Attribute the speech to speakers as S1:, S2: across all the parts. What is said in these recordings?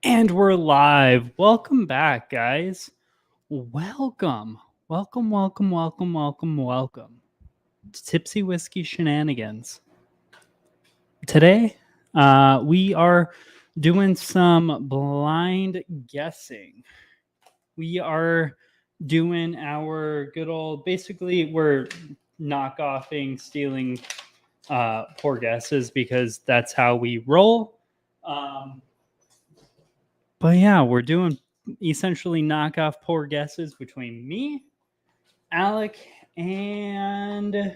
S1: And we're live. Welcome back, guys. Welcome. Welcome to Tipsy Whiskey Shenanigans. Today, we are doing some blind guessing. We are doing our good old, basically, we're knockoffing, stealing poor guesses because that's how we roll. But yeah, we're doing essentially knockoff poor guesses between me, Alec, and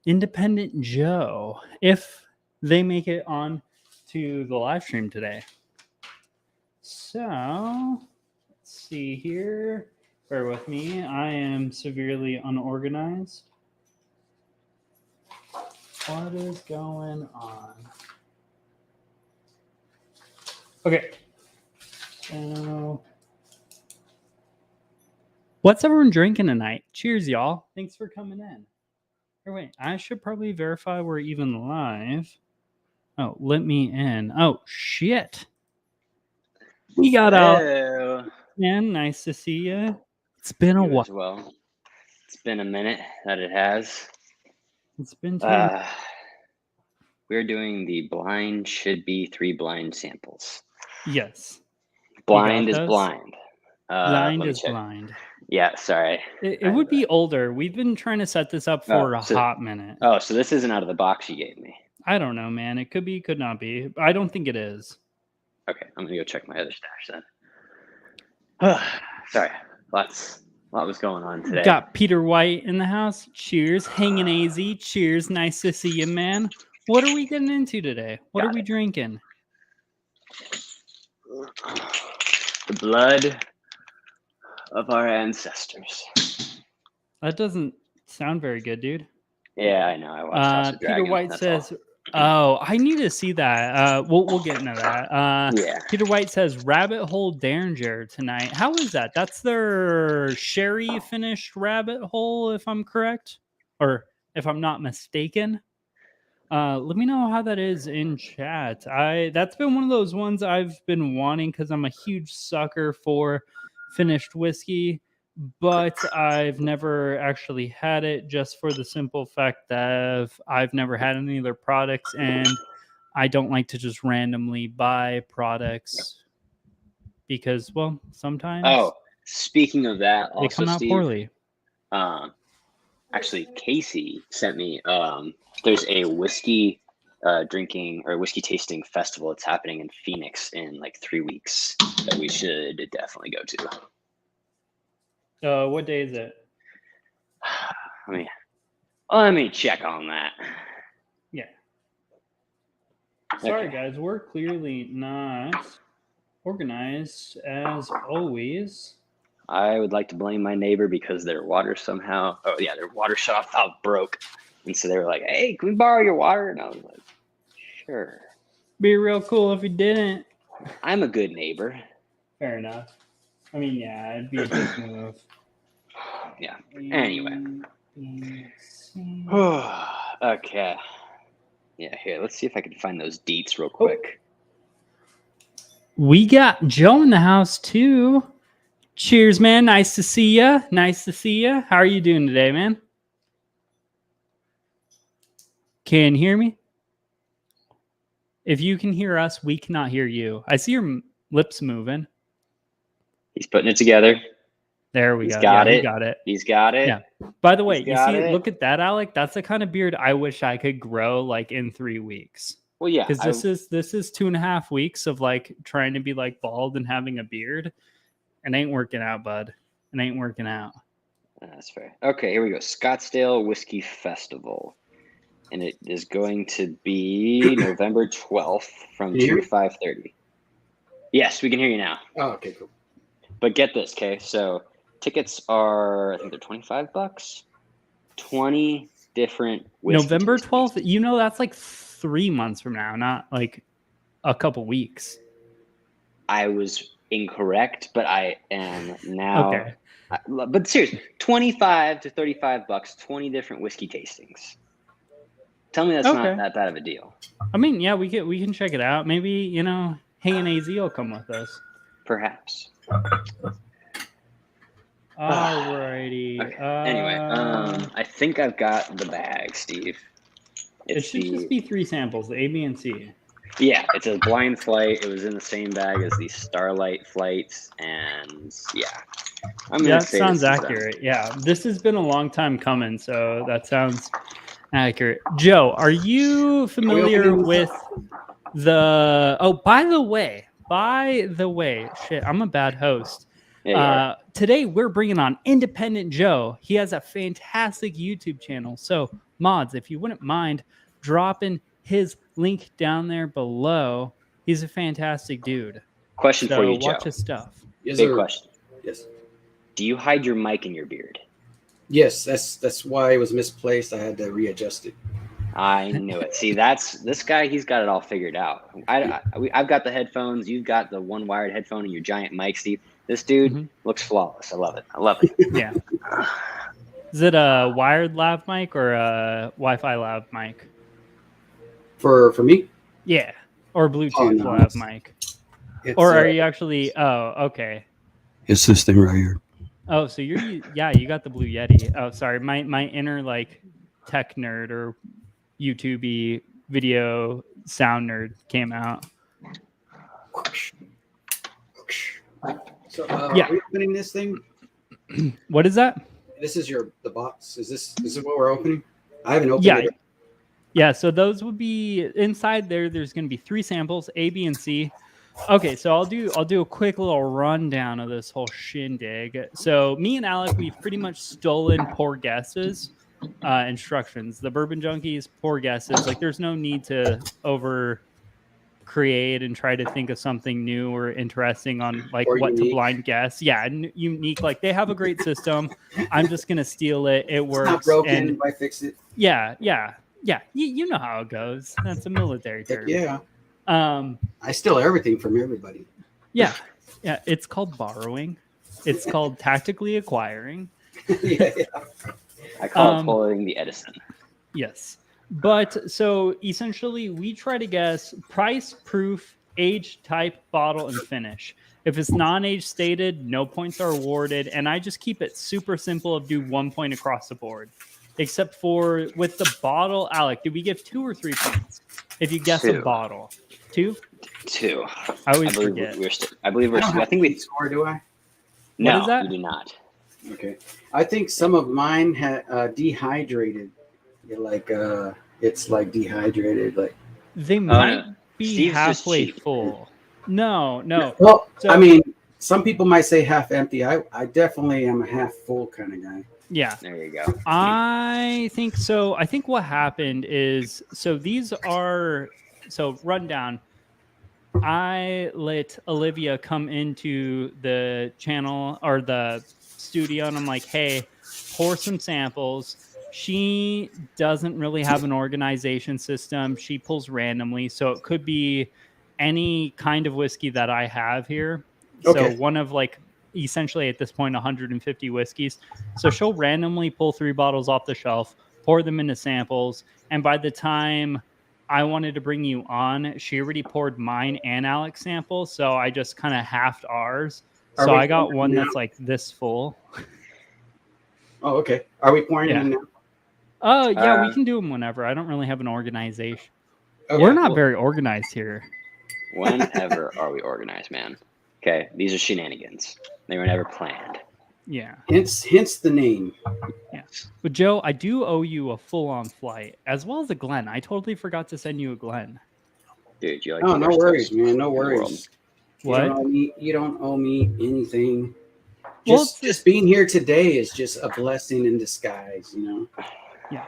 S1: Independent Joe if they make it on to the live stream today. So let's see here. Bear with me. I am severely unorganized. What is going on? Okay. So, what's everyone drinking tonight? Cheers, y'all. Thanks for coming in. Or wait, I should probably verify we're even live. Oh, let me in. Oh, shit. We got
S2: Hello.
S1: man. Nice to see you. It's been a
S2: You
S1: while.
S2: as well. It's been a minute that it has.
S1: It's been too.
S2: We're doing the blind should be 3 blind samples.
S1: Yes.
S2: Blind is
S1: those?
S2: blind.
S1: Blind
S2: let me
S1: is
S2: check.
S1: blind.
S2: Yeah, sorry.
S1: It would be older. We've been trying to set this up for a hot minute.
S2: Oh, so this isn't out of the box you gave me.
S1: I don't know, man. It could be, could not be. I don't think it is.
S2: Okay, I'm gonna go check my other stash then. Sorry, a lot was going on today.
S1: Got Peter White in the house. Cheers. Hanging AZ. Cheers. Nice to see you, man. What are we getting into today? What are we drinking?
S2: The blood of our ancestors.
S1: That doesn't sound very good, dude.
S2: Yeah, I know. I watched House of
S1: Peter
S2: Dragon,
S1: White says, "Oh, I need to see that." We'll get into that.
S2: Yeah.
S1: Peter White says, "Rabbit Hole Derringer tonight." How is that? That's their sherry finished Rabbit Hole, if I'm correct, or if I'm not mistaken. Let me know how that is in chat. That's been one of those ones I've been wanting because I'm a huge sucker for finished whiskey, but I've never actually had it just for the simple fact that I've never had any of their products and I don't like to just randomly buy products because, well, sometimes.
S2: Oh, speaking of that, also,
S1: they come out
S2: Steve,
S1: poorly.
S2: Actually, Casey sent me. There's a whiskey drinking or whiskey tasting festival that's happening in Phoenix in like 3 weeks that we should definitely go
S1: to. What day is it?
S2: Let me check on that.
S1: Yeah. Sorry, guys, we're clearly not organized as always.
S2: I would like to blame my neighbor because their water somehow. Oh yeah, their water shut off valve broke, and so they were like, "Hey, can we borrow your water?" And I was like, "Sure."
S1: Be real cool if you didn't.
S2: I'm a good neighbor.
S1: Fair enough. I mean, yeah, it'd be a good move.
S2: Yeah. Anyway. Okay. Yeah, here, let's see if I can find those deets real quick.
S1: We got Joe in the house too. Cheers, man. Nice to see you. Nice to see you. How are you doing today, man? Can you hear me? If you can hear us, we cannot hear you. I see your lips moving.
S2: He's putting it together.
S1: There we go.
S2: He got it.
S1: He's got it. Yeah. By the way, you see, look at that, Alec. That's the kind of beard I wish I could grow like in 3 weeks.
S2: Well, yeah.
S1: Because this is 2.5 weeks of like trying to be like bald and having a beard. It ain't working out, bud. It ain't working out.
S2: That's fair. Okay, here we go. Scottsdale Whiskey Festival. And it is going to be November 12th from 2 to 5:30. Yes, we can hear you now.
S3: Oh, okay, cool.
S2: But get this, okay? So tickets are, I think they're $25. 20 different whiskey
S1: November
S2: tastings.
S1: 12th? You know, that's like 3 months from now, not like a couple weeks.
S2: I was incorrect, but I am now.
S1: Okay.
S2: But seriously, $25 to $35, 20 different whiskey tastings. Tell me that's not that bad of a deal.
S1: I mean, yeah, we can check it out. Maybe, you know, Hey, and AZ will come with us.
S2: Perhaps.
S1: Alrighty.
S2: Okay. Anyway, I think I've got the bag, Steve.
S1: It should just be 3 samples, the A, B, and C.
S2: Yeah, it's a blind flight. It was in the same bag as the Starlight flights, and yeah.
S1: That sounds accurate. Yeah, this has been a long time coming, so that sounds accurate. Joe, are you familiar with the... Oh, by the way, shit, I'm a bad host.
S2: Yeah,
S1: today we're bringing on Indpndnt Joe. He has a fantastic YouTube channel. So mods, if you wouldn't mind dropping his link down there below. He's a fantastic dude.
S2: Question for you, Joe.
S1: Watch his stuff.
S3: Yes,
S2: Big
S3: sir.
S2: question.
S3: Yes.
S2: Do you hide your mic in your beard?
S3: Yes, that's why it was misplaced. I had to readjust it.
S2: I knew it. See, this guy. He's got it all figured out. I've got the headphones. You've got the one wired headphone and your giant mic, Steve. This dude looks flawless. I love it.
S1: Yeah. Is it a wired lav mic or a Wi-Fi lav mic?
S3: For me?
S1: Yeah. Or Bluetooth lav mic. Or are you actually... Oh, okay.
S3: It's this thing right here.
S1: Oh, so you got the Blue Yeti. Oh, sorry. My inner like tech nerd or YouTube-y video sound nerd came out.
S3: So,
S1: yeah.
S3: Are we opening this thing?
S1: What is that?
S3: This is the box. Is this what we're opening? I haven't opened it.
S1: Yeah, so those would be inside there. There's going to be 3 samples, A, B, and C. Okay, so I'll do a quick little rundown of this whole shindig. So me and Alec, we've pretty much stolen Poor Guesses instructions. The Bourbon Junkies, Poor Guesses. Like, there's no need to over create and try to think of something new or interesting on like
S3: or
S1: what
S3: unique.
S1: To blind guess. Yeah, unique. Like, they have a great system. I'm just gonna steal it. It works.
S3: It's not broken.
S1: And
S3: I fix it.
S1: yeah. You know how it goes. That's a military term.
S3: Yeah. I steal everything from everybody.
S1: Yeah. It's called borrowing. It's called tactically acquiring.
S3: yeah.
S2: I call it pulling the Edison.
S1: Yes. But so essentially we try to guess price, proof, age, type, bottle, and finish. If it's non-age stated, no points are awarded. And I just keep it super simple of do 1 point across the board. Except for with the bottle, Alec, did we give 2 or 3 points? If you guess
S2: 2.
S1: a bottle. 2?
S2: 2.
S1: I always forget.
S2: I believe we're. I think we
S3: score. Do I?
S2: No,
S1: what is that?
S2: You do not.
S3: Okay. I think some of mine had dehydrated. It's like dehydrated. Like
S1: they might be
S2: Steve's
S1: halfway full. No.
S3: Well,
S1: So-
S3: I mean, some people might say half empty. I definitely am a half full kind of guy.
S1: Yeah.
S2: There you go.
S1: I think so. I think what happened is, so these are, so rundown. I let Olivia come into the channel or the studio and I'm like, hey, pour some samples. She doesn't really have an organization system. She pulls randomly. So it could be any kind of whiskey that I have here.
S3: Okay.
S1: So one of like, essentially at this point 150 whiskeys. So she'll randomly pull 3 bottles off the shelf, pour them into samples, and by the time I wanted to bring you on, she already poured mine and Alex samples, so I just kind of halved ours. So I got one that's like this full.
S3: Oh, okay. Are we pouring them now?
S1: Oh, yeah, we can do them whenever. I don't really have an organization.
S3: Okay,
S1: We're not very organized here.
S2: Whenever are we organized, man? Okay, these are shenanigans. They were never planned.
S1: Yeah.
S3: Hence the name.
S1: Yeah. But Joe, I do owe you a full-on flight, as well as a Glen. I totally forgot to send you a Glen.
S2: Dude, you like
S3: Oh, no worries, man. No worries.
S1: What?
S3: You don't owe me anything.
S1: Well,
S3: Just being here today is just a blessing in disguise, you know?
S1: Yeah.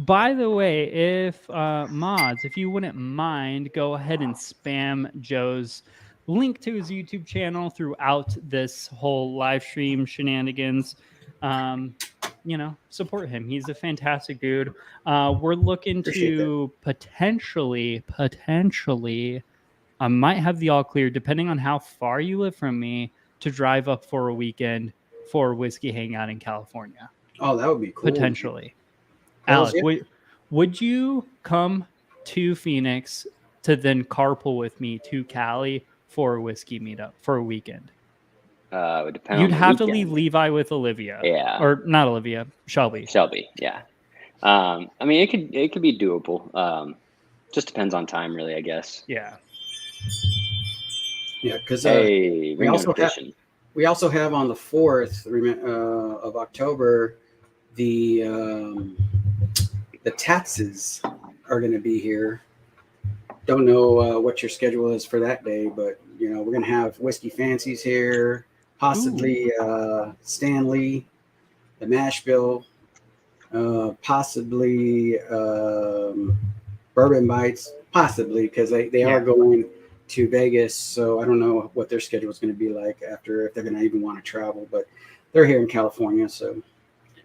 S1: By the way, if mods, if you wouldn't mind, go ahead and spam Joe's link to his YouTube channel throughout this whole live stream shenanigans. Support him. He's a fantastic dude. We're looking to potentially, I might have the all clear, depending on how far you live from me, to drive up for a weekend for a whiskey hangout in California.
S3: Oh, that would be cool.
S1: Potentially. Alex, would you come to Phoenix to then carpool with me to Cali for a whiskey meetup for a weekend?
S2: It would depend
S1: You'd
S2: on the
S1: have to
S2: weekend.
S1: leave Levi with Olivia.
S2: Yeah.
S1: Or not Olivia, Shelby.
S2: Yeah. I mean, it could be doable. Just depends on time, really, I guess.
S1: Yeah.
S3: Yeah, because
S2: Hey,
S3: we
S2: ring
S3: also
S2: notification.
S3: we also have on the 4th of October the Tatses are going to be here. Don't know what your schedule is for that day, but we're going to have Whiskey Fancies here, possibly Stanley, the Mash Bill, possibly Bourbon Bites, possibly because they are going to Vegas, so I don't know what their schedule is going to be like after, if they're going to even want to travel, but they're here in California, so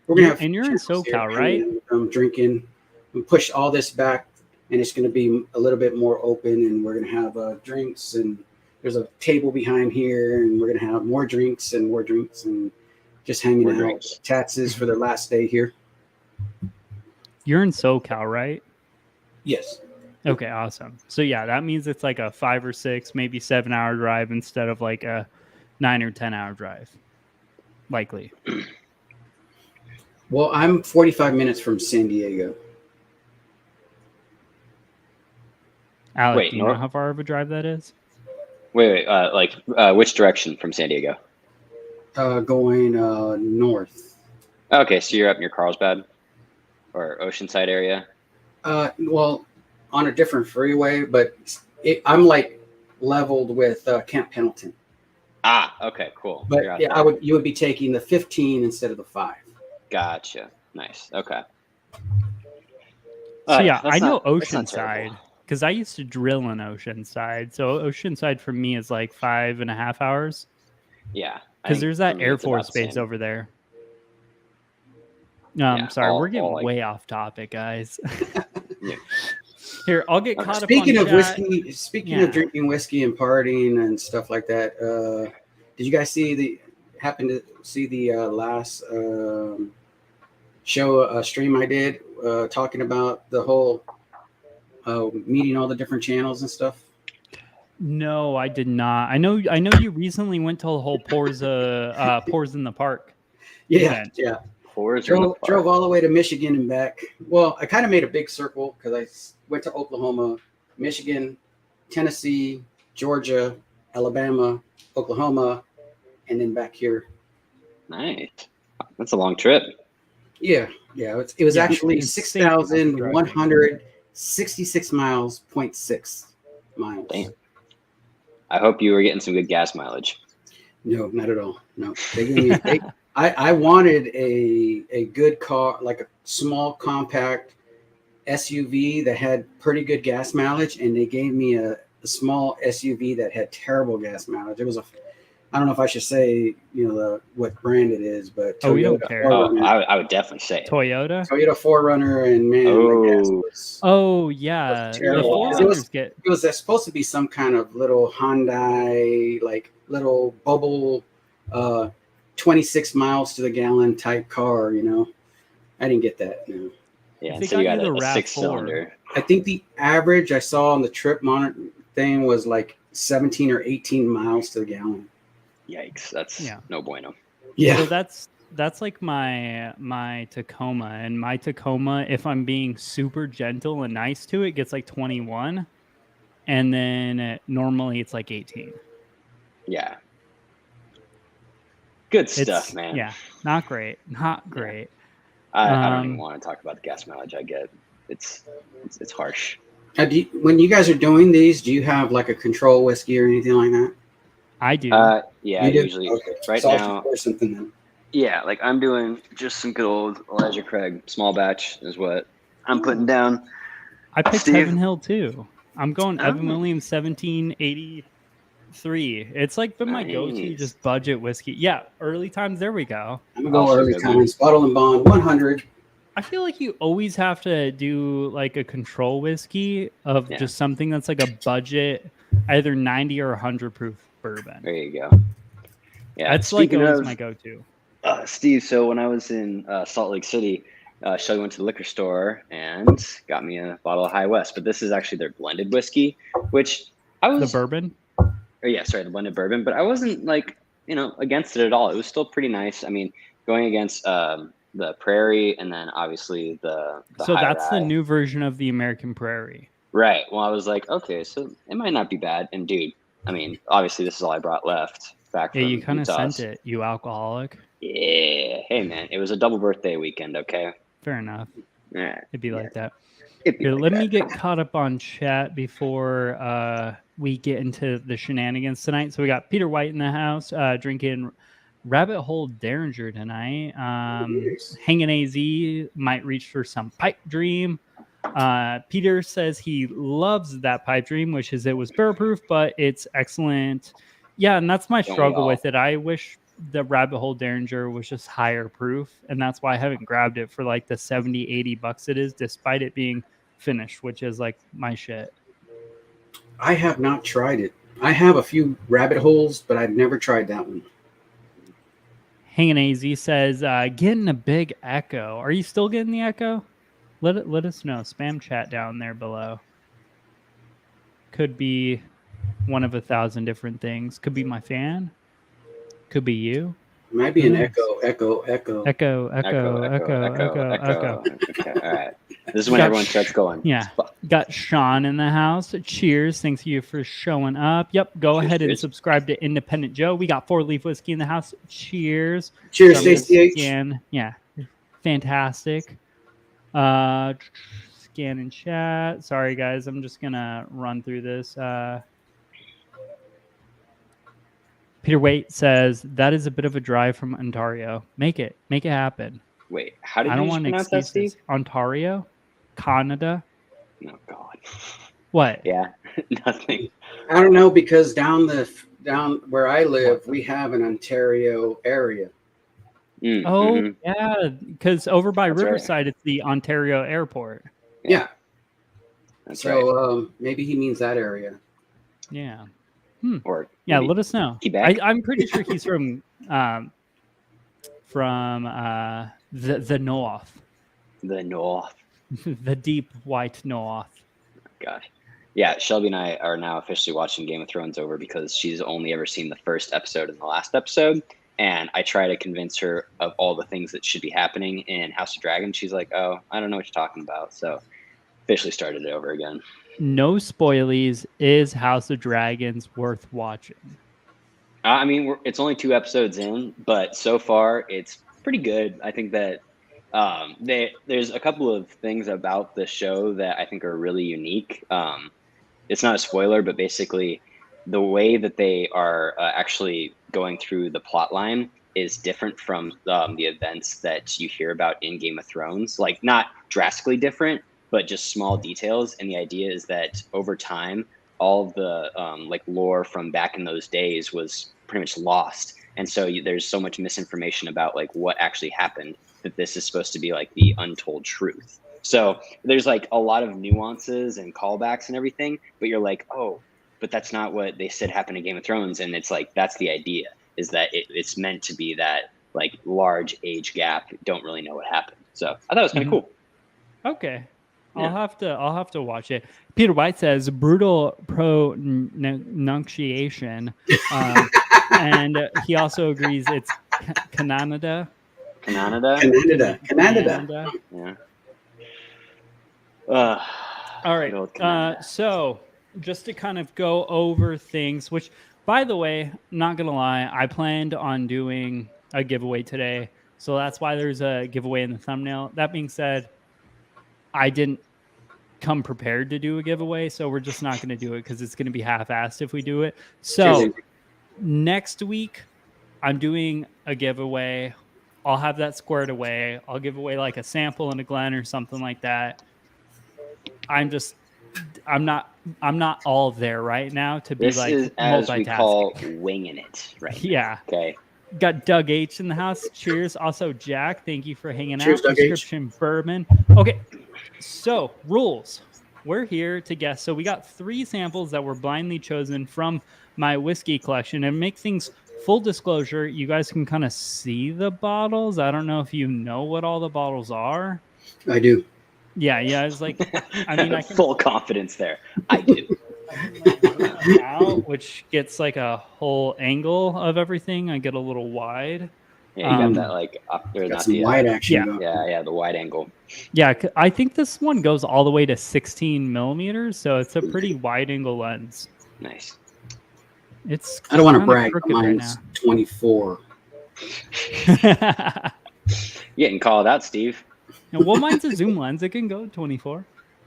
S3: we're going to have.
S1: And you're in SoCal, right?
S3: Drinking, and push all this back, and it's going to be a little bit more open, and we're going to have drinks, and there's a table behind here, and we're going to have more drinks and just hanging out.
S2: Drinks.
S3: Tatses for their last day here.
S1: You're in SoCal, right?
S3: Yes.
S1: Okay, awesome. So yeah, that means it's like a 5 or 6, maybe 7-hour drive instead of like a 9 or 10-hour drive. Likely.
S3: Well, I'm 45 minutes from San Diego.
S1: Alec, do you know how far of a drive that is?
S2: Wait. Which direction from San Diego?
S3: Going north.
S2: Okay, so you're up near Carlsbad or Oceanside area?
S3: Well, on a different freeway, but I'm like leveled with Camp Pendleton.
S2: Okay, cool.
S3: But yeah, you would be taking the 15 instead of the 5.
S2: Gotcha. Nice. Okay.
S1: So yeah, I know Oceanside because I used to drill in Oceanside. So Oceanside for me is like 5.5 hours.
S2: Yeah.
S1: Because there's that Air Force base over there. Sorry, we're getting way off topic, guys.
S2: Yeah.
S1: Here, I'll get caught
S3: speaking
S1: up on
S3: of chat. Whiskey, speaking of drinking whiskey and partying and stuff like that, did you guys happen to see the last stream I did talking about the whole meeting all the different channels and stuff?
S1: No, I did not. I know you recently went to the whole Pours in the Park.
S3: Yeah. Drove all the way to Michigan and back. Well, I kind of made a big circle because I went to Oklahoma, Michigan, Tennessee, Georgia, Alabama, Oklahoma, and then back here.
S2: Nice. That's a long trip.
S3: Yeah. It was actually 6,166 miles, 0.6 miles.
S2: Damn. I hope you were getting some good gas mileage.
S3: No, not at all. No, they gave me. I wanted a good car, like a small compact SUV that had pretty good gas mileage, and they gave me a small SUV that had terrible gas mileage. It was I don't know if I should say what brand it is, but Toyota.
S1: We don't care.
S2: I would definitely say
S1: Toyota
S3: 4Runner, and man, the gas was
S1: yeah,
S3: terrible.
S1: It
S3: was supposed to be some kind of little Hyundai, like little bubble 26 miles to the gallon type car, I didn't get that. No.
S2: Yeah, so you got a 6-cylinder.
S3: I think the average I saw on the trip monitor thing was like 17 or 18 miles to the gallon.
S2: Yikes, that's no bueno.
S3: Yeah.
S1: So that's like my Tacoma, and my Tacoma, if I'm being super gentle and nice to it, gets like 21, and then normally it's like 18.
S2: Yeah. Good stuff, man.
S1: Yeah, not great. I
S2: don't even want to talk about the gas mileage I get. It's harsh.
S3: When you guys are doing these, do you have like a control whiskey or anything like that?
S1: I do.
S2: Yeah, usually. Okay. Right now.
S3: Or something then.
S2: Yeah, like I'm doing just some good old Elijah Craig small batch is what I'm putting down.
S1: I picked Heaven Hill too. I'm going Evan Williams 1783. It's like been my go-to just budget whiskey. Yeah, early times. There we go.
S3: I'm gonna go early times. Bottle and Bond 100.
S1: I feel like you always have to do like a control whiskey of just something that's like a budget, either 90 or 100 proof bourbon.
S2: There you go. Yeah,
S1: that's like always my go-to.
S2: Steve, so when I was in Salt Lake City, Shelly went to the liquor store and got me a bottle of High West. But this is actually their blended whiskey, which I was
S1: the bourbon.
S2: the blended bourbon, but I wasn't like, against it at all. It was still pretty nice. I mean, going against the Prairie and then obviously the
S1: So
S2: High
S1: that's the
S2: Rye.
S1: new version of the American Prairie.
S2: Right. Well, I was like, okay, so it might not be bad. And dude, I mean, obviously this is all I brought left back
S1: Yeah,
S2: from
S1: you kind of
S2: Utah.
S1: sent it, you alcoholic.
S2: Yeah. Hey man, it was a double birthday weekend, okay?
S1: Fair enough.
S2: Yeah.
S1: It'd be like that.
S2: It'd be
S1: Here,
S2: like
S1: let
S2: that.
S1: me get caught up on chat before we get into the shenanigans tonight. So we got Peter White in the house drinking Rabbit Hole Derringer tonight. Hanging AZ might reach for some Pipe Dream. Peter says he loves that Pipe Dream, which is it was barrel proof, but it's excellent. Yeah, and that's my
S2: Don't we
S1: struggle
S2: all?
S1: with it. I wish the Rabbit Hole Derringer was just higher proof, and that's why I haven't grabbed it for like the $70-$80 it is, despite it being finished, which is like my shit.
S3: I have not tried it. I have a few rabbit holes, but I've never tried that one.
S1: Hanging AZ says, getting a big echo. Are you still getting the echo? Let us know. Spam chat down there below. Could be one of 1,000 different things. Could be my fan. Could be you.
S3: It might be an
S1: Nice.
S3: echo.
S1: Echo.
S2: Okay, all right. This is when everyone starts going.
S1: Yeah. Got Sean in the house. Cheers. Thanks you for showing up. Yep. Go ahead and subscribe to Independent Joe. We got 4 Leaf Whiskey in the house. Cheers.
S3: Cheers, Stacey H.
S1: Yeah. Fantastic. Scan and chat. Sorry, guys. I'm just going to run through this. Peter Waite says, that is a bit of a drive from Ontario. Make it happen.
S2: Wait, how did
S1: I
S2: you
S1: don't want
S2: pronounce that,
S1: excuses.
S2: Steve?
S1: Ontario? Canada?
S2: Oh, God.
S1: What?
S2: Yeah, nothing.
S3: I don't know, because down where I live, we have an Ontario area.
S1: Yeah, because over by
S2: That's
S1: Riverside, it's the Ontario Airport.
S3: Yeah.
S2: That's
S3: So
S2: right.
S3: maybe he means that area.
S1: Yeah.
S2: Or
S1: Yeah,
S2: maybe
S1: let us know.
S2: Quebec?
S1: I'm pretty sure he's from the north,
S2: the North.
S1: the deep white north.
S2: Gosh. Yeah, Shelby and I are now officially watching Game of Thrones over because she's only ever seen the first episode and the last episode. And I try to convince her of all the things that should be happening in House of Dragon. She's like, oh, I don't know what you're talking about. So officially started it over again.
S1: No spoilies. Is House of Dragons worth watching?
S2: I mean, it's only 2 episodes in, but so far it's pretty good. I think that there's a couple of things about the show that I think are really unique. It's not a spoiler, but basically the way that they are actually going through the plot line is different from the events that you hear about in Game of Thrones. Like, not drastically different, but just small details. And the idea is that over time, all of the like lore from back in those days was pretty much lost. And so there's so much misinformation about like what actually happened that this is supposed to be like the untold truth. So there's like a lot of nuances and callbacks and everything, but you're like, oh, but that's not what they said happened in Game of Thrones. And it's like, that's the idea, is that it's meant to be that like large age gap. Don't really know what happened. So I thought it was kind of cool.
S1: Okay.
S2: Yeah.
S1: I'll have to watch it. Peter White says brutal pronunciation, and he also agrees it's Canada.
S2: Canada.
S1: Yeah.
S2: All
S1: right. So just to kind of go over things, which, by the way, not gonna lie, I planned on doing a giveaway today, so that's why there's a giveaway in the thumbnail. That being said, I didn't come prepared to do a giveaway, so we're just not going to do it because it's going to be half-assed if we do it. So next week, I'm doing a giveaway. I'll have that squared away. I'll give away like a sample and a Glen or something like that. I'm not all there right now to be
S2: this
S1: like
S2: is as
S1: multitasking.
S2: we call winging it, right?
S1: Yeah.
S2: Okay.
S1: Got Doug H in the house. Cheers. Also, Jack, thank you for hanging
S3: Cheers,
S1: out.
S3: Doug
S1: Prescription Bourbon. Okay, so rules. We're here to guess. So we got 3 samples that were blindly chosen from my whiskey collection. And make things full disclosure, you guys can kind of see the bottles. I don't know if you know what all the bottles are.
S3: I do.
S1: Yeah. It's like, I mean, I can...
S2: full confidence there. I do.
S1: out, which gets like a whole angle of everything. I get a little wide.
S2: Yeah, you got that like up there,
S3: Got
S2: not
S3: some
S2: the
S3: wide action
S1: yeah.
S3: going.
S2: yeah, the wide angle.
S1: Yeah, I think this one goes all the way to 16 millimeters, so it's a pretty wide angle lens.
S2: Nice.
S1: It's
S3: I don't want to
S1: kinda
S3: brag, but
S1: crooked right
S3: mine's 24.
S1: now.
S2: You're getting called out, Steve.
S1: Well, mine's a zoom lens. It can go 24.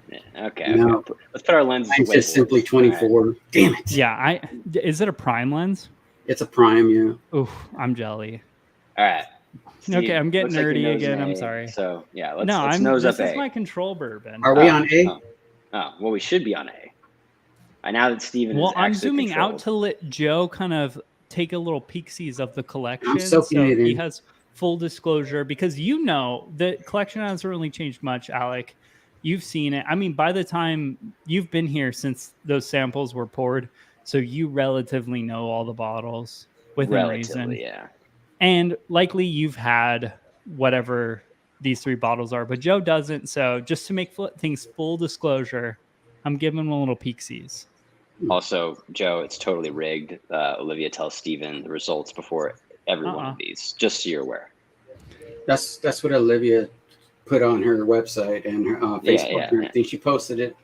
S2: Yeah, okay.
S3: No.
S2: Okay. Let's put our lenses
S3: Mine's
S2: away.
S3: just simply 24. Damn it.
S1: Yeah, is it a prime lens?
S3: It's a prime, yeah.
S1: Oof, I'm jelly.
S2: All right. Steve,
S1: Okay, I'm getting
S2: looks like your
S1: nerdy
S2: nose
S1: again.
S2: in
S1: I'm
S2: A,
S1: sorry.
S2: So yeah, let's
S1: No,
S2: nose
S1: this
S2: up
S1: is
S2: A.
S1: my control bourbon.
S3: Are we on A?
S2: Oh, well, we should be on A. Now that Steven
S1: Well,
S2: is
S1: I'm
S2: actually
S1: zooming
S2: controlled.
S1: out to let Joe kind of take a little peeksies of the collection,
S3: soaking
S1: so
S3: it
S1: he
S3: in.
S1: has full disclosure, because the collection hasn't really changed much, Alec. You've seen it. I mean, by the time you've been here since those samples were poured, so you relatively know all the bottles within reason.
S2: Yeah.
S1: And likely you've had whatever these 3 bottles are, but Joe doesn't. So just to make things full disclosure, I'm giving him a little peeksies.
S2: Also, Joe, it's totally rigged. Olivia tells Steven the results before every one of these, just so you're aware.
S3: That's what Olivia put on her website and her Facebook and everything. She posted it.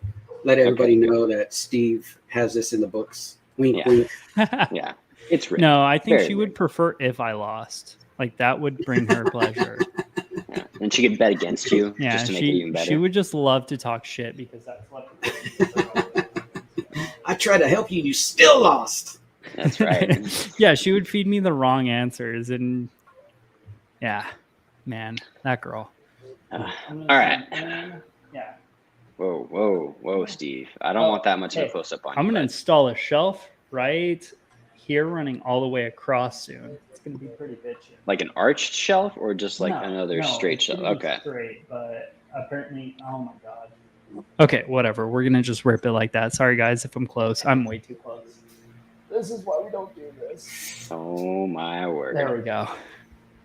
S3: Let everybody know that Steve has this in the books. Wink, wink.
S2: Yeah, it's rigged.
S1: No, I think
S2: Very
S1: she would prefer if I lost. Like, that would bring her pleasure.
S2: Yeah. And she could bet against you just to make it even better.
S1: She would just love to talk shit because that's what.
S3: I tried to help you, you still lost.
S2: That's right.
S1: Yeah, she would feed me the wrong answers, and yeah, man, that girl.
S2: All right.
S1: Yeah.
S2: Whoa, Steve. I don't want that much of a close up on you.
S1: I'm gonna install a shelf right here, running all the way across soon. It's gonna be pretty bitchy.
S2: Like an arched shelf, or just like
S1: No,
S2: another straight shelf? Okay.
S1: Straight, but apparently, oh my god. Okay, whatever. We're gonna just rip it like that. Sorry, guys, if I'm close. I'm way too close. This is why we don't do this.
S2: Oh my word.
S1: There we go.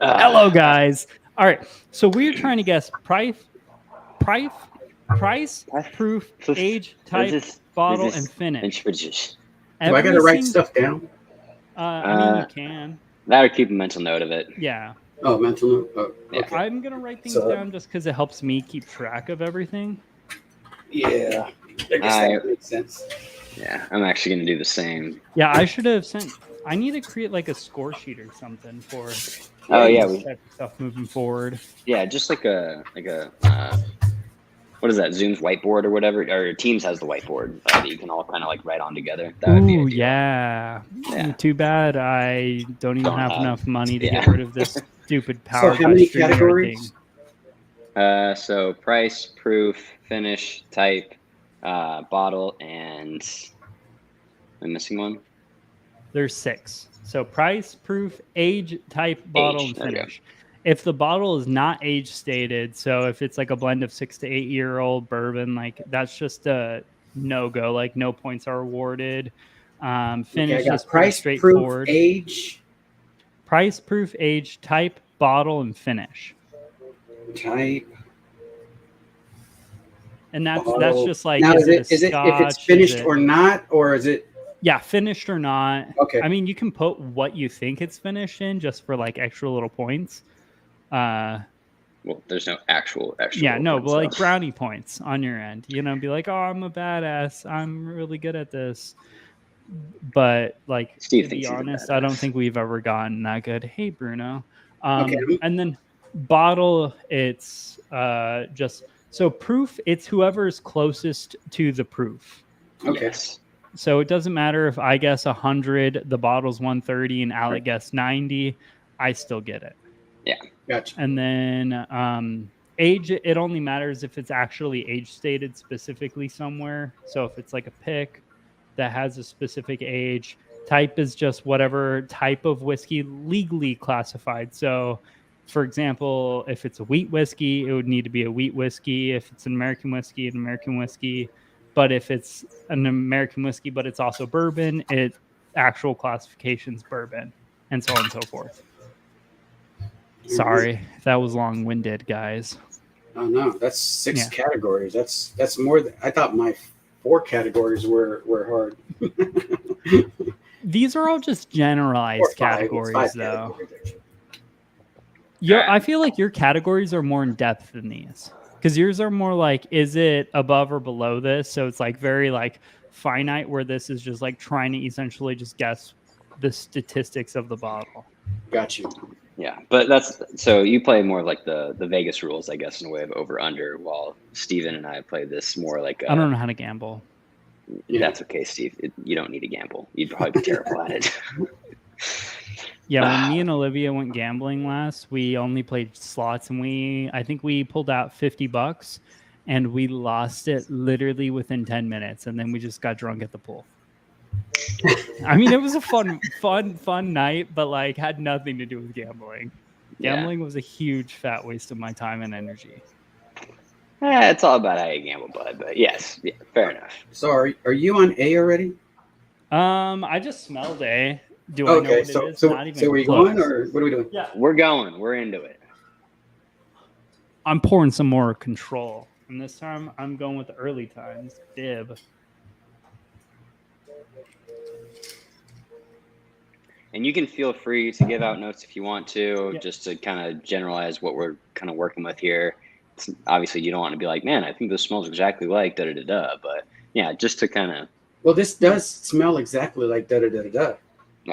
S1: Hello, guys. All right, so we're trying to guess price, proof, age, type, bottle, and finish.
S3: Do I gotta write stuff down?
S1: I mean, you can.
S2: That or keep a mental note of it.
S1: Yeah.
S3: Oh, mental note. Oh,
S2: Yeah.
S3: okay.
S1: I'm gonna write things down just because it helps me keep track of everything.
S3: Yeah, I guess that makes sense.
S2: Yeah, I'm actually gonna do the same.
S1: Yeah, I should have sent. I need to create like a score sheet or something for.
S2: Oh yeah,
S1: this type of stuff moving forward.
S2: Yeah, just like a what is that? Zoom's whiteboard or whatever, or Teams has the whiteboard that you can all kind of like write on together. That would be
S1: Ooh,
S2: ideal.
S1: yeah.
S2: Yeah.
S1: Too bad I don't even have enough money to
S2: yeah.
S1: get rid of this stupid power.
S3: So how many categories?
S2: So price, proof, finish, type, bottle, and I'm missing one.
S1: There's 6. So price, proof, age, type, bottle, and
S2: There we go.
S1: finish. If the bottle is not age stated, so if it's like a blend of 6 to 8 year old bourbon, like that's just a no go. Like no points are awarded. Finish is
S3: price,
S1: straightforward.
S3: proof, age,
S1: Price, proof, age, type, bottle, and finish.
S3: type.
S1: And that's
S3: bottle.
S1: just like
S3: Now,
S1: is it
S3: if it's
S1: Scotch?
S3: finished or not, or is it?
S1: Yeah, finished or not.
S3: Okay.
S1: I mean, you can put what you think it's finished in just for like extra little points.
S2: Well, there's no actual.
S1: Yeah, no,
S2: ones,
S1: but like
S2: though.
S1: brownie points on your end. You know, be like, oh, I'm a badass. I'm really good at this. But like,
S2: Steve
S1: to
S2: thinks
S1: be
S2: he's a
S1: honest, I don't
S2: badass.
S1: think we've ever gotten that good. Hey, Bruno.
S3: Okay.
S1: And then bottle, it's just so proof. It's whoever's closest to the proof.
S3: Okay.
S2: Yes.
S1: So it doesn't matter if I guess 100, the bottle's 130, and Alec guess 90. I still get it.
S2: Yeah.
S3: Gotcha.
S1: And then age, it only matters if it's actually age stated specifically somewhere. So if it's like a pick that has a specific age, type is just whatever type of whiskey legally classified. So for example, if it's a wheat whiskey, it would need to be a wheat whiskey. If it's an American whiskey, an American whiskey. But if it's an American whiskey, but it's also bourbon, it actual classification's bourbon, and so on and so forth. Sorry, that was long-winded, guys.
S3: Oh no, that's 6
S1: Yeah.
S3: categories. That's more than I thought. My 4 categories were hard.
S1: These are all just
S3: Or
S1: generalized
S3: 5. It's
S1: categories,
S3: 5
S1: though.
S3: categories, actually.
S1: I feel like your categories are more in depth than these, because yours are more like, is it above or below this? So it's like very like finite, where this is just like trying to essentially just guess the statistics of the bottle.
S3: Got you.
S2: Yeah, but that's so you play more like the Vegas rules, I guess, in a way of over under, while Steven and I play this more like
S1: I don't know how to gamble.
S2: That's okay, Steve. You don't need to gamble. You'd probably be terrible at it.
S1: Yeah, when me and Olivia went gambling last, we only played slots, and I think we pulled out $50, and we lost it literally within 10 minutes, and then we just got drunk at the pool. I mean, it was a fun night, but like had nothing to do with gambling. Gambling was a huge fat waste of my time and energy.
S2: It's all about how you gamble, bud. But yes, yeah, fair enough.
S3: So are you on A already?
S1: I just smelled A. Do I know what it is?
S3: So
S1: Not even
S3: are we
S1: close.
S3: going, or what are we doing?
S1: Yeah,
S2: We're going. We're into it.
S1: I'm pouring some more Control, and this time I'm going with the early times. Dib.
S2: And you can feel free to give out notes if you want to, just to kind of generalize what we're kind of working with here. Obviously, you don't want to be like, man, I think this smells exactly like da-da-da-da. But yeah, just to kind of...
S3: Well, this does smell exactly like da-da-da-da-da.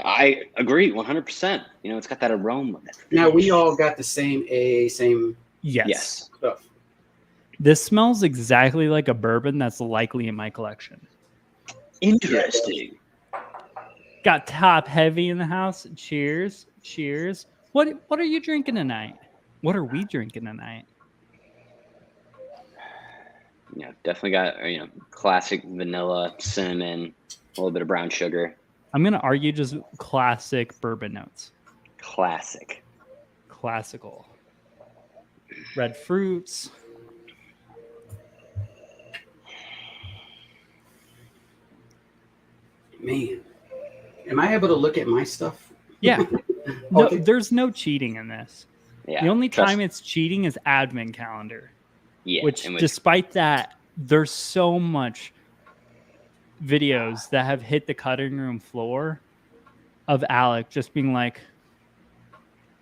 S2: I agree 100%. It's got that aroma.
S3: Now, we all got the same same
S1: Yes.
S3: stuff.
S1: This smells exactly like a bourbon that's likely in my collection.
S2: Interesting.
S1: Got top heavy in the house. Cheers. Cheers. What are you drinking tonight? What are we drinking tonight?
S2: Definitely got classic vanilla, cinnamon, a little bit of brown sugar.
S1: I'm gonna argue just classic bourbon notes. Classical. Red fruits.
S3: Man, am I able to look at my stuff?
S1: Yeah. No,
S3: Okay.
S1: there's no cheating in this.
S2: Yeah.
S1: The only time it's cheating is advent calendar.
S2: Yeah.
S1: Which, despite that, there's so much videos that have hit the cutting room floor of Alec just being like,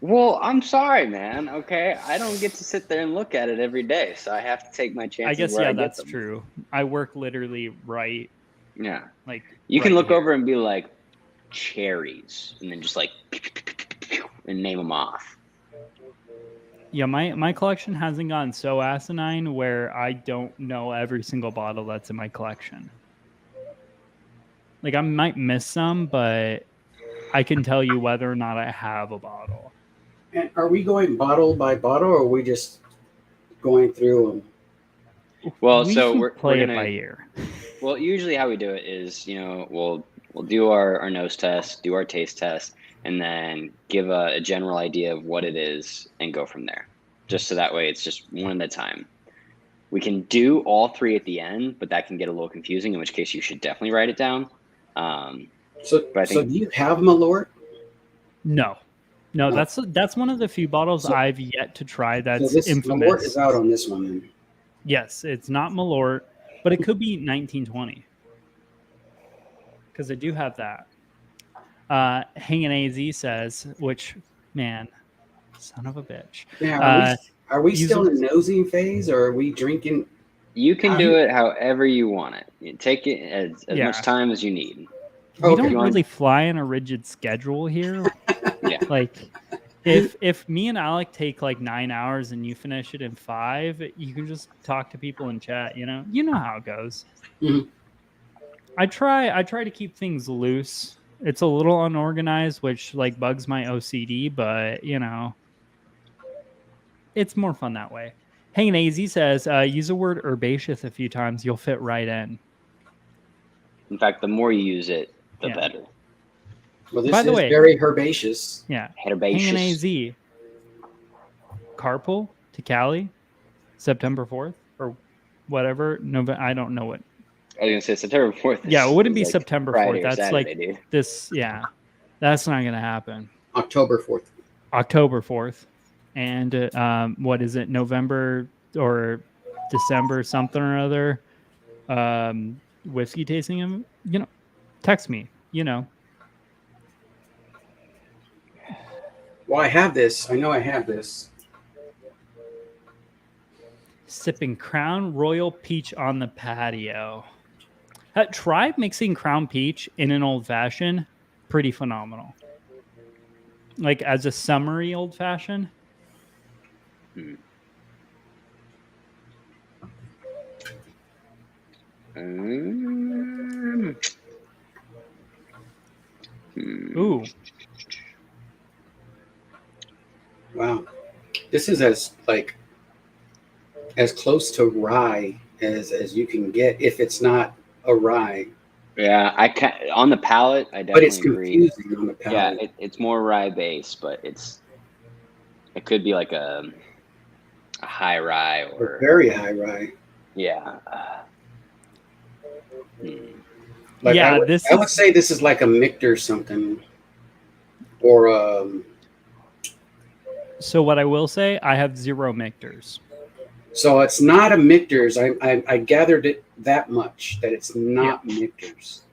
S2: well, I'm sorry, man. Okay, I don't get to sit there and look at it every day, so I have to take my chances.
S1: I guess
S2: where I
S1: that's
S2: get them.
S1: true. I work literally right.
S2: Yeah,
S1: like
S2: you can
S1: right
S2: look
S1: here.
S2: over and be like cherries, and then just like and name them off.
S1: Yeah, my collection hasn't gotten so asinine where I don't know every single bottle that's in my collection. Like, I might miss some, but I can tell you whether or not I have a bottle.
S3: And are we going bottle by bottle, or are we just going through them?
S2: Well,
S1: we
S2: so
S1: can
S2: we're
S1: play
S2: gonna,
S1: it by ear.
S2: Well, usually how we do it is, we'll do our nose test, do our taste test, and then give a general idea of what it is and go from there. Just so that way it's just one at a time. We can do all 3 at the end, but that can get a little confusing, in which case you should definitely write it down.
S3: So do you have Malort?
S1: No, that's one of the few bottles I've yet to try that's
S3: this
S1: infamous.
S3: Malort is out on this one, then.
S1: Yes, it's not Malort, but it could be 1920. Because I do have that. Hanging AZ says, which, man, son of a bitch.
S3: Yeah, are we still in the nosing phase, or are we drinking?
S2: You can do it however you want it. You take it as much time as you need.
S1: We don't really fly in a rigid schedule here.
S2: Yeah.
S1: Like, if me and Alec take like 9 hours and you finish it in 5, you can just talk to people in chat. You know how it goes.
S3: Mm-hmm.
S1: I try to keep things loose. It's a little unorganized, which like bugs my OCD, but it's more fun that way. Hanging AZ says, use the word herbaceous a few times, you'll fit right in.
S2: In fact, the more you use it, the better.
S3: Well, this is very herbaceous.
S1: Yeah.
S2: Herbaceous.
S1: Hanging AZ. Carpool to Cali, September 4th or whatever. I don't know what.
S2: I was going to say September 4th.
S1: Yeah, it wouldn't be like September 4th. That's
S2: Saturday,
S1: like
S2: dude.
S1: this. Yeah, that's not going to happen.
S3: October 4th.
S1: October 4th. And what is it? November or December something or other. whiskey tasting, and text me.
S3: Well, I have this. I know I have this.
S1: Sipping Crown Royal Peach on the patio. Try mixing Crown Peach in an old fashioned. Pretty phenomenal. Like as a summery old fashioned. Ooh.
S3: Wow. This is as close to rye as you can get if it's not a rye.
S2: Yeah, I can on the palate. I
S3: But it's
S2: definitely agree.
S3: confusing on the
S2: Yeah,
S3: palate.
S2: it's more rye based, but it could be like a high rye
S3: Or
S2: or
S3: very high rye.
S2: yeah.
S3: Like
S1: Yeah,
S3: I would say this is like a Michter something, or
S1: So what I will say, I have 0 Michters.
S3: so it's not a Michter's. I gathered it that much that it's not Michter's.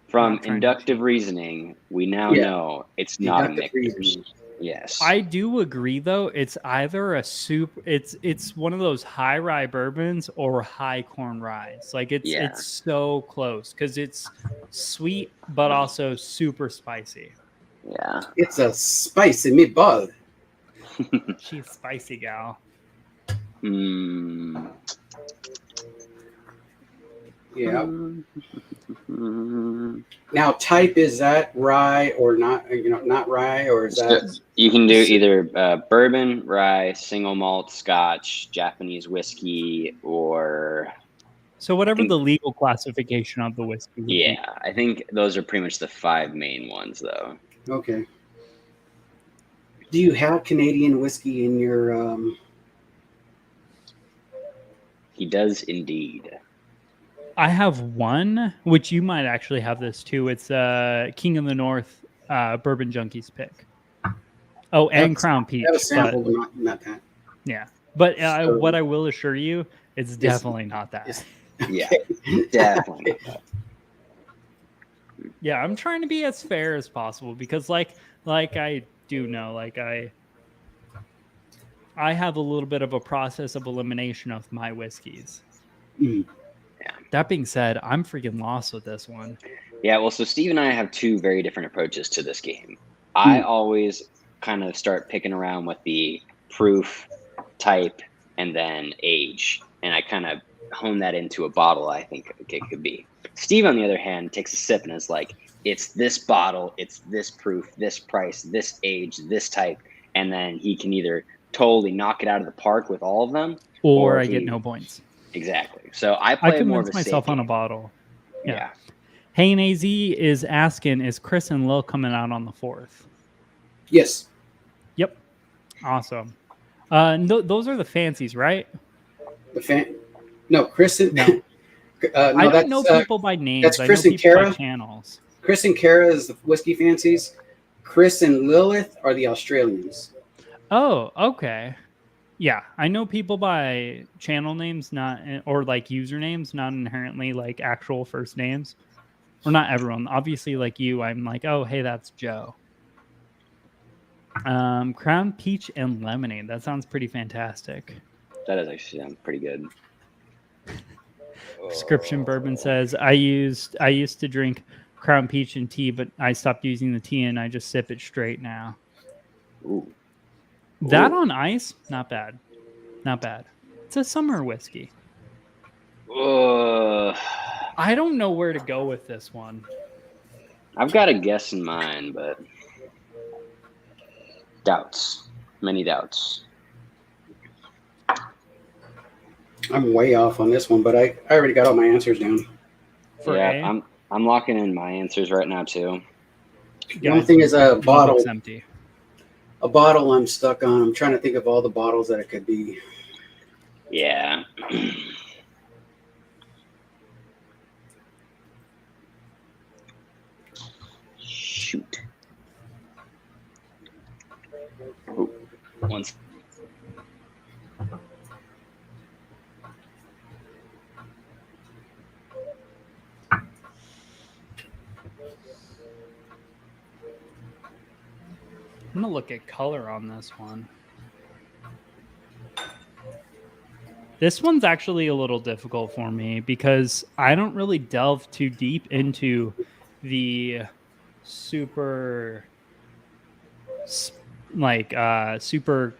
S2: From inductive reasoning, we now know it's not a
S3: Deductive
S2: Michter's.
S3: reasoning.
S2: Yes,
S1: I do agree though. It's either a soup. It's one of those high rye bourbons or high corn rye. Like it's so close because it's sweet but also super spicy.
S2: Yeah,
S3: It's a spicy meatball.
S1: She's spicy gal.
S3: Yeah. Now, type, is that rye or not? Not rye, or is that?
S2: So you can do either bourbon, rye, single malt, Scotch, Japanese whiskey, or
S1: So whatever the legal classification of the whiskey would be.
S2: I think those are pretty much the 5 main ones, though.
S3: Okay. Do you have Canadian whiskey in your?
S2: He does indeed.
S1: I have one, which you might actually have this too. It's King of the North Bourbon Junkies pick. Oh, and Crown Peach.
S3: I have a sample, but not that.
S1: Yeah, but what I will assure you, it's definitely not that.
S2: Yeah, definitely not that.
S1: Yeah, I'm trying to be as fair as possible because, like I do know, like I have a little bit of a process of elimination of my whiskeys.
S3: Mm.
S2: Yeah.
S1: That being said, I'm freaking lost with this one.
S2: Yeah, well, so Steve and I have 2 very different approaches to this game. I always kind of start picking around with the proof, type, and then age, and I kind of hone that into a bottle I think it could be. Steve, on the other hand, takes a sip and is like, it's this bottle, it's this proof, this price, this age, this type, and then he can either totally knock it out of the park with all of them,
S1: or I get no points.
S2: Exactly. So I play more of a
S1: myself
S2: safe
S1: on a
S2: game.
S1: bottle.
S2: Yeah.
S1: Hey, and AZ is asking, is Chris and Lil coming out on the 4th?
S3: Yes.
S1: Yep. Awesome. Those are the fancies, right?
S3: No, Chris and
S1: no. I don't know people by names.
S3: That's Chris
S1: I know
S3: and
S1: people
S3: Kara.
S1: by channels.
S3: Chris and Kara is the whiskey fancies. Chris and Lilith are the Australians.
S1: Oh, okay. Yeah, I know people by channel names, or like usernames, not inherently like actual first names. Or not everyone. Obviously, like you, I'm like, oh, hey, that's Joe. Crown Peach and Lemonade. That sounds pretty fantastic.
S2: That does actually sound pretty good.
S1: Prescription Bourbon says, I used to drink Crown Peach and tea, but I stopped using the tea and I just sip it straight now.
S2: Ooh.
S1: That on ice, not bad. Not bad. It's a summer whiskey. I don't know where to go with this one.
S2: I've got a guess in mind, but doubts. Many doubts.
S3: I'm way off on this one, but I already got all my answers down.
S2: I'm locking in my answers right now too.
S3: The only thing is a bottle.
S1: It's empty.
S3: A bottle I'm stuck on. I'm trying to think of all the bottles that it could be.
S2: Yeah. Shoot. Ooh. Once.
S1: I'm gonna look at color on this one. This one's actually a little difficult for me because I don't really delve too deep into the super super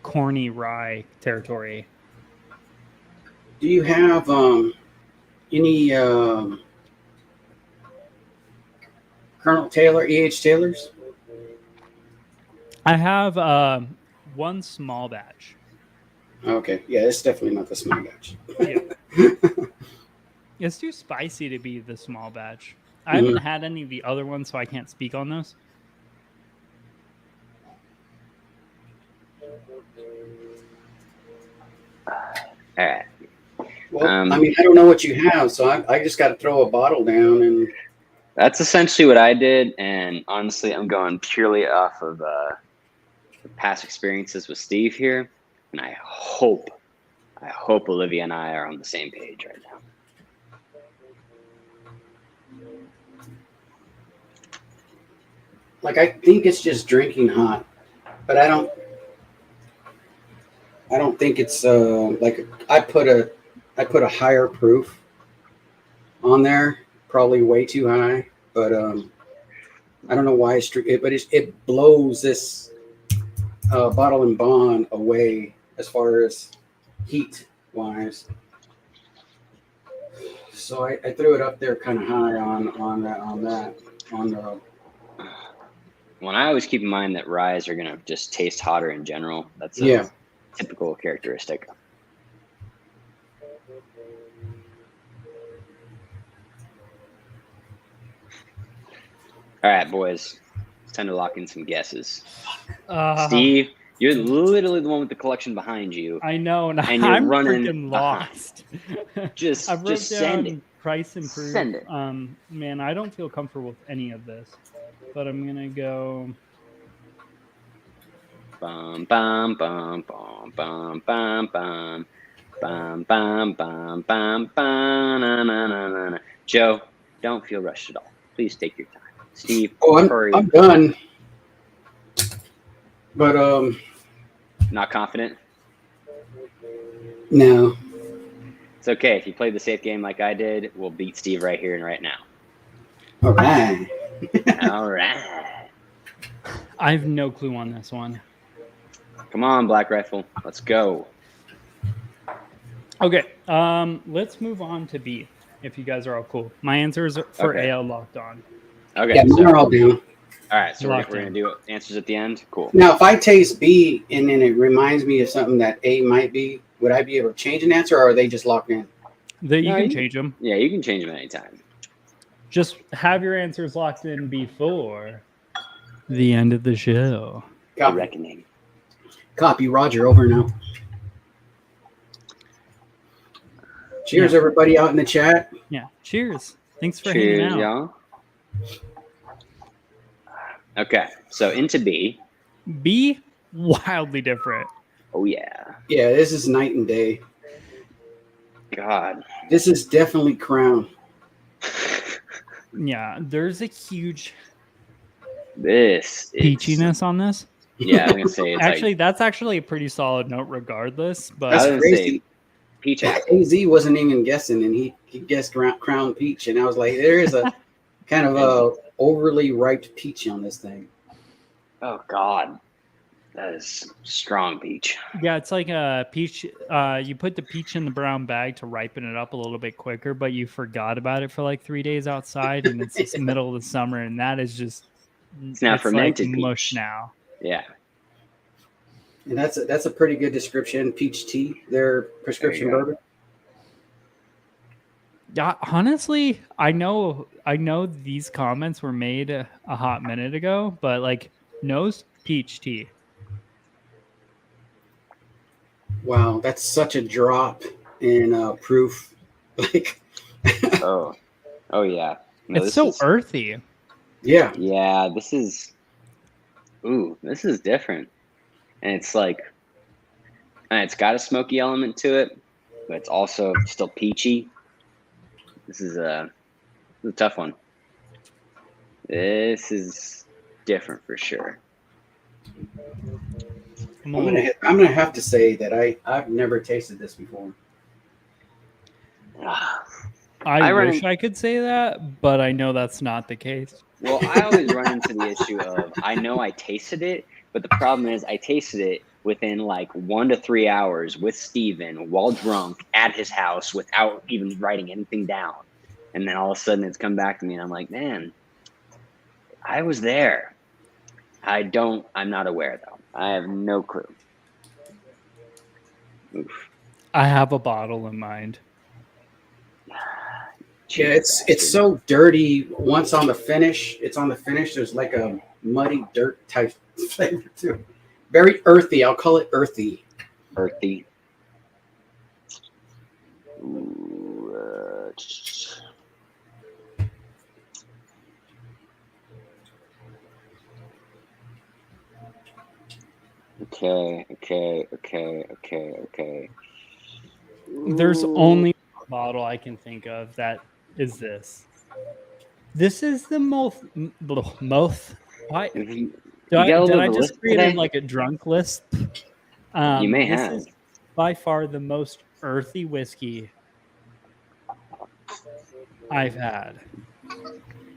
S1: corny rye territory.
S3: Do you have any Colonel Taylor, E.H. Taylors?
S1: I have one small batch.
S3: Okay, yeah, it's definitely not the small batch.
S1: Yeah. It's too spicy to be the small batch. I
S3: Mm-hmm.
S1: haven't had any of the other ones, so I can't speak on those.
S2: All right.
S3: Well, I mean, I don't know what you have, so I just got to throw a bottle down and.
S2: That's essentially what I did, and honestly, I'm going purely off of the past experiences with Steve here, and I hope Olivia and I are on the same page right now.
S3: Like, I think it's just drinking hot, but I don't think it's like I put a higher proof on there, probably way too high, but I don't know why it blows this Bottle and Bond away as far as heat wise. So I threw it up there kind of high on the.
S2: Well, I always keep in mind that ryes are gonna just taste hotter in general. That's a typical characteristic. All right, boys, it's time to lock in some guesses. Steve, you're literally the one with the collection behind you.
S1: I know, and
S2: you're
S1: I'm
S2: running
S1: freaking lost.
S2: just send it.
S1: Price improved.
S2: Send it.
S1: Man, I don't feel comfortable with any of this, but I'm gonna go.
S2: Bum bum bum bum bum bum bum bum bum bum bum bum na na na na. Joe, don't feel rushed at all. Please take your time. Steve, hurry.
S3: I'm done. But
S2: Not confident?
S3: No.
S2: It's okay. If you play the safe game like I did, we'll beat Steve right here and right now.
S3: All right.
S2: All right.
S1: I have no clue on this one.
S2: Come on, Black Rifle. Let's go.
S1: Okay. Let's move on to B, if you guys are all cool. My answers for A are locked on.
S2: Okay.
S3: Yeah, mine are all down.
S2: All right, so we're going to do answers at the end? Cool.
S3: Now, if I taste B and then it reminds me of something that A might be, would I be able to change an answer, or are they just locked in?
S1: You can change them.
S2: Yeah, you can change them anytime.
S1: Just have your answers locked in before the end of the show.
S3: Copy.
S2: Reckoning.
S3: Copy, Roger, over now. Cheers, everybody out in the chat.
S1: Yeah, cheers. Thanks for hanging out.
S2: Y'all. Okay, so into B.
S1: B, wildly different.
S2: Oh, yeah.
S3: Yeah, this is night and day.
S2: God.
S3: This is definitely Crown.
S1: Yeah, there's a huge
S2: this
S1: peachiness on this.
S2: Yeah, I was going to say. It's
S1: actually, that's actually a pretty solid note regardless. But
S3: that's crazy.
S2: Peach
S3: AZ wasn't even guessing, and he guessed Crown Peach. And I was like, there is a kind of a overly ripe peach on this thing.
S2: Oh, God. That is strong peach.
S1: Yeah, it's like a peach. You put the peach in the brown bag to ripen it up a little bit quicker, but you forgot about it for like 3 days outside, and it's the middle of the summer, and that is just
S2: it's now fermented
S1: like
S2: peach.
S1: Mush now.
S2: Yeah,
S3: and that's a pretty good description. Peach tea, their prescription bourbon.
S1: Yeah, honestly, I know these comments were made a hot minute ago, but like nose peach tea.
S3: Wow, that's such a drop in proof. Like,
S2: oh yeah,
S1: no, it's so earthy.
S3: Yeah,
S2: this is different, and it's like, and it's got a smoky element to it, but it's also still peachy. This is a tough one. This is different for sure.
S1: I'm a little.
S3: I'm gonna have to say that I've never tasted this before.
S1: I wish I could say that, but I know that's not the case.
S2: Well, I always run into the issue of I know I tasted it, but the problem is I tasted it within like 1 to 3 hours with Steven while drunk at his house without even writing anything down. And then all of a sudden it's come back to me and I'm like, man, I was there. I'm not aware though. I have no clue. Oof.
S1: I have a bottle in mind.
S3: Yeah, it's so dirty. Once on the finish, there's like a muddy dirt type flavor to it. Very earthy. I'll call it earthy.
S2: Earthy. Okay.
S1: There's only a bottle I can think of that is this. This is the most. Why? Did I just create like a drunk list?
S2: You may
S1: this
S2: have.
S1: Is by far the most earthy whiskey I've had.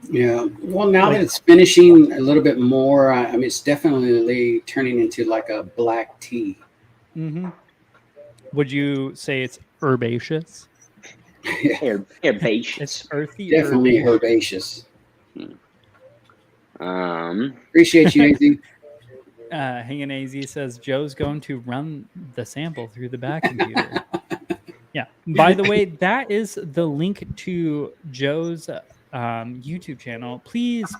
S3: Yeah. Well, now that it's finishing a little bit more, I mean, it's definitely turning into like a black tea.
S1: Mm-hmm. Would you say it's herbaceous?
S2: Herbaceous.
S1: It's earthy.
S3: Definitely herbaceous.
S2: Appreciate
S3: Appreciate you, AZ.
S1: Hanging AZ says Joe's going to run the sample through the back computer. Yeah. By the way, that is the link to Joe's YouTube channel. Please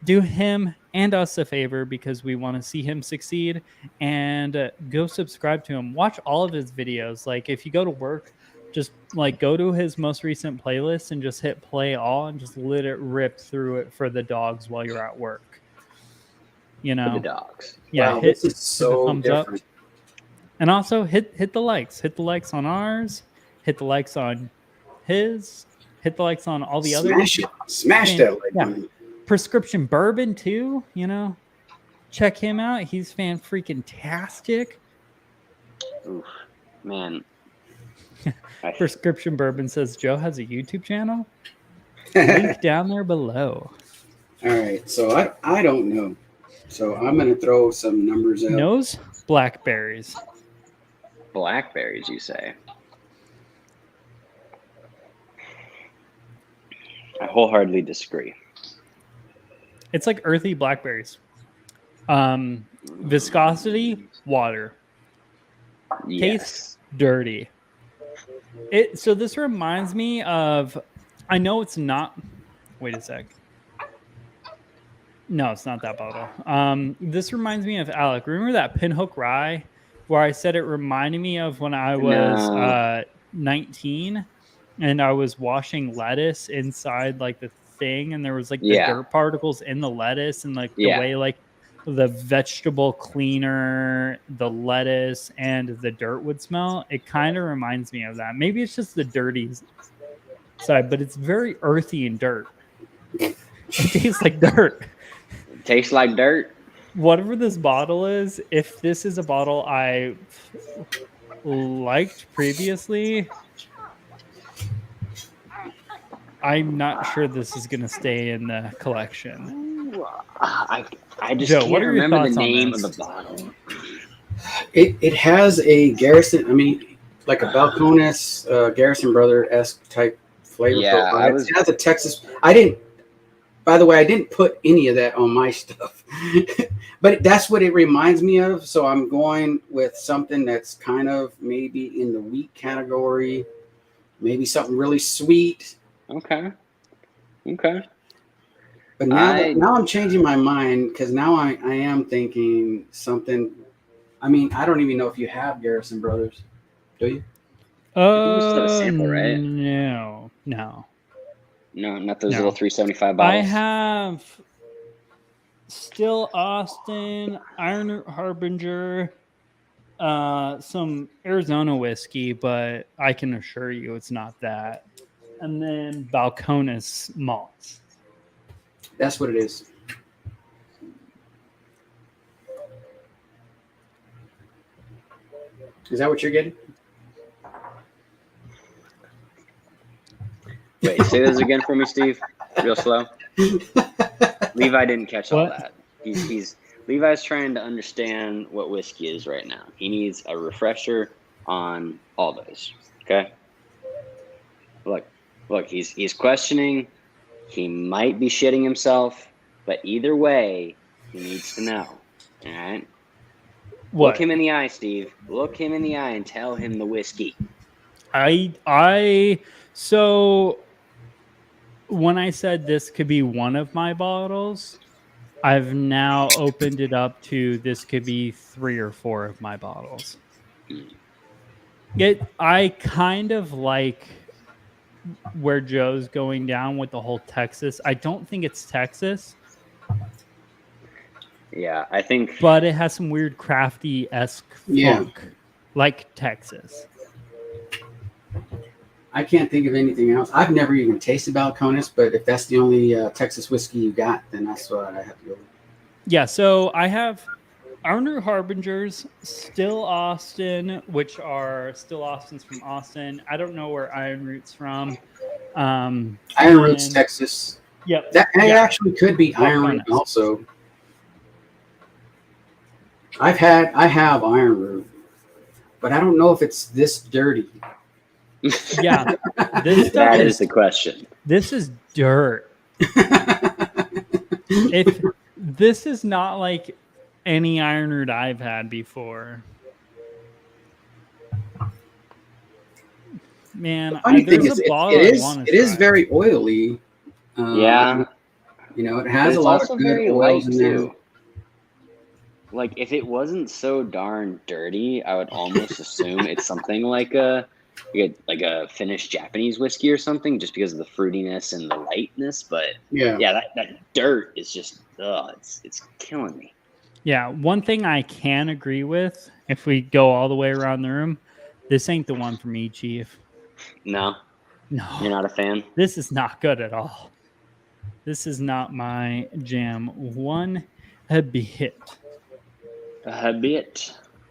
S1: do him and us a favor because we want to see him succeed, and go subscribe to him. Watch all of his videos. Like if you go to work, just like go to his most recent playlist and just hit play all and just let it rip through it for the dogs while you're at work. You know,
S2: for the dogs.
S1: Yeah,
S3: Wow,
S1: hit
S3: this is so
S1: the thumbs
S3: different.
S1: up. And also hit the likes. Hit the likes on ours. Hit the likes on his. Hit the likes on all the other.
S3: Smash that like button.
S1: Prescription Bourbon too. You know, check him out. He's fan-freaking-tastic.
S2: Oof, man.
S1: Prescription Bourbon says Joe has a YouTube channel. Link down there below.
S3: All right, so I don't know. So I'm gonna throw some numbers out.
S1: Nose blackberries.
S2: Blackberries, you say? I wholeheartedly disagree.
S1: It's like earthy blackberries. Viscosity, water.
S2: Yes.
S1: Taste, dirty. So this reminds me of, I know it's not, wait a sec. No, it's not that bottle. This reminds me of Alec. Remember that Pinhook Rye where I said it reminded me of when I was 19 and I was washing lettuce inside like the thing, and there was like the dirt particles in the lettuce, and like the way like the vegetable cleaner, the lettuce, and the dirt would smell. It kind of reminds me of that. Maybe it's just the dirty side, but it's very earthy and dirt. It tastes like dirt.
S2: Tastes like dirt.
S1: Whatever this bottle is, if this is a bottle I liked previously, I'm not sure this is going to stay in the collection.
S2: I just
S1: Joe,
S2: can't remember the name of the bottle.
S3: It has a Garrison, I mean, like a Balcones Garrison Brother-esque type flavor profile. It has a Texas. By the way, I didn't put any of that on my stuff, but that's what it reminds me of. So I'm going with something that's kind of maybe in the wheat category, maybe something really sweet.
S2: Okay.
S3: But now I'm changing my mind because now I am thinking something. I mean, I don't even know if you have Garrison Brothers. Do you?
S2: You still have a sample, right?
S1: No.
S2: No, not those little 375 bottles.
S1: I have Still Austin, Iron Harbinger, some Arizona whiskey, but I can assure you it's not that. And then Balcones Malt.
S3: That's what it is. Is that what you're getting?
S2: Wait, say this again for me, Steve. Real slow. Levi didn't catch all
S1: What?
S2: that. Levi's trying to understand what whiskey is right now. He needs a refresher on all those. Okay. Look, he's questioning. He might be shitting himself, but either way, he needs to know. All right.
S1: What?
S2: Look him in the eye, Steve. Look him in the eye and tell him the whiskey.
S1: So when I said this could be one of my bottles, I've now opened it up to this could be 3 or 4 of my bottles. I kind of like where Joe's going down with the whole Texas. I don't think it's Texas.
S2: Yeah, I think.
S1: But it has some weird crafty-esque funk, like Texas.
S3: I can't think of anything else. I've never even tasted Balcones, but if that's the only Texas whiskey you got, then that's what I have to go with.
S1: Yeah, so I have Iron Root Harbingers, Still Austin, which are Still Austins from Austin. I don't know where Iron Root's from.
S3: Iron Root's Texas.
S1: Yep.
S3: That actually could be Iron Root also. I have Iron Root, but I don't know if it's this dirty.
S1: Yeah,
S2: that is the question.
S1: This is dirt. If this is not like any Iron Root I've had before, man.
S3: The funny thing is, it is very oily.
S2: Yeah,
S3: it has a lot of good oils in there.
S2: Like, if it wasn't so darn dirty, I would almost assume it's something like a Finnish Japanese whiskey or something, just because of the fruitiness and the lightness. But that dirt is just it's killing me.
S1: Yeah, one thing I can agree with, if we go all the way around the room, this ain't the one for me, Chief.
S2: No, you're not a fan.
S1: This is not good at all. This is not my jam. A bit.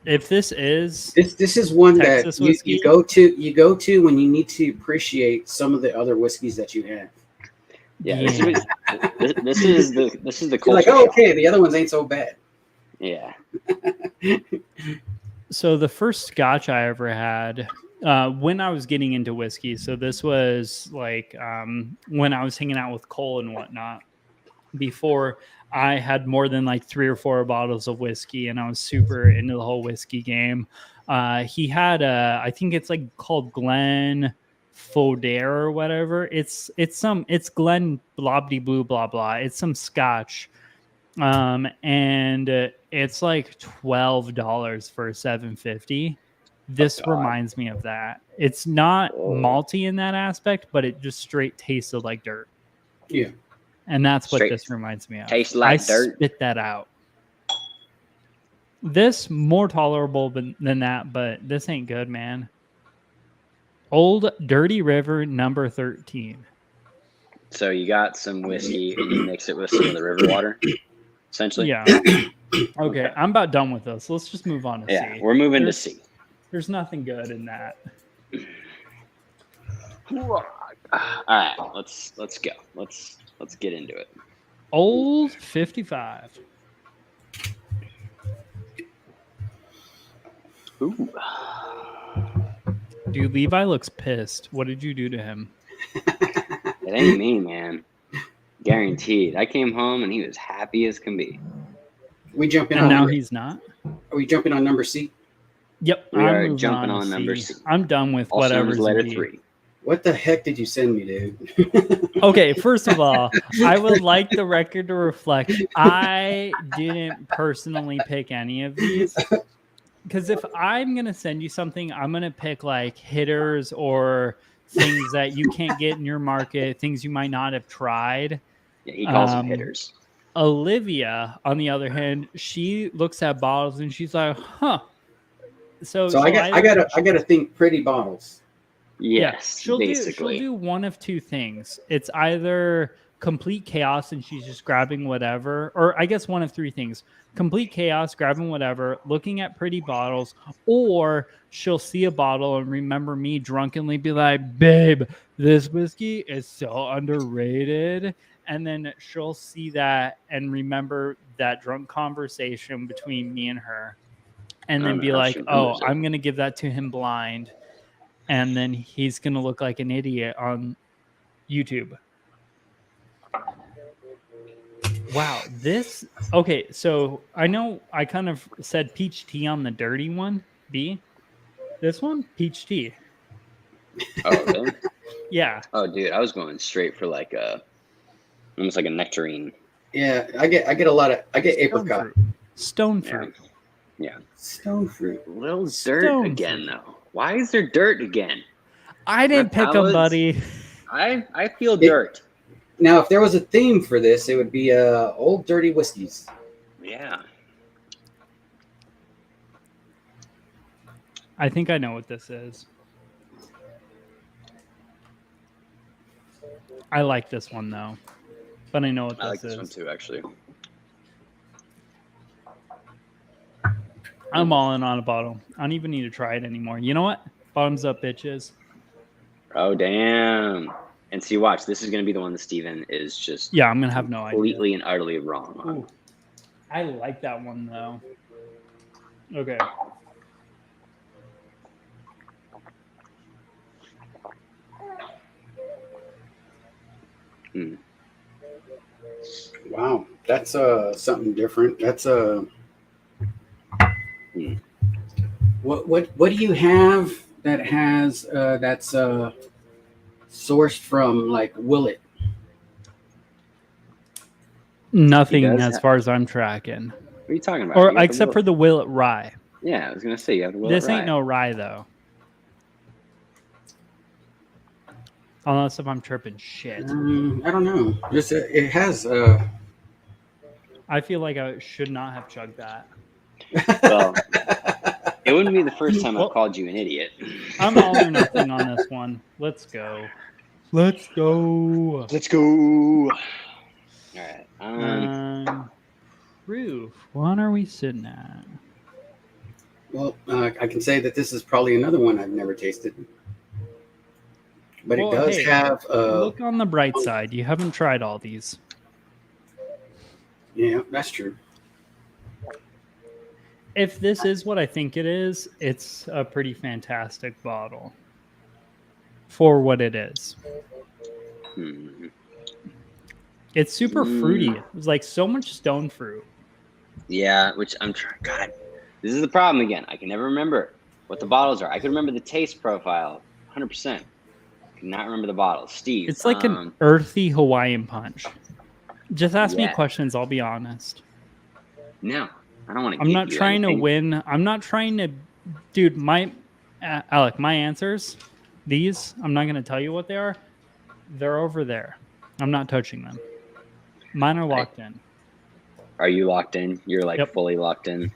S1: If this is
S3: one
S1: Texas
S3: that you go to when you need to appreciate some of the other whiskeys that you have.
S2: Yeah. This is the culture.
S3: Like, oh, okay, the other ones ain't so bad.
S2: Yeah.
S1: So the first Scotch I ever had when I was getting into whiskey. So this was like when I was hanging out with Cole and whatnot. Before I had more than like 3 or 4 bottles of whiskey, and I was super into the whole whiskey game. He had I think it's like called Glen Fodere or whatever. It's Glen Blobdy Blue blah blah. It's some Scotch, and it's like $12 for $7.50. This reminds me of that. It's not malty in that aspect, but it just straight tasted like dirt.
S3: Yeah.
S1: And that's what this reminds me of.
S2: Tastes like dirt.
S1: Spit that out. This more tolerable than that, but this ain't good, man. Old Dirty River number 13.
S2: So you got some whiskey and you mix it with some of the river water, essentially?
S1: Yeah. Okay, I'm about done with this. Let's just move on to C.
S2: Yeah, we're moving to C.
S1: There's nothing good in that.
S2: All right, let's go. Let's get into it.
S1: Old 55.
S2: Ooh.
S1: Dude, Levi looks pissed. What did you do to him?
S2: It ain't me, man. Guaranteed. I came home and he was happy as can be.
S3: We jumping
S1: and
S3: on.
S1: Now he's not.
S3: Are we jumping on number C?
S1: Yep.
S2: We are jumping on number C.
S1: I'm done with whatever's
S2: letter 3.
S3: What the heck did you send me, dude?
S1: Okay, first of all, I would like the record to reflect I didn't personally pick any of these. Because if I'm going to send you something, I'm going to pick like hitters or things that you can't get in your market, things you might not have tried.
S2: Yeah, he calls them hitters.
S1: Olivia, on the other hand, she looks at bottles and she's like, huh. So
S3: I gotta think pretty bottles.
S2: Yes,
S1: she'll
S2: basically.
S1: do one of two things. It's either complete chaos and she's just grabbing whatever, or I guess one of three things: complete chaos, grabbing whatever, looking at pretty bottles, or she'll see a bottle and remember me drunkenly be like, babe, this whiskey is so underrated. And then she'll see that and remember that drunk conversation between me and her, and then be like, oh, I'm going to give that to him blind. And then he's going to look like an idiot on YouTube. Wow, this... Okay, so I know I kind of said peach tea on the dirty one, B. This one, peach tea.
S2: Oh, really?
S1: Yeah.
S2: Oh, dude, I was going straight for like almost like a nectarine.
S3: Yeah, I get apricot.
S1: Stone fruit.
S2: Yeah.
S3: Stone fruit.
S2: Little dirt again, though. Why is there dirt again?
S1: I didn't pick them, buddy.
S2: I feel dirt.
S3: Now, if there was a theme for this, it would be old dirty whiskeys.
S2: Yeah.
S1: I think I know what this is. I like this one, though. But I know what this is.
S2: I like this one, too, actually.
S1: I'm all in on a bottle. I don't even need to try it anymore. You know what? Bottoms up, bitches.
S2: Oh, damn. And see, watch. This is going to be the one that Steven is just...
S1: Yeah, I'm going to have no idea.
S2: Completely and utterly wrong on.
S1: Ooh, I like that one, though. Okay.
S3: Wow, that's something different. That's what do you have that has that's sourced from like Willet?
S1: Nothing as far as I'm tracking.
S2: What are you talking about?
S1: Or except for the Willet rye.
S2: Yeah, I was gonna say you have the Willet
S1: This ain't no rye though. Unless if I'm tripping shit.
S3: I don't know. Just it has.
S1: I feel like I should not have chugged that.
S2: Well, it wouldn't be the first time I've called you an idiot.
S1: I'm all or nothing on this one. Let's go. Let's go.
S2: Let's go. All right.
S1: Proof. What are we sitting at?
S3: Well, I can say that this is probably another one I've never tasted. But it does have...
S1: look on the bright side. You haven't tried all these.
S3: Yeah, that's true.
S1: If this is what I think it is, it's a pretty fantastic bottle. For what it is. It's super fruity. It's like so much stone fruit.
S2: Yeah, which I'm trying... God, this is the problem again. I can never remember what the bottles are. I can remember the taste profile 100%. Not remember the bottle. Steve.
S1: It's like an earthy Hawaiian punch. Just ask me questions. I'll be honest.
S2: No, I don't want to.
S1: I'm not trying to win. I'm not trying to, dude. Alec, my answers. These. I'm not going to tell you what they are. They're over there. I'm not touching them. Mine are locked in.
S2: Are you locked in? You're like fully locked in.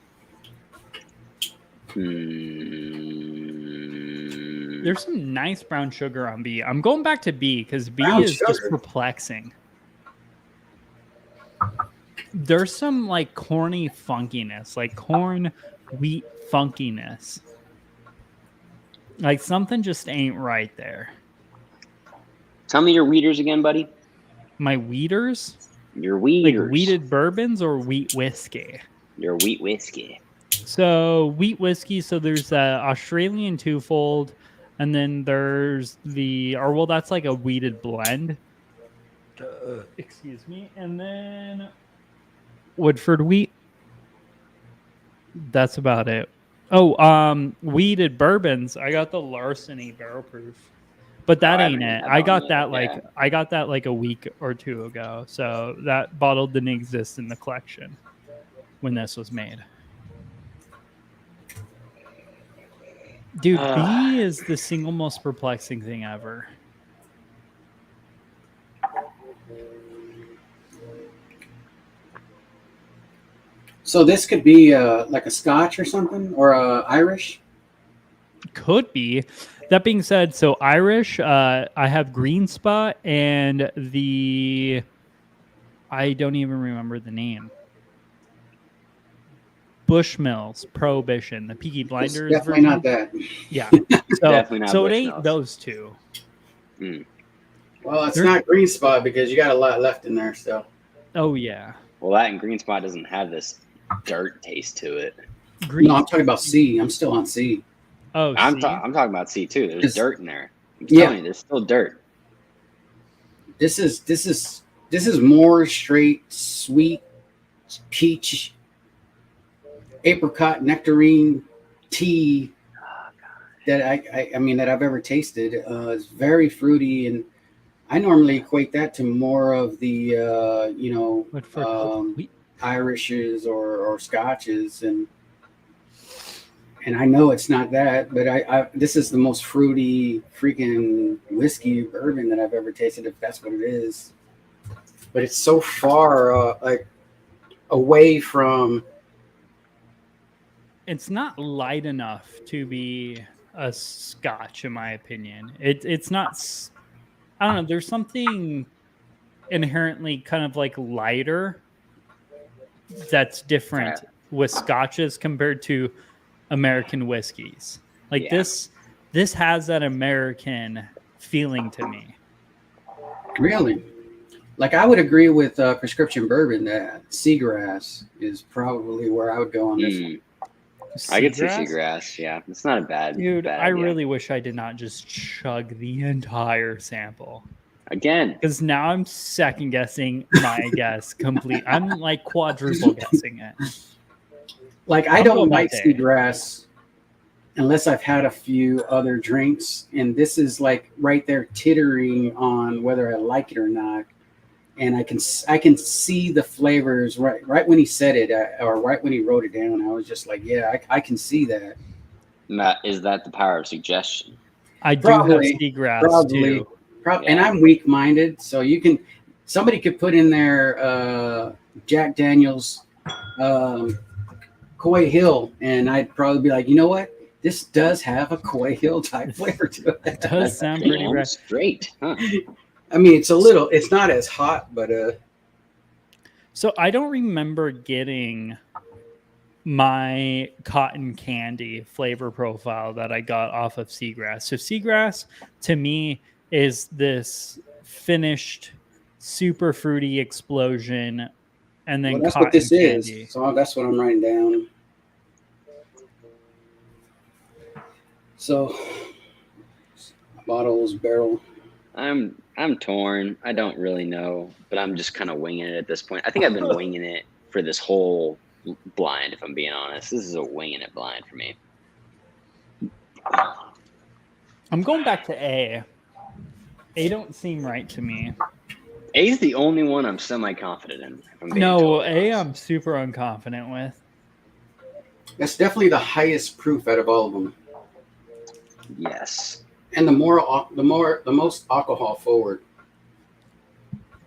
S1: There's some nice brown sugar on B. I'm going back to B because B is just perplexing. There's some like corny funkiness, like corn wheat funkiness. Like something just ain't right there.
S2: Tell me your weeders again, buddy.
S1: My weeders?
S2: Your weeders.
S1: Like wheated bourbons or wheat whiskey?
S2: Your wheat whiskey.
S1: So wheat whiskey. So there's Australian twofold. And then there's that's like a wheated blend. Excuse me. And then Woodford wheat. That's about it. Oh, wheated bourbons. I got the Larceny barrel proof. But that ain't it. I got that like a week or two ago. So that bottle didn't exist in the collection when this was made. Dude, B is the single most perplexing thing ever.
S3: So this could be like a Scotch or something, or Irish?
S1: Could be. That being said, so Irish, I have Green Spot and the I don't even remember the name. Bushmills Prohibition, the Peaky
S3: It's
S1: Blinders
S3: definitely
S1: version.
S3: not that.
S1: Yeah.
S2: Definitely not
S1: So it ain't
S2: Bushmills.
S1: those two.
S3: Well, it's
S1: There's-
S3: not Green Spot because you got a lot left in there still.
S1: Oh yeah.
S2: Well, that and Green Spot doesn't have this dirt taste to it.
S1: Green.
S3: No, I'm talking about C. I'm still on C.
S1: Oh,
S2: I'm
S1: see?
S2: talking about C too. There's
S3: It's-
S2: dirt in there. I'm
S3: Yeah.
S2: telling you, there's still dirt.
S3: This is more straight sweet peach apricot nectarine tea that I mean that I've ever tasted. It's very fruity, and I normally equate that to more of the
S1: Woodford.
S3: Irishes or Scotches, and I know it's not that, but I this is the most fruity freaking whiskey bourbon that I've ever tasted, if that's what it is. But it's so far like away from.
S1: It's not light enough to be a Scotch, in my opinion. It's not. I don't know. There's something inherently kind of like lighter that's different with Scotches compared to American whiskeys. Like
S2: Yeah.
S1: this has that American feeling to me.
S3: Really? Like I would agree with prescription bourbon that seagrass is probably where I would go on this one.
S2: I could see
S1: Seagrass?
S2: seagrass. Yeah, it's not a bad.
S1: Dude,
S2: bad
S1: I
S2: idea.
S1: really wish I did not just chug the entire sample.
S2: Again.
S1: Because now I'm second guessing my guess complete. I'm like quadruple guessing it.
S3: Like I
S1: I'll
S3: don't
S1: go
S3: like
S1: back to
S3: seagrass unless I've had a few other drinks, and this is like right there tittering on whether I like it or not. And I can see the flavors right when he said it, or right when he wrote it down. I was just like, yeah, I can see that.
S2: Is that the power of suggestion?
S1: I do
S3: Probably,
S1: have seagrass
S3: probably.
S1: too.
S3: And I'm weak-minded, so somebody could put in there Jack Daniels Coy Hill, and I'd probably be like, you know what? This does have a Coy Hill type flavor to it.
S1: It does sound pretty
S2: Damn
S1: rad.
S2: straight, huh?
S3: I mean, it's not as hot, but
S1: So I don't remember getting my cotton candy flavor profile that I got off of seagrass. So seagrass to me is this finished super fruity explosion, and then
S3: that's
S1: cotton
S3: what this
S1: candy.
S3: is. So that's what I'm writing down. So bottles, barrel.
S2: I'm torn. I don't really know, but I'm just kind of winging it at this point. I think I've been winging it for this whole blind, if I'm being honest. This is a winging it blind for me.
S1: I'm going back to A. A don't seem right to me.
S2: A is the only one I'm semi-confident in. If I'm being
S1: No,
S2: totally
S1: A
S2: honest.
S1: I'm super unconfident with.
S3: That's definitely the highest proof out of all of them,
S2: Yes.
S3: and the most alcohol forward.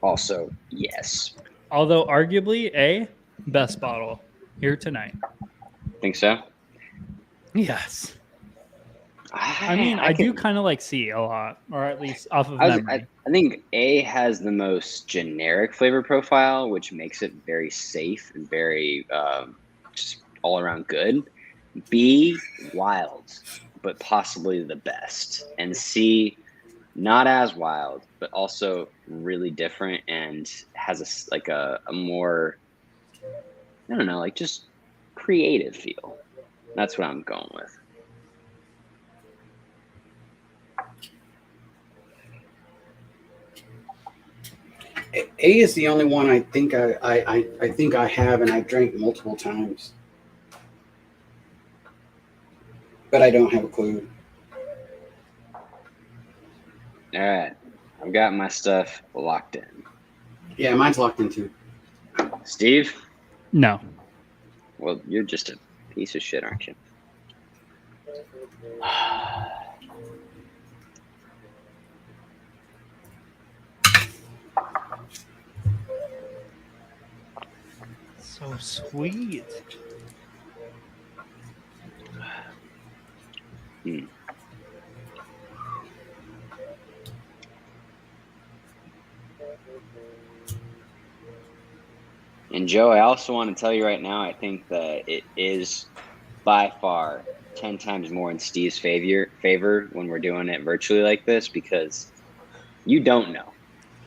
S2: Also, yes.
S1: Although arguably A, best bottle here tonight.
S2: Think so?
S1: Yes. I mean, I do kind of like C a lot, or at least off of memory.
S2: I think A has the most generic flavor profile, which makes it very safe and very just all around good. B, wild, but possibly the best. And C, not as wild, but also really different and has a more, I don't know, like just creative feel. That's what I'm going with.
S3: A is the only one I think I think I have, and I drank multiple times, but I don't have a clue.
S2: All right, I've got my stuff locked in.
S3: Yeah, mine's locked in too.
S2: Steve?
S1: No.
S2: Well, you're just a piece of shit, aren't you?
S1: So sweet.
S2: And Joe, I also want to tell you right now, I think that it is by far 10 times more in Steve's favor when we're doing it virtually like this, because you don't know.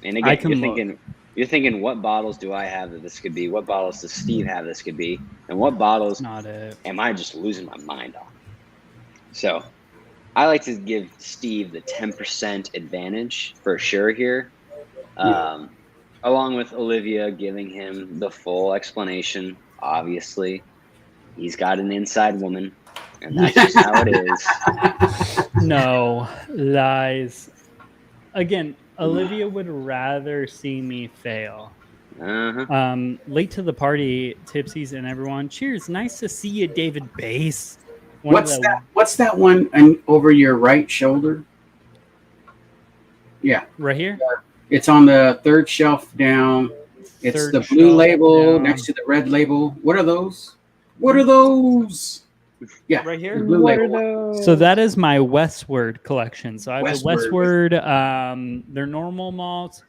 S2: And
S1: I
S2: again,
S1: can
S2: you're thinking, what bottles do I have that this could be? What bottles does Steve have this could be? And what bottles
S1: not it.
S2: am I just losing my mind on? So I like to give Steve the 10% advantage for sure here. Along with Olivia giving him the full explanation. Obviously, he's got an inside woman, and that's just how it is.
S1: No lies. Again, Olivia would rather see me fail.
S2: Uh-huh.
S1: Late to the party, tipsies and everyone. Cheers. Nice to see you, David Bass.
S3: What's that one over your right shoulder? Yeah.
S1: Right here?
S3: It's on the third shelf down. It's
S1: Third
S3: the blue
S1: shelf
S3: label
S1: down.
S3: next to the red label. What are those? What are those? Yeah.
S1: Right here?
S3: The blue
S2: What
S3: label.
S2: are those?
S1: So that is my Westward collection. So I have
S3: Westward.
S1: the Westward, their normal malt,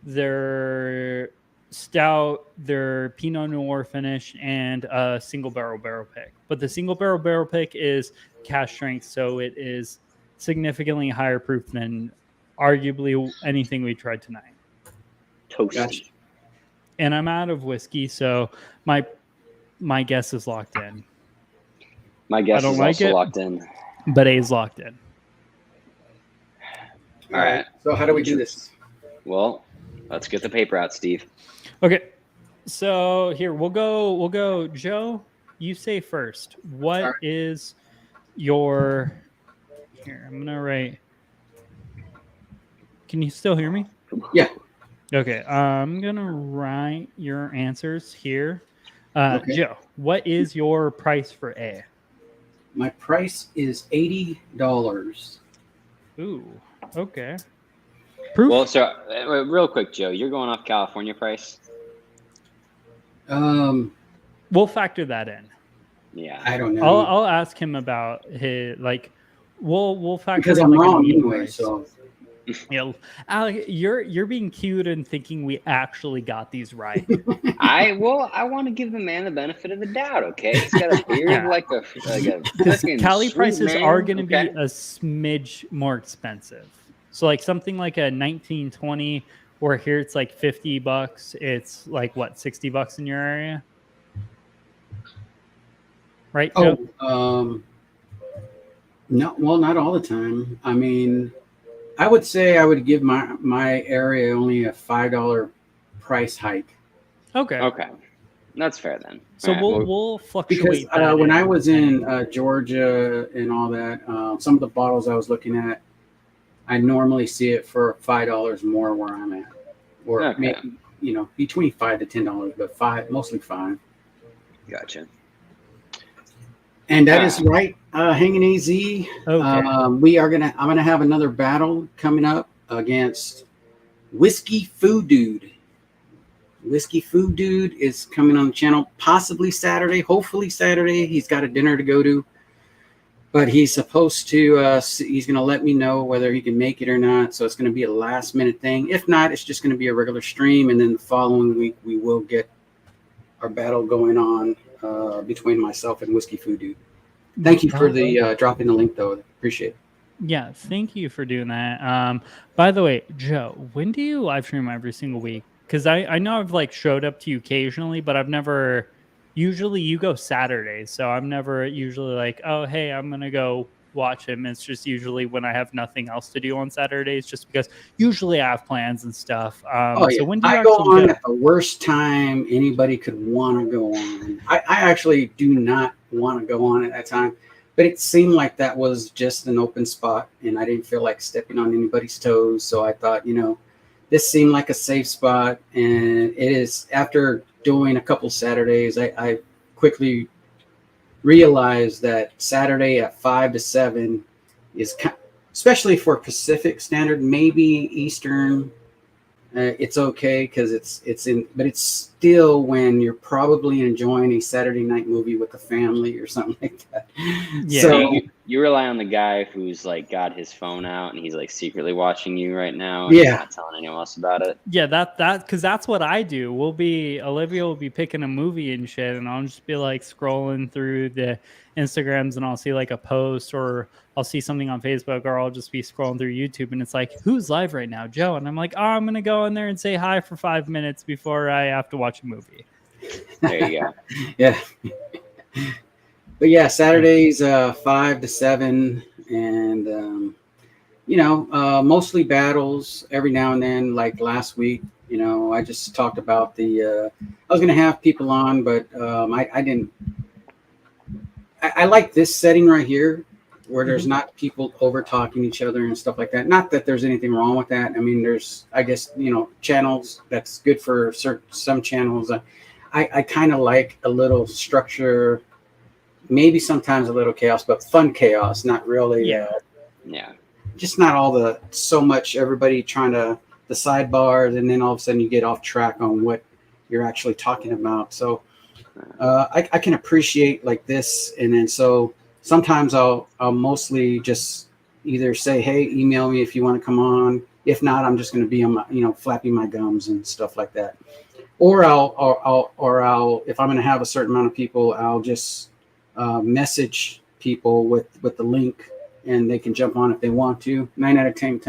S1: their stout, their Pinot Noir finish, and a single barrel pick. But the single barrel pick is cask strength, so it is significantly higher proof than arguably anything we tried tonight.
S2: Toasty.
S3: Gotcha.
S1: And I'm out of whiskey, so my guess is locked in.
S2: My guess
S1: don't
S2: is
S1: like
S2: also
S1: it.
S2: locked in.
S1: But A's locked in.
S2: All right.
S3: So how do we do this?
S2: Well, let's get the paper out, Steve.
S1: Okay. So here we'll go. Joe, you say first. What is your here? I'm gonna write. Can you still hear me?
S3: Yeah.
S1: Okay. I'm gonna write your answers here.
S3: Okay.
S1: Joe, what is your price for A?
S3: My price is $80.
S1: Ooh. Okay. Proof.
S2: Well, so real quick, Joe, you're going off California price?
S1: We'll factor that in.
S2: Yeah.
S3: I don't know.
S1: I'll ask him about his like. We'll factor
S3: because
S1: in,
S3: I'm
S1: like, a
S3: wrong
S1: meat
S3: anyway.
S1: price.
S3: So
S1: You know, Alec, you're being cute and thinking we actually got these right.
S2: I want to give the man the benefit of the doubt. Okay, he's got a beard
S1: Yeah.
S2: like a
S1: Because
S2: frickin'
S1: Cali
S2: sweet
S1: prices
S2: man,
S1: are going to be
S2: okay?
S1: a smidge more expensive. So like something like a 1920, or here it's like $50. It's like what, $60 in your area, right? Joe?
S3: No, well, not all the time. I mean, I would say I would give my area only a $5 price hike.
S1: Okay.
S2: Okay, that's fair then.
S1: So
S2: All right,
S1: we'll
S3: Because
S1: fluctuate that
S3: when
S1: in.
S3: I was in Georgia and all that, some of the bottles I was looking at, I normally see it for $5 more where I'm at, or
S2: Okay.
S3: maybe between $5 to $10, but mostly $5.
S2: Gotcha.
S3: And that is right, Hanging AZ.
S1: Okay.
S3: I'm gonna have another battle coming up against Whiskey Food Dude. Whiskey Food Dude is coming on the channel possibly Saturday, hopefully Saturday. He's got a dinner to go to, but he's supposed to. He's gonna let me know whether he can make it or not. So it's gonna be a last minute thing. If not, it's just gonna be a regular stream, and then the following week we will get our battle going on between myself and Whiskey Food Dude. Thank you for the dropping the link, though. Appreciate it.
S1: Yeah, thank you for doing that. By the way, Joe, when do you live stream every single week? Because I know I've like showed up to you occasionally, but I've never. Usually you go Saturdays, so I'm never usually like, oh hey, I'm gonna go watch him. It's just usually when I have nothing else to do on Saturdays, just because usually I have plans and stuff. So when do you
S3: I go
S1: actually
S3: on
S1: go?
S3: at the worst time anybody could want to go on. I actually do not want to go on at that time, but it seemed like that was just an open spot, and I didn't feel like stepping on anybody's toes. So I thought, this seemed like a safe spot, and it is. After doing a couple Saturdays, I quickly realized that Saturday at 5 to 7 is, especially for Pacific Standard, maybe Eastern. It's okay because it's deal when you're probably enjoying a Saturday night movie with the family or something like that.
S1: Yeah.
S3: So
S2: you rely on the guy who's like got his phone out and he's like secretly watching you right now and
S3: Yeah.
S2: he's not telling anyone else about it.
S1: Yeah, that because that's what I do. Olivia will be picking a movie and shit, and I'll just be like scrolling through the Instagrams, and I'll see like a post, or I'll see something on Facebook, or I'll just be scrolling through YouTube, and it's like, who's live right now, Joe? And I'm like, oh, I'm gonna go in there and say hi for 5 minutes before I have to watch a movie.
S2: There you go.
S3: Yeah. But yeah, Saturdays 5 to 7, and mostly battles every now and then. Like last week, I just talked about I was gonna have people on, but I didn't. I like this setting right here, where there's not people over talking each other and stuff like that. Not that there's anything wrong with that. I mean, there's, I guess, channels that's good for some channels. I kind of like a little structure, maybe sometimes a little chaos, but fun chaos, not really.
S1: Yeah.
S3: Just not all so much everybody trying to the sidebars, and then all of a sudden you get off track on what you're actually talking about. So I can appreciate like this, and then so sometimes I'll mostly just either say, hey, email me if you want to come on. If not, I'm just going to be on my, flapping my gums and stuff like that. Or I'll if I'm going to have a certain amount of people, I'll just message people with the link, and they can jump on if they want to. 9 out of 10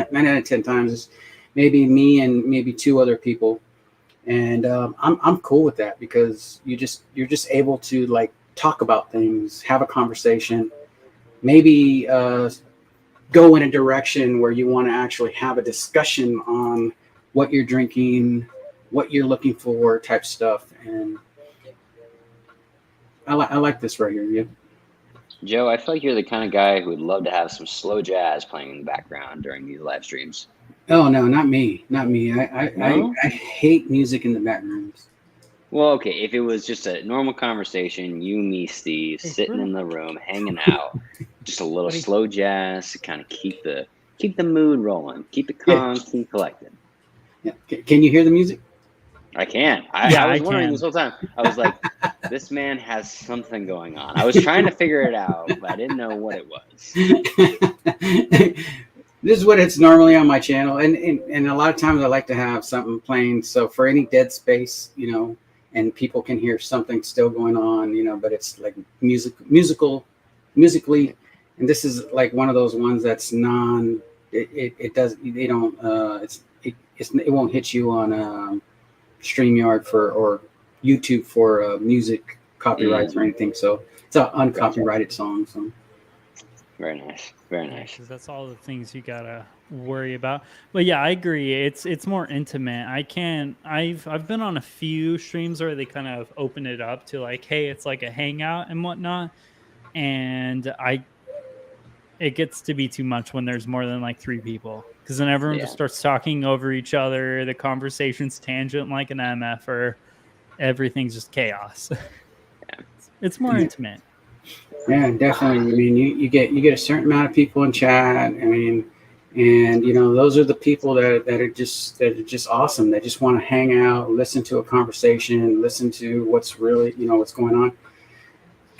S3: times, it's maybe me and maybe 2 other people, and I'm cool with that, because you're just able to like talk about things, have a conversation, maybe go in a direction where you want to actually have a discussion on what you're drinking, what you're looking for, type stuff. And I like this right here. Yeah.
S2: Joe, I feel like you're the kind of guy who would love to have some slow jazz playing in the background during these live streams.
S3: Oh no, not me.
S2: No?
S3: I hate music in the background.
S2: Well, okay, if it was just a normal conversation, you, me, Steve, sitting in the room, hanging out, just a little slow jazz to kind of keep the mood rolling, keep it calm, keep collected.
S3: Yeah. Can you hear the music?
S2: I can. I was wondering this whole time. I was like, this man has something going on. I was trying to figure it out, but I didn't know what it was.
S3: This is what it's normally on my channel, and a lot of times I like to have something playing, so for any dead space, and people can hear something still going on, but it's like musically, and this is like one of those ones that's it won't hit you on StreamYard or YouTube for music copyrights or anything, so it's an uncopyrighted song. So
S2: very nice.
S1: Because that's all the things you gotta worry about. But yeah, I agree. It's more intimate. I've been on a few streams where they kind of open it up to like, hey, it's like a hangout and whatnot, and it gets to be too much when there's more than like 3 people, because then everyone just starts talking over each other. The conversation's tangent like an MF, or everything's just chaos. It's more intimate.
S3: Yeah, definitely. I mean, you get a certain amount of people in chat. I mean, and those are the people that are just awesome. They just want to hang out, listen to a conversation, listen to what's really what's going on,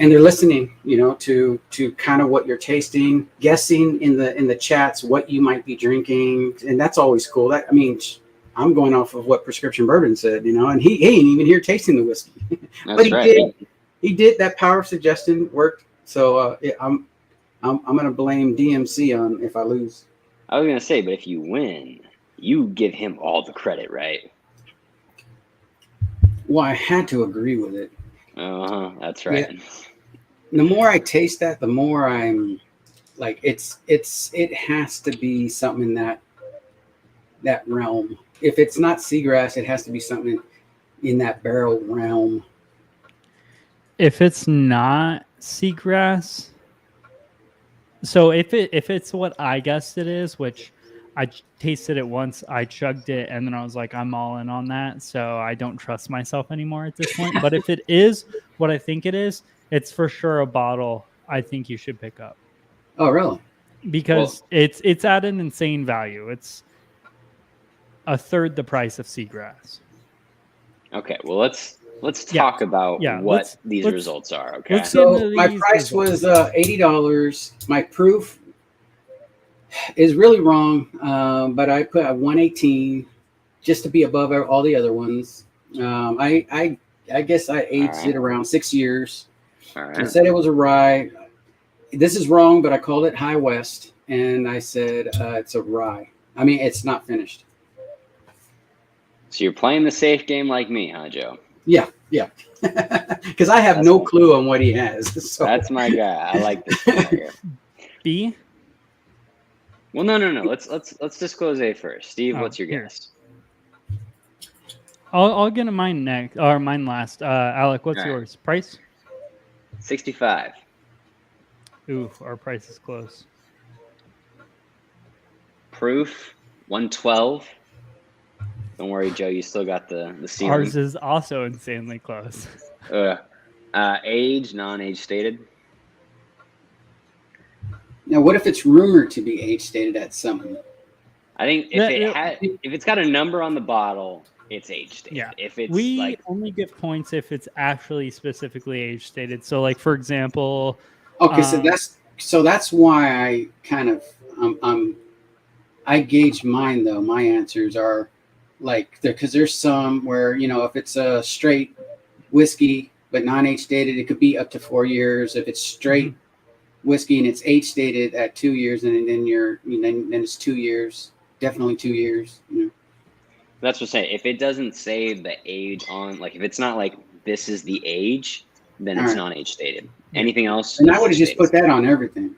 S3: and they're listening to kind of what you're tasting, guessing in the chats what you might be drinking, and that's always cool. That, I mean, I'm going off of what Prescription Bourbon said, and he ain't even here tasting the whiskey.
S2: That's right.
S3: He did. That power of suggestion worked. So I'm gonna blame DMC on if I lose.
S2: I was gonna say, but if you win, you give him all the credit, right?
S3: Well, I had to agree with it.
S2: That's right.
S3: Yeah. The more I taste that, the more I'm like, it has to be something in that realm. If it's not seagrass, it has to be something in that barrel realm.
S1: If it's not seagrass, so if it's what I guessed it is, which I tasted it once, I chugged it, and then I was like, I'm all in on that, so I don't trust myself anymore at this point. But if it is what I think it is, it's for sure a bottle I think you should pick up.
S3: Oh, really?
S1: Because it's at an insane value. It's a third the price of seagrass.
S2: Okay, well let's talk about what these results are. Okay.
S1: Let's
S3: So my price was $80. My proof is really wrong, but I put a 118 just to be above all the other ones. I guess I aged it around 6 years.
S2: All right.
S3: I said it was a rye. This is wrong, but I called it High West, and I said it's a rye. I mean, it's not finished.
S2: So you're playing the safe game like me, huh, Joe?
S3: Yeah. Because I have no clue on what he has. So.
S2: That's my guy. I like this guy right here.
S1: B.
S2: Well, no. Let's disclose A first. Steve, what's your guess?
S1: I'll get mine next, or mine last. Alec, what's yours? Price?
S2: 65.
S1: Ooh, our price is close.
S2: Proof 112. Don't worry, Joe. You still got the ceiling.
S1: Ours is also insanely close.
S2: Age, non-age stated.
S3: Now, what if it's rumored to be age stated at something?
S2: I think if it's got a number on the bottle, it's age stated.
S1: Yeah.
S2: If it's
S1: we only give points if it's actually specifically age stated. So, like for example.
S3: Okay, so that's why I kind of I gauge mine though. My answers are like because there's some where if it's a straight whiskey but non-age stated, it could be up to 4 years. If it's straight whiskey and it's age stated at 2 years, and then then it's 2 years, definitely 2 years.
S2: That's what I'm saying. If it doesn't say the age on, like if it's not like this is the age, then it's non-age stated. Anything else?
S3: And I would have just put that on everything.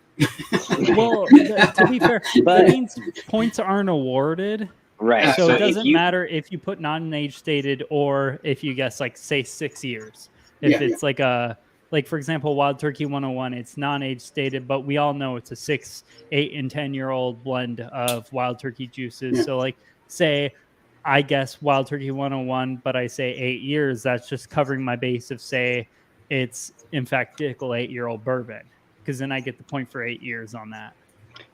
S1: Well, to be fair, that means points aren't awarded.
S2: Right.
S1: So it doesn't matter if you put non-age stated or if you guess like say 6 years. If it's like for example, Wild Turkey 101, it's non-age stated, but we all know it's a 6, 8, and 10-year-old blend of Wild Turkey juices. So like say I guess Wild Turkey 101, but I say 8 years, that's just covering my base of say it's in fact Dickel 8-year-old bourbon, because then I get the point for 8 years on that.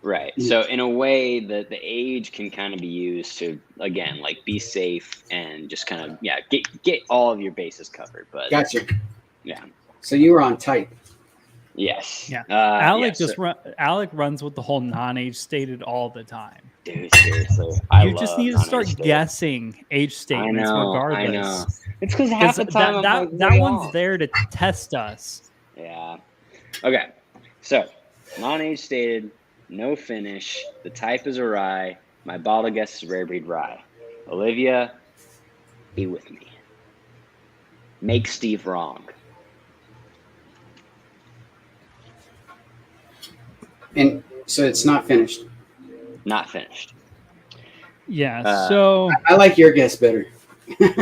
S2: Right. So in a way, the age can kind of be used to, again, like be safe and just kind of get all of your bases covered. But
S3: gotcha.
S2: Yeah.
S3: So you were on type.
S2: Yes.
S1: Yeah. Alec Alec runs with the whole non-age stated all the time.
S2: Dude, seriously.
S1: You just need to start guessing age statements regardless.
S2: I know. It's because half the time
S1: that one's there to test us.
S2: Yeah. Okay. So non-age stated, no finish. The type is a rye. My bottle guess is rare breed rye. Olivia, be with me. Make Steve wrong.
S3: And so it's not finished.
S2: Not finished.
S1: Yeah. So
S3: I like your guess better.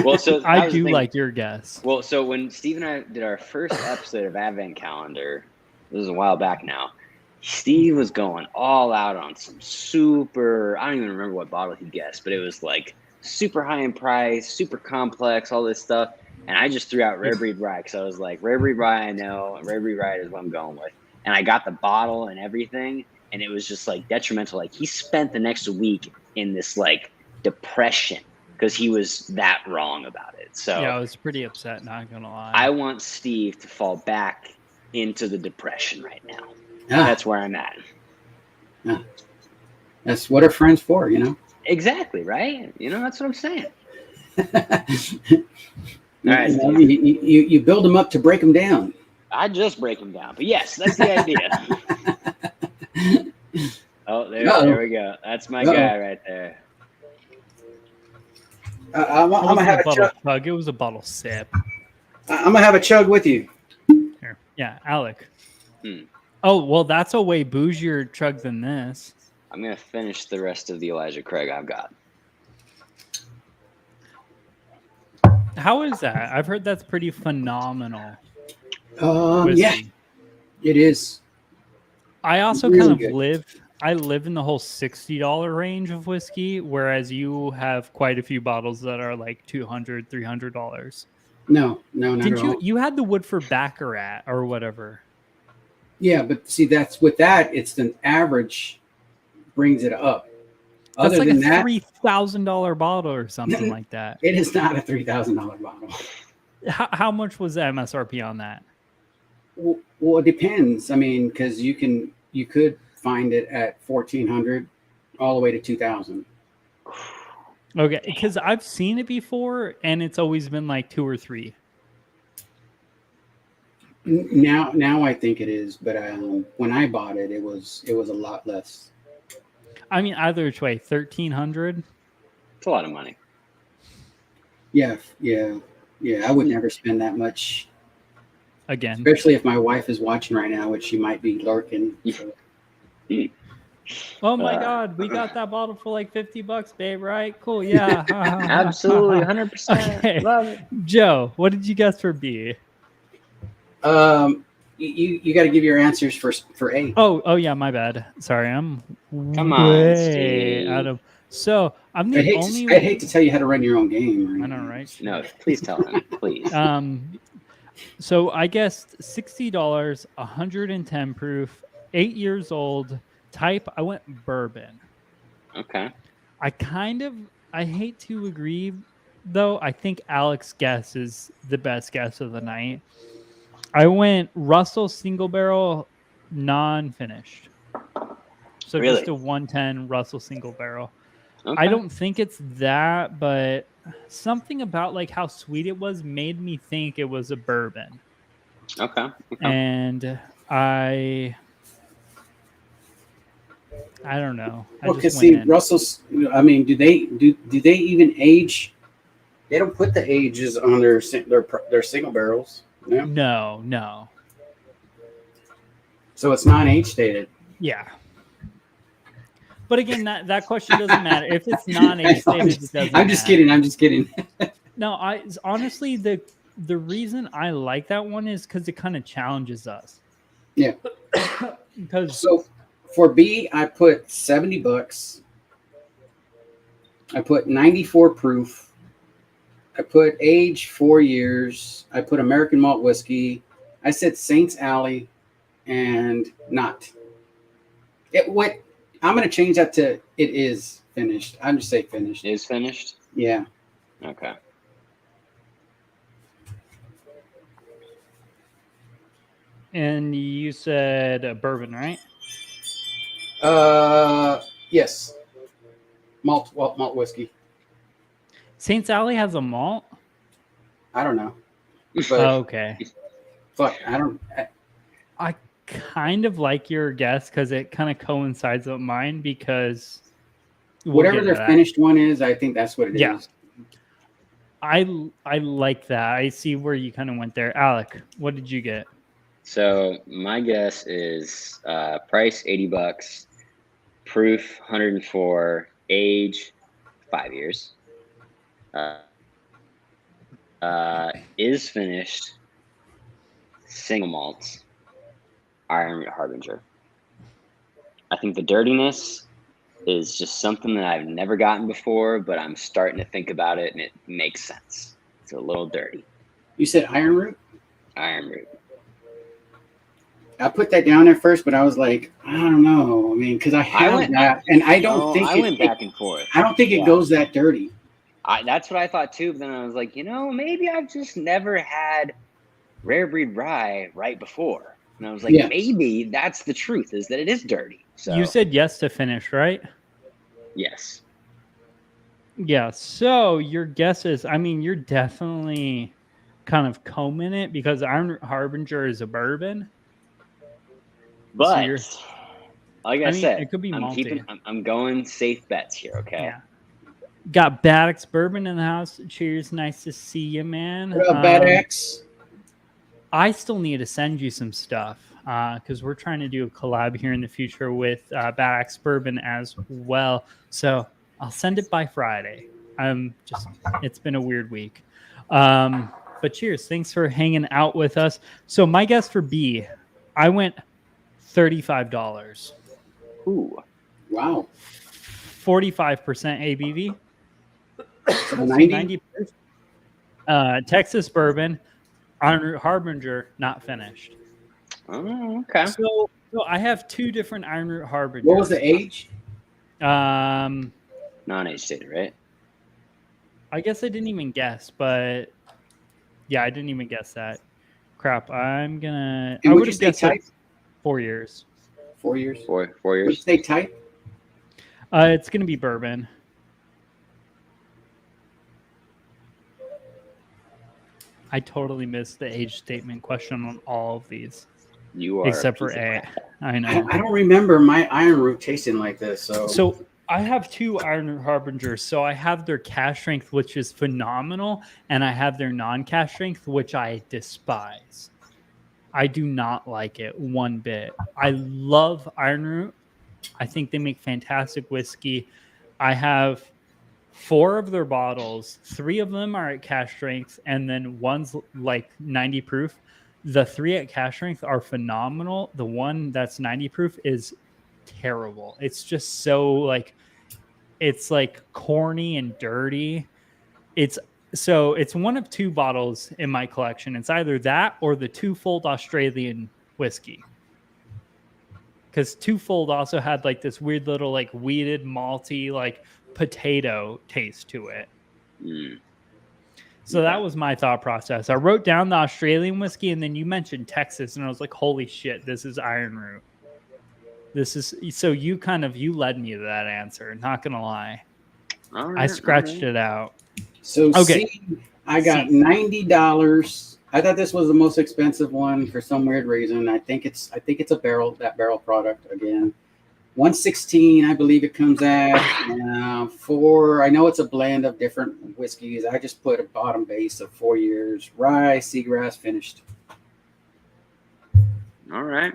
S2: Well, so
S1: I do like your guess.
S2: Well, so when Steve and I did our first episode of Advent Calendar, this is a while back now, Steve was going all out on some super, I don't even remember what bottle he guessed, but it was like super high in price, super complex, all this stuff. And I just threw out rare breed rye because I was like, rare breed rye, I know, and rare breed rye is what I'm going with. And I got the bottle and everything, and it was just like detrimental. Like he spent the next week in this like depression because he was that wrong about it. So
S1: yeah, I was pretty upset, not gonna lie.
S2: I want Steve to fall back into the depression right now. That's where I'm at.
S3: Yeah. That's what are friends for,
S2: Exactly, right? That's what I'm saying.
S3: All right, you build them up to break them down.
S2: I just break them down, but yes, that's the idea. Oh, there we go. That's my guy right there.
S3: I'm gonna have a
S1: chug. It was a bottle sip.
S3: I'm gonna have a chug with you.
S1: Here. Yeah, Alec. Oh, well, that's a way bougier chug than this.
S2: I'm gonna finish the rest of the Elijah Craig I've got.
S1: How is that? I've heard that's pretty phenomenal.
S3: Yeah, it is.
S1: I also kind of live in the whole $60 range of whiskey, whereas you have quite a few bottles that are like $200, $300.
S3: No, not at all.
S1: You had the Woodford Baccarat or whatever.
S3: Yeah, but see, that's with that, it's the average brings it up.
S1: That's
S3: Other
S1: like
S3: than
S1: a
S3: that,
S1: $3,000 bottle or something like that.
S3: it is not a $3,000 bottle.
S1: How much was the MSRP on that?
S3: Well, it depends. I mean, because you could find it at 1,400 all the way to 2,000.
S1: Okay, because I've seen it before, and it's always been like 2 or 3.
S3: Now I think it is, but when I bought it, it was a lot less.
S1: I mean, either which way, 1,300.
S2: It's a lot of money.
S3: Yeah. I would never spend that much.
S1: Again,
S3: Especially if my wife is watching right now, which she might be lurking. So.
S1: oh my God, we got that bottle for like $50, babe, right? Cool, yeah.
S2: Absolutely, 100%.
S1: Okay.
S2: Love it.
S1: Joe, what did you guess for B?
S3: You got to give your answers for A.
S1: Oh yeah, my bad. Sorry, I'm
S2: Come on,
S1: way
S2: Steve.
S1: out of. So I'm the only.
S3: I'd hate to tell you how to run your own game.
S1: I know, right?
S2: No, please tell him, please.
S1: So I guessed $60, 110 proof, 8 years old. Type, I went bourbon.
S2: Okay.
S1: I hate to agree, though. I think Alex's guess is the best guess of the night. I went Russell single barrel, non-finished. So
S2: Really?
S1: just a 110 Russell single barrel.
S2: Okay.
S1: I don't think it's that, but something about like how sweet it was made me think it was a bourbon.
S2: Okay.
S1: And I don't know.
S3: Well, because see, Russell's. I mean, do they even age? They don't put the ages on their single barrels. No.
S1: No.
S3: So it's not age stated.
S1: Yeah. But again, that question doesn't matter. If it's non-age stated, it doesn't
S3: I'm just kidding. I'm just kidding.
S1: No, honestly, the reason I like that one is because it kind of challenges us.
S3: Yeah.
S1: Because
S3: so for B, I put $70. I put 94 proof. I put age 4 years. I put American malt whiskey. I said Saints Alley, and not. I'm going to change that to it is finished. I'm just say finished.
S2: Is finished?
S3: Yeah.
S2: Okay.
S1: And you said bourbon, right?
S3: Yes. Malt whiskey.
S1: Saints Alley has a malt?
S3: I don't know. But
S1: Okay.
S3: fuck,
S1: I kind of like your guess because it kind of coincides with mine because
S3: whatever their finished one is, I think that's what it is.
S1: I like that. I see where you kind of went there. Alec, what did you get?
S2: So my guess is price $80, proof 104, age 5 years. Is finished, single malts, Iron Harbinger. I think the dirtiness is just something that I've never gotten before, but I'm starting to think about it, and it makes sense. It's a little dirty.
S3: You said Iron Root?
S2: Iron Root.
S3: I put that down there first, but I was like, I don't know. I mean, because I have that, and I don't think
S2: I went back and forth.
S3: I don't think it goes that dirty.
S2: That's what I thought too, but then I was like, maybe I've just never had rare breed rye right before. And I was like, maybe that's the truth, is that it is dirty. So
S1: You said yes to finish, right?
S2: Yes.
S1: Yeah. So your guess is, I mean, you're definitely kind of combing it because Iron Harbinger is a bourbon.
S2: But like I said,
S1: it could be malty.
S2: I'm going safe bets here, okay?
S1: Yeah. Got Bad Axe Bourbon in the house. Cheers. Nice to see you, man.
S3: What up, Bad Axe?
S1: I still need to send you some stuff because we're trying to do a collab here in the future with Bad Axe Bourbon as well. So I'll send it by Friday. It's been a weird week. But cheers. Thanks for hanging out with us. So my guess for B, I went $35.
S2: Ooh.
S3: Wow.
S1: 45% ABV.
S3: 90?
S1: Texas bourbon, Iron Harbinger, not finished.
S2: Oh, okay.
S1: So I have two different Iron Root Harbingers.
S3: What was the age?
S2: non-age stated, right?
S1: I guess I didn't even guess, but yeah, I didn't even guess that. Crap, I'm gonna.
S3: And
S1: I
S3: would
S1: would
S3: you
S1: have
S3: say
S1: guessed
S3: type?
S1: 4 years.
S3: 4 years.
S2: 4
S3: Would you
S2: years.
S3: say type?
S1: It's gonna be bourbon. I totally missed the age statement question on all of these,
S2: You are
S1: except
S2: a
S1: for
S2: piece of
S1: A.
S2: crap.
S1: I know.
S3: I don't remember my Iron Root tasting like this.
S1: So I have 2 Iron Harbingers. So I have their cash strength, which is phenomenal, and I have their non-cash strength, which I despise. I do not like it one bit. I love Iron Root. I think they make fantastic whiskey. I have 4 of their bottles. 3 of them are at cash strength, and then one's like 90 proof. The 3 at cash strength are phenomenal. The one that's 90 proof is terrible. It's just so like, it's like corny and dirty. It's one of 2 bottles in my collection. It's either that or the Twofold Australian whiskey. Because Twofold also had like this weird little like weeded malty like potato taste to it. So that was my thought process. I wrote down the Australian whiskey, and then you mentioned Texas, and I was like, holy shit, this is Iron Root. This is so you led me to that answer, not gonna lie. I scratched it out.
S3: So
S1: Okay.
S3: C, I got $90. I thought this was the most expensive one for some weird reason. I think it's a barrel product again. 116, I believe it comes at. For I know it's a blend of different whiskeys. I just put a bottom base of 4 years. Rye, seagrass, finished.
S2: All right.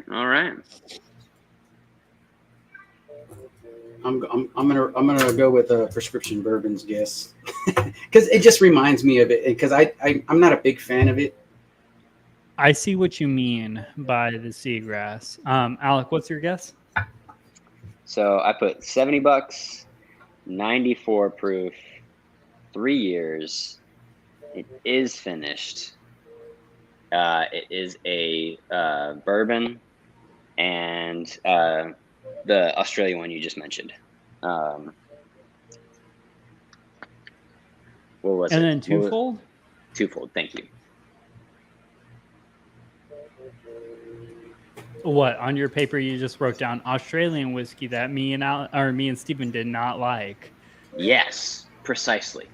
S3: I'm gonna go with a prescription bourbon's guess because it just reminds me of it. Because I'm not a big fan of it.
S1: I see what you mean by the seagrass. Alec, what's your guess?
S2: So I put $70, 94 proof, 3 years. It is finished. It is a bourbon, and the Australian one you just mentioned. What was it?
S1: And then Twofold?
S2: Twofold, thank you.
S1: What, on your paper you just wrote down Australian whiskey that me and Steven did not like.
S2: Yes, precisely.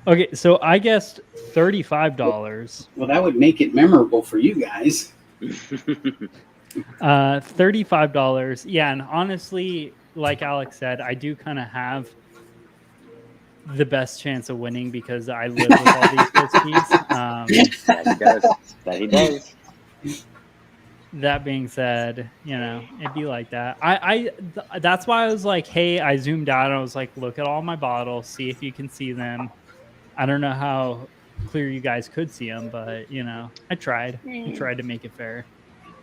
S1: Okay, so I guessed $35.
S3: Well, that would make it memorable for you guys.
S1: $35. Yeah, and honestly, like Alex said, I do kind of have the best chance of winning because I live with all these whiskeys.
S2: That he does.
S1: That being said, it'd be like that. That's why I was like, hey, I zoomed out and I was like, look at all my bottles, see if you can see them. I don't know how clear you guys could see them, but I tried. I tried to make it fair.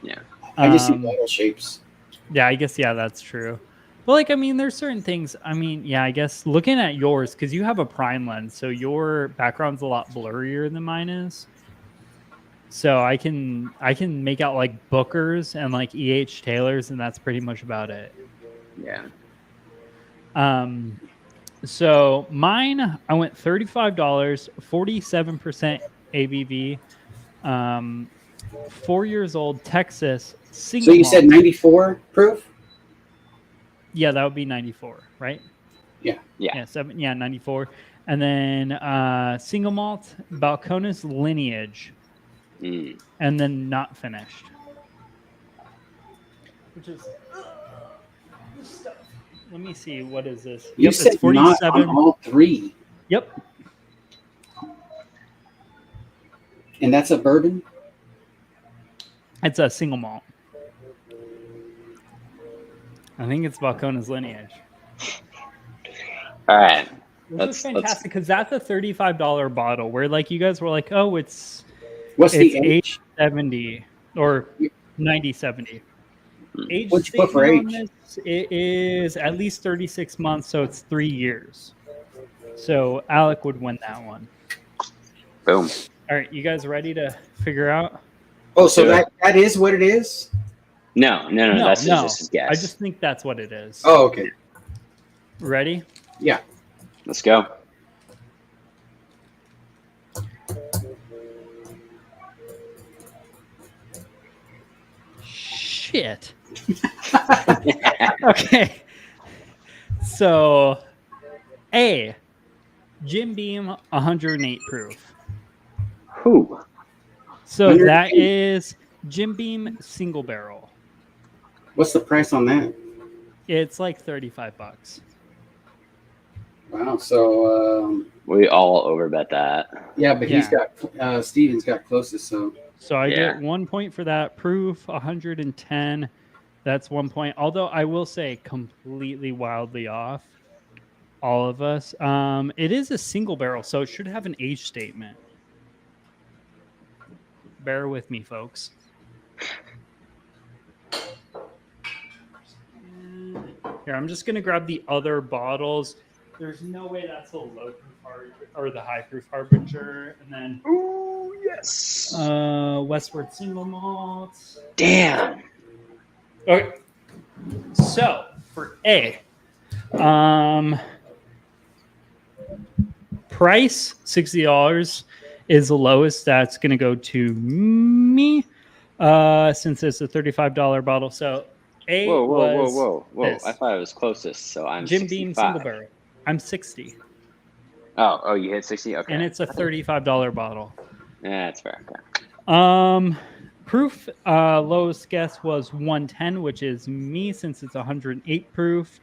S2: Yeah.
S3: I just see bottle shapes.
S1: Yeah, I guess that's true. But there's certain things. I guess looking at yours, because you have a prime lens, so your background's a lot blurrier than mine is. So I can make out like Bookers and like E.H. Taylors, and that's pretty much about it.
S2: Yeah.
S1: So mine, I went $35, 47% ABV, 4 years old, Texas.
S3: So you said 94 proof?
S1: Yeah, that would be 94, right?
S3: Yeah.
S1: 94. And then single malt, Balcones Lineage. And then not finished. Which is let me see, what is this?
S3: You said it's 47 not on all 3.
S1: Yep.
S3: And that's a bourbon?
S1: It's a single malt. I think it's Balcones Lineage.
S2: All right.
S1: Which is fantastic because that's a $35 bottle where you guys were like, oh, it's
S3: the age?
S1: 70 or 90-70. Age
S3: What'd you put for age?
S1: It is at least 36 months, so it's 3 years. So Alec would win that one.
S2: Boom.
S1: All right, you guys ready to figure out?
S3: Oh, so that is what it is?
S2: No. That's just a guess.
S1: I just think that's what it is.
S3: Oh, okay.
S1: Ready?
S3: Yeah.
S2: Let's go.
S1: Shit. Okay. So, A, Jim Beam 108 proof.
S2: Who?
S1: So
S3: 108.
S1: that is Jim Beam single barrel.
S3: What's the price on that?
S1: It's like $35.
S3: Wow. So
S2: We all overbet that.
S3: yeah, but he's
S1: Yeah.
S3: got Steven's got closest. So
S1: I
S2: Yeah.
S1: get 1 point for that. Proof 110. That's 1 point. Although I will say completely wildly off. All of us. It is a single barrel, so it should have an age statement. Bear with me, folks. Here, I'm just gonna grab the other bottles. There's no way that's a low proof or the high proof Harbinger, and then
S2: Ooh, yes.
S1: Westward single malt.
S2: Damn.
S1: Okay, so for A, price $60 is the lowest. That's gonna go to me, since it's a $35 bottle. So A
S2: Whoa.
S1: this.
S2: I thought it was closest, so I'm
S1: Jim
S2: 65.
S1: Beam single barrel. I'm 60,
S2: Oh, you hit 60? Okay.
S1: and it's a $35 bottle.
S2: Yeah, that's fair. Okay.
S1: Proof lowest guess was 110, which is me since it's 108 proof.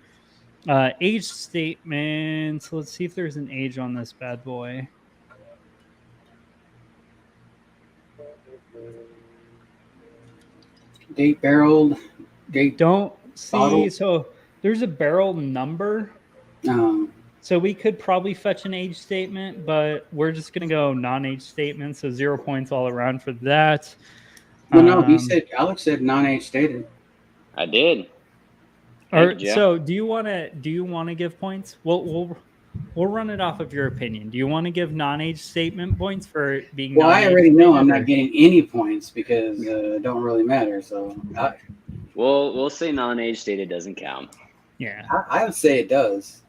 S1: Age statement. Let's see if there's an age on this bad boy.
S3: date barreled, date.
S1: Don't see.
S3: Bottle.
S1: So there's a barrel number. So we could probably fetch an age statement, but we're just going to go non-age statement. So 0 points all around for that.
S3: Well, no, Alex said non-age stated.
S2: I did.
S1: So do you want to give points? We'll run it off of your opinion. Do you want to give non-age statement points for being?
S3: Well, I already know I'm not getting any points because it don't really matter. So
S2: we'll say non-age stated doesn't count.
S1: Yeah,
S3: I would say it does.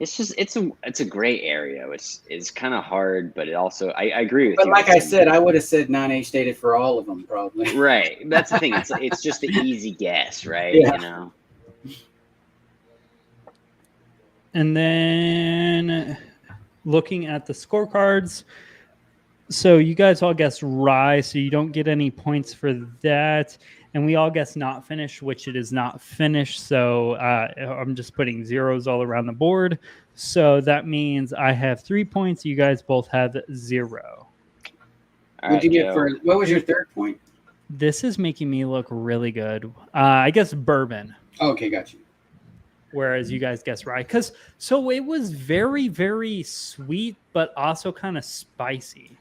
S2: It's just it's a gray area. It's kind of hard, but it also I agree with
S3: you. But like I said,
S2: I
S3: would have said non-age stated for all of them probably.
S2: Right. That's the thing. It's just an easy guess, right?
S3: Yeah.
S2: You know.
S1: and then looking at the scorecards, so you guys all guessed rye, so you don't get any points for that. And we all guess not finished, which it is not finished. So I'm just putting zeros all around the board. So that means I have 3 points. You guys both have 0.
S3: What was your third point?
S1: This is making me look really good. I guess bourbon.
S3: Okay, got you.
S1: Whereas you guys guess rye. So it was very, very sweet, but also kind of spicy.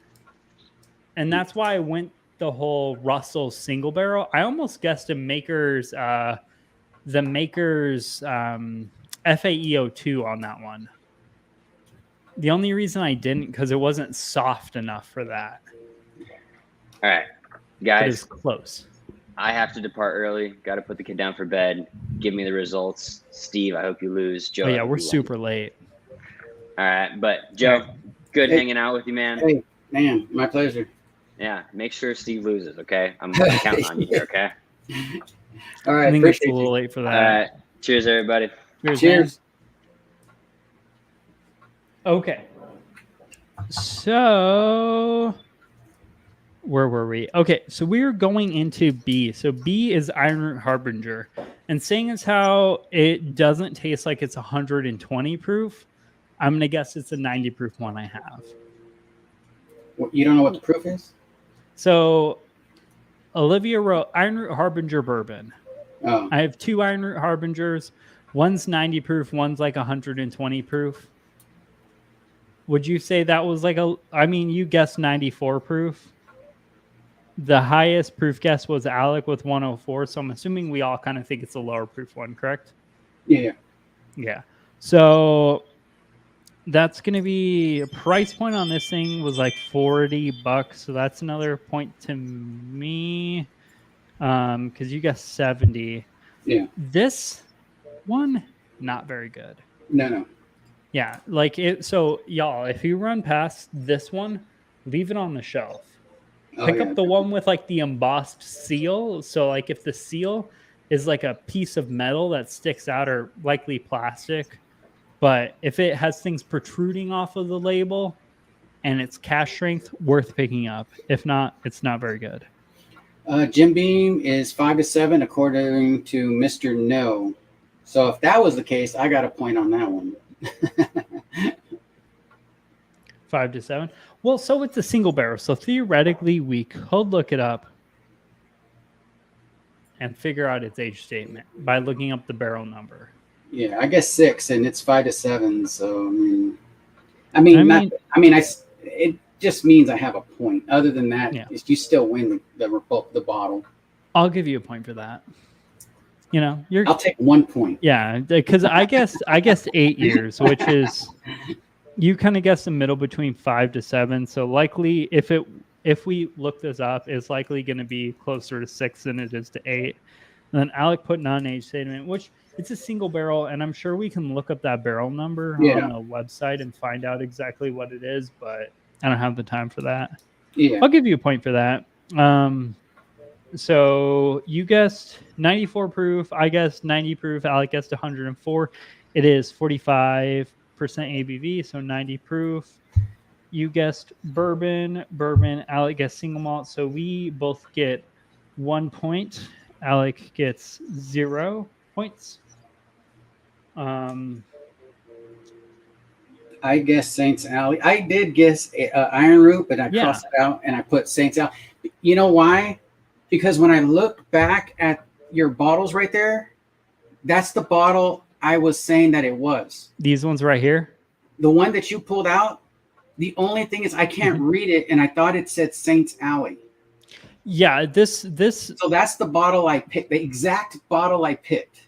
S1: And that's why I went the whole Russell single barrel. I almost guessed the maker's FAEO2 on that one. The only reason I didn't because it wasn't soft enough for that.
S2: All right,
S1: But
S2: guys.
S1: it's close.
S2: I have to depart early. Got to put the kid down for bed. Give me the results. Steve, I hope you lose. Joe,
S1: Oh,
S2: I
S1: yeah,
S2: hope
S1: we're
S2: you win.
S1: super late.
S2: All right, but Joe, good hanging out with you, man.
S3: Hey, man, my pleasure.
S2: Yeah, make sure Steve loses, okay? I'm counting on you here, okay?
S3: All right,
S1: I think it's a
S3: appreciate
S1: little
S3: you.
S1: late for
S2: All
S1: that.
S2: right, cheers, everybody.
S3: Cheers.
S1: Okay. So where were we? Okay, so we're going into B. So B is Iron Harbinger. And saying as how it doesn't taste like it's 120 proof, I'm going to guess it's a 90 proof one I have.
S3: You don't know what the proof is?
S1: So Olivia wrote Iron Root Harbinger bourbon.
S3: Oh.
S1: I have 2 Iron Root Harbingers. One's 90 proof, one's like 120 proof. Would you say that was like you guessed 94 proof. The highest proof guess was Alec with 104. So I'm assuming we all kind of think it's a lower proof one, correct?
S3: Yeah.
S1: Yeah. So that's going to be a price point on this thing was like $40. So that's another point to me. Because you guessed 70.
S3: Yeah.
S1: This one, not very good.
S3: No.
S1: Yeah, like it. So y'all, if you run past this one, leave it on the shelf.
S3: Oh,
S1: Pick
S3: yeah.
S1: up the one with like the embossed seal. So like if the seal is like a piece of metal that sticks out, or likely plastic, but if it has things protruding off of the label and it's cash strength, worth picking up. If not, it's not very good.
S3: Jim Beam is 5-7 according to Mr. No. So if that was the case, I got a point on that one.
S1: 5-7. Well, so it's a single barrel. So theoretically, we could look it up and figure out its age statement by looking up the barrel number.
S3: Yeah, I guess 6, and it's 5-7. So it just means I have a point. Other than that,
S1: Yeah.
S3: you still win the bottle.
S1: I'll give you a point for that. You know,
S3: I'll take 1 point.
S1: Yeah, because I guessed 8 years, which is, you kind of guessed the middle between 5 to 7. So likely, if we look this up, it's likely going to be closer to 6 than it is to 8. And then Alec put non-age statement, which it's a single barrel, and I'm sure we can look up that barrel number on the website and find out exactly what it is, but I don't have the time for that.
S3: Yeah,
S1: I'll give you a point for that. So you guessed 94 proof. I guessed 90 proof. Alec guessed 104. It is 45% ABV, so 90 proof. You guessed bourbon. Alec guessed single malt. So we both get 1 point. Alec gets 0 points.
S3: I guess Saints Alley. I did guess Iron Root, but I crossed it out and I put Saints Alley. You know why? Because when I look back at your bottles right there, that's the bottle I was saying that it was.
S1: These ones right here?
S3: The one that you pulled out, the only thing is I can't read it, and I thought it said Saints Alley.
S1: Yeah, this.
S3: So that's the bottle I picked, the exact bottle I picked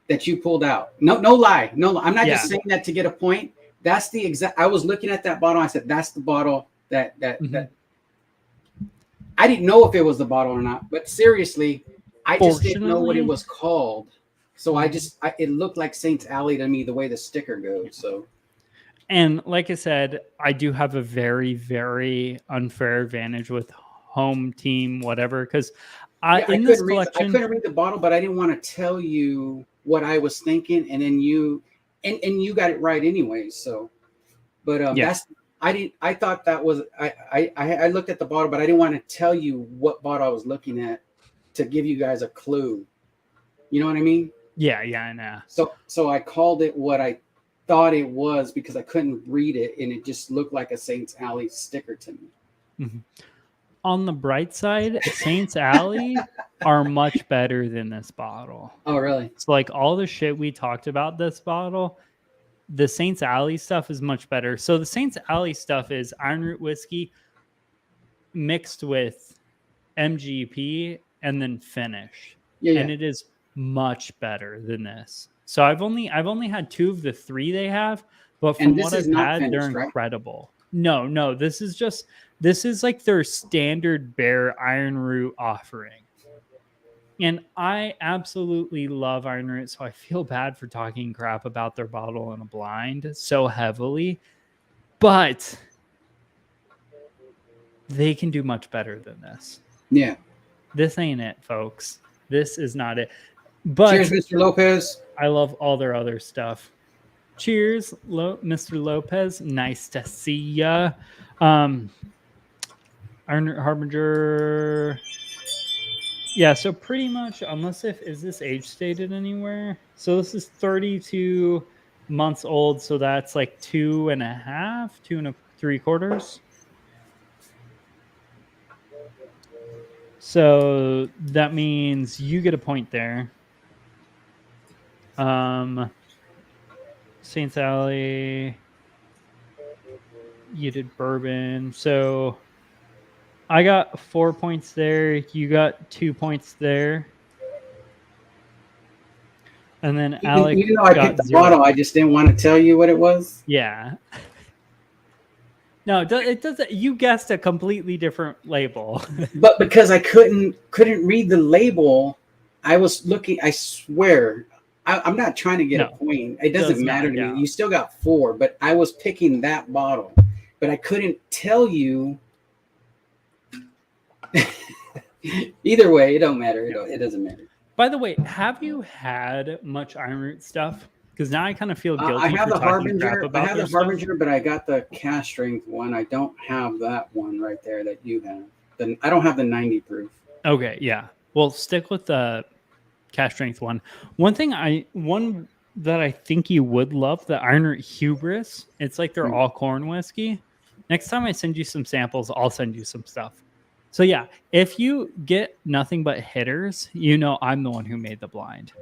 S3: that you pulled out. No lie. I'm not just saying that to get a point. That's the exact. I was looking at that bottle. I said, that's the bottle that I didn't know if it was the bottle or not, but seriously, I just didn't know what it was called. So it looked like Saints Alley to me, the way the sticker goes. So,
S1: and like I said, I do have a very, very unfair advantage with home team, whatever, because I couldn't
S3: read the bottle, but I didn't want to tell you what I was thinking, and then you got it right anyway. So, but I thought that was I looked at the bottle, but I didn't want to tell you what bottle I was looking at to give you guys a clue. You know what I mean?
S1: Yeah, I know.
S3: So I called it what I thought it was because I couldn't read it, and it just looked like a Saints Alley sticker to me.
S1: Mm-hmm. On the bright side, Saints Alley are much better than this bottle.
S3: Oh, really?
S1: So like all the shit we talked about this bottle, the Saints Alley stuff is much better. So the Saints Alley stuff is Iron Root whiskey mixed with MGP and then finished. Yeah. And it is much better than this. So I've only had 2 of the 3 they have, but from what I've had, finished, they're incredible. Right? No, this is like their standard bare Iron Root offering. And I absolutely love Iron Root, so I feel bad for talking crap about their bottle in a blind so heavily. But they can do much better than this.
S3: Yeah.
S1: This ain't it, folks. This is not it. But
S3: cheers, Mr. Lopez.
S1: I love all their other stuff. Cheers, Mr. Lopez. Nice to see ya. Iron Harbinger. Yeah, so pretty much, unless is this age stated anywhere? So this is 32 months old, so that's like 2.5, 2 3/4. So that means you get a point there. Saints Alley. You did bourbon. So I got 4 points there. You got 2 points there. And then Alec.
S3: Even though I picked the 0. Bottle, I just didn't want to tell you what it was.
S1: Yeah. No, it doesn't. You guessed a completely different label.
S3: But because I couldn't read the label, I was looking. I swear, I'm not trying to get a point. It doesn't matter to me. You still got 4, but I was picking that bottle, but I couldn't tell you. Either way, it don't matter. It doesn't matter.
S1: By the way, have you had much Iron Root stuff? Because now I kind of feel guilty.
S3: I have the Harbinger.
S1: I have
S3: the Harbinger, but I got the cast strength one. I don't have that one right there that you have. Then I don't have the 90 proof.
S1: Okay, yeah. Well, stick with the cast strength one. One that I think you would love, the Iron Root Hubris. It's like they're all corn whiskey. Next time I send you some samples, I'll send you some stuff. So yeah, if you get nothing but hitters, you know I'm the one who made the blind.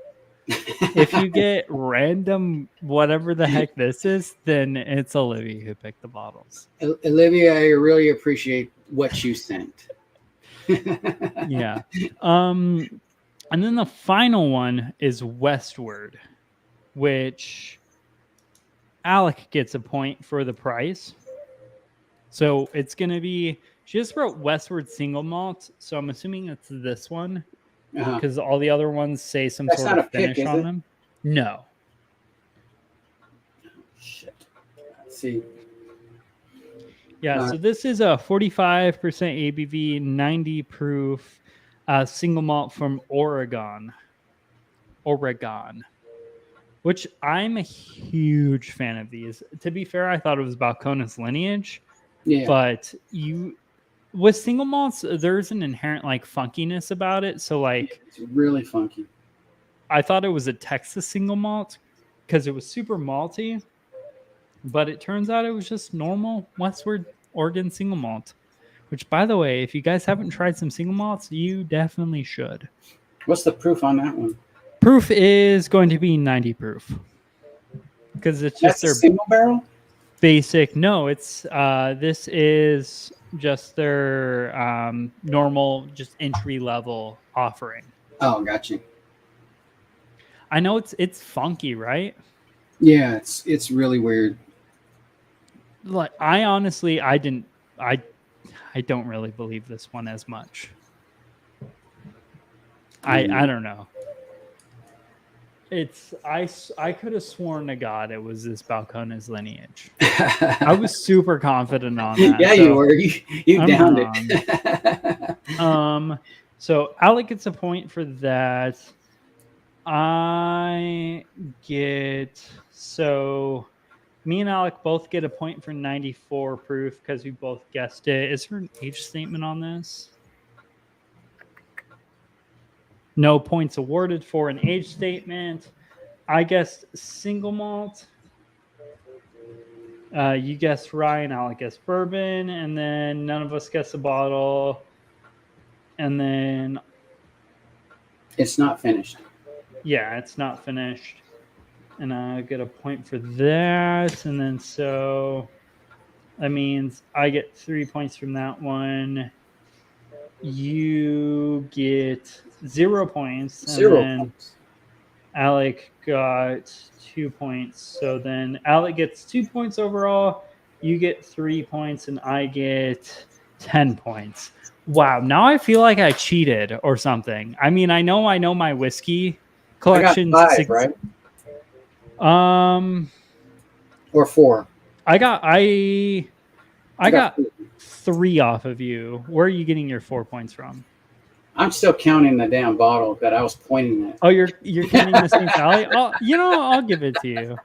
S1: If you get random whatever the heck this is, then it's Olivia who picked the bottles.
S3: Olivia, I really appreciate what you sent.
S1: Yeah. And then the final one is Westward, which Alec gets a point for the price. So it's going to be, she just wrote Westward single malt. So I'm assuming it's this one because all the other ones say some sort of finish on them. No.
S3: Shit. Let's see.
S1: Yeah. So this is a 45% ABV, 90 proof single malt from Oregon, which I'm a huge fan of these. To be fair, I thought it was Balcones lineage. Yeah. But with single malts, there's an inherent like funkiness about it. So like
S3: it's really funky.
S1: I thought it was a Texas single malt because it was super malty, but it turns out it was just normal Westward Oregon single malt. Which, by the way, if you guys haven't tried some single malts, you definitely should.
S3: What's the proof on that one?
S1: Proof is going to be 90 proof because it's just their
S3: single barrel.
S1: Basic. No, it's this is just their normal, just entry level offering.
S3: Oh, gotcha.
S1: I know it's funky, right?
S3: Yeah, it's really weird.
S1: Like I don't really believe this one as much. I don't know. I could have sworn to God it was this Balcones lineage. I was super confident on that.
S3: Yeah, so you were. You downed it.
S1: So Alec gets a point for that. Me and Alec both get a point for 94 proof because we both guessed it. Is there an age statement on this? No points awarded for an age statement. I guessed single malt. You guessed Ryan, Alec guessed bourbon, and then none of us guessed a bottle. And then
S3: it's not finished.
S1: Yeah, it's not finished. And I get a point for that. And then so that means I get 3 points from that one. You get 0 points.
S3: Zero points.
S1: Alec got 2 points. So then Alec gets 2 points overall. You get 3 points, and I get 10 points. Wow, now I feel like I cheated or something. I mean, I know my whiskey collection.
S3: I got 5, right? Or 4.
S1: I got 3 off of you. Where are you getting your 4 points from?
S3: I'm still counting the damn bottle that I was pointing at.
S1: Oh, you're counting the St. Valley? I'll give it to you.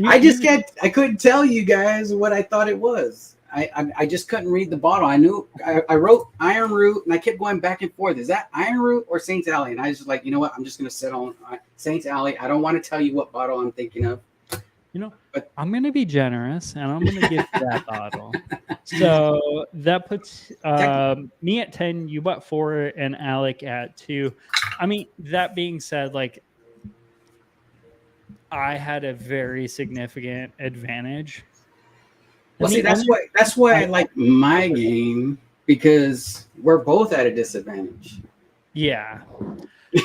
S3: I couldn't tell you guys what I thought it was. I just couldn't read the bottle. I wrote Iron Root, and I kept going back and forth. Is that Iron Root or Saint's Alley? And I was just like, you know what? I'm just going to sit on Saint's Alley. I don't want to tell you what bottle I'm thinking of.
S1: But I'm going to be generous, and I'm going to give that bottle. So that puts me at 10, you at 4, and Alec at 2. I mean, that being said, like, I had a very significant advantage.
S3: Well, see, that's why I like my game, because we're both at a disadvantage.
S1: Yeah.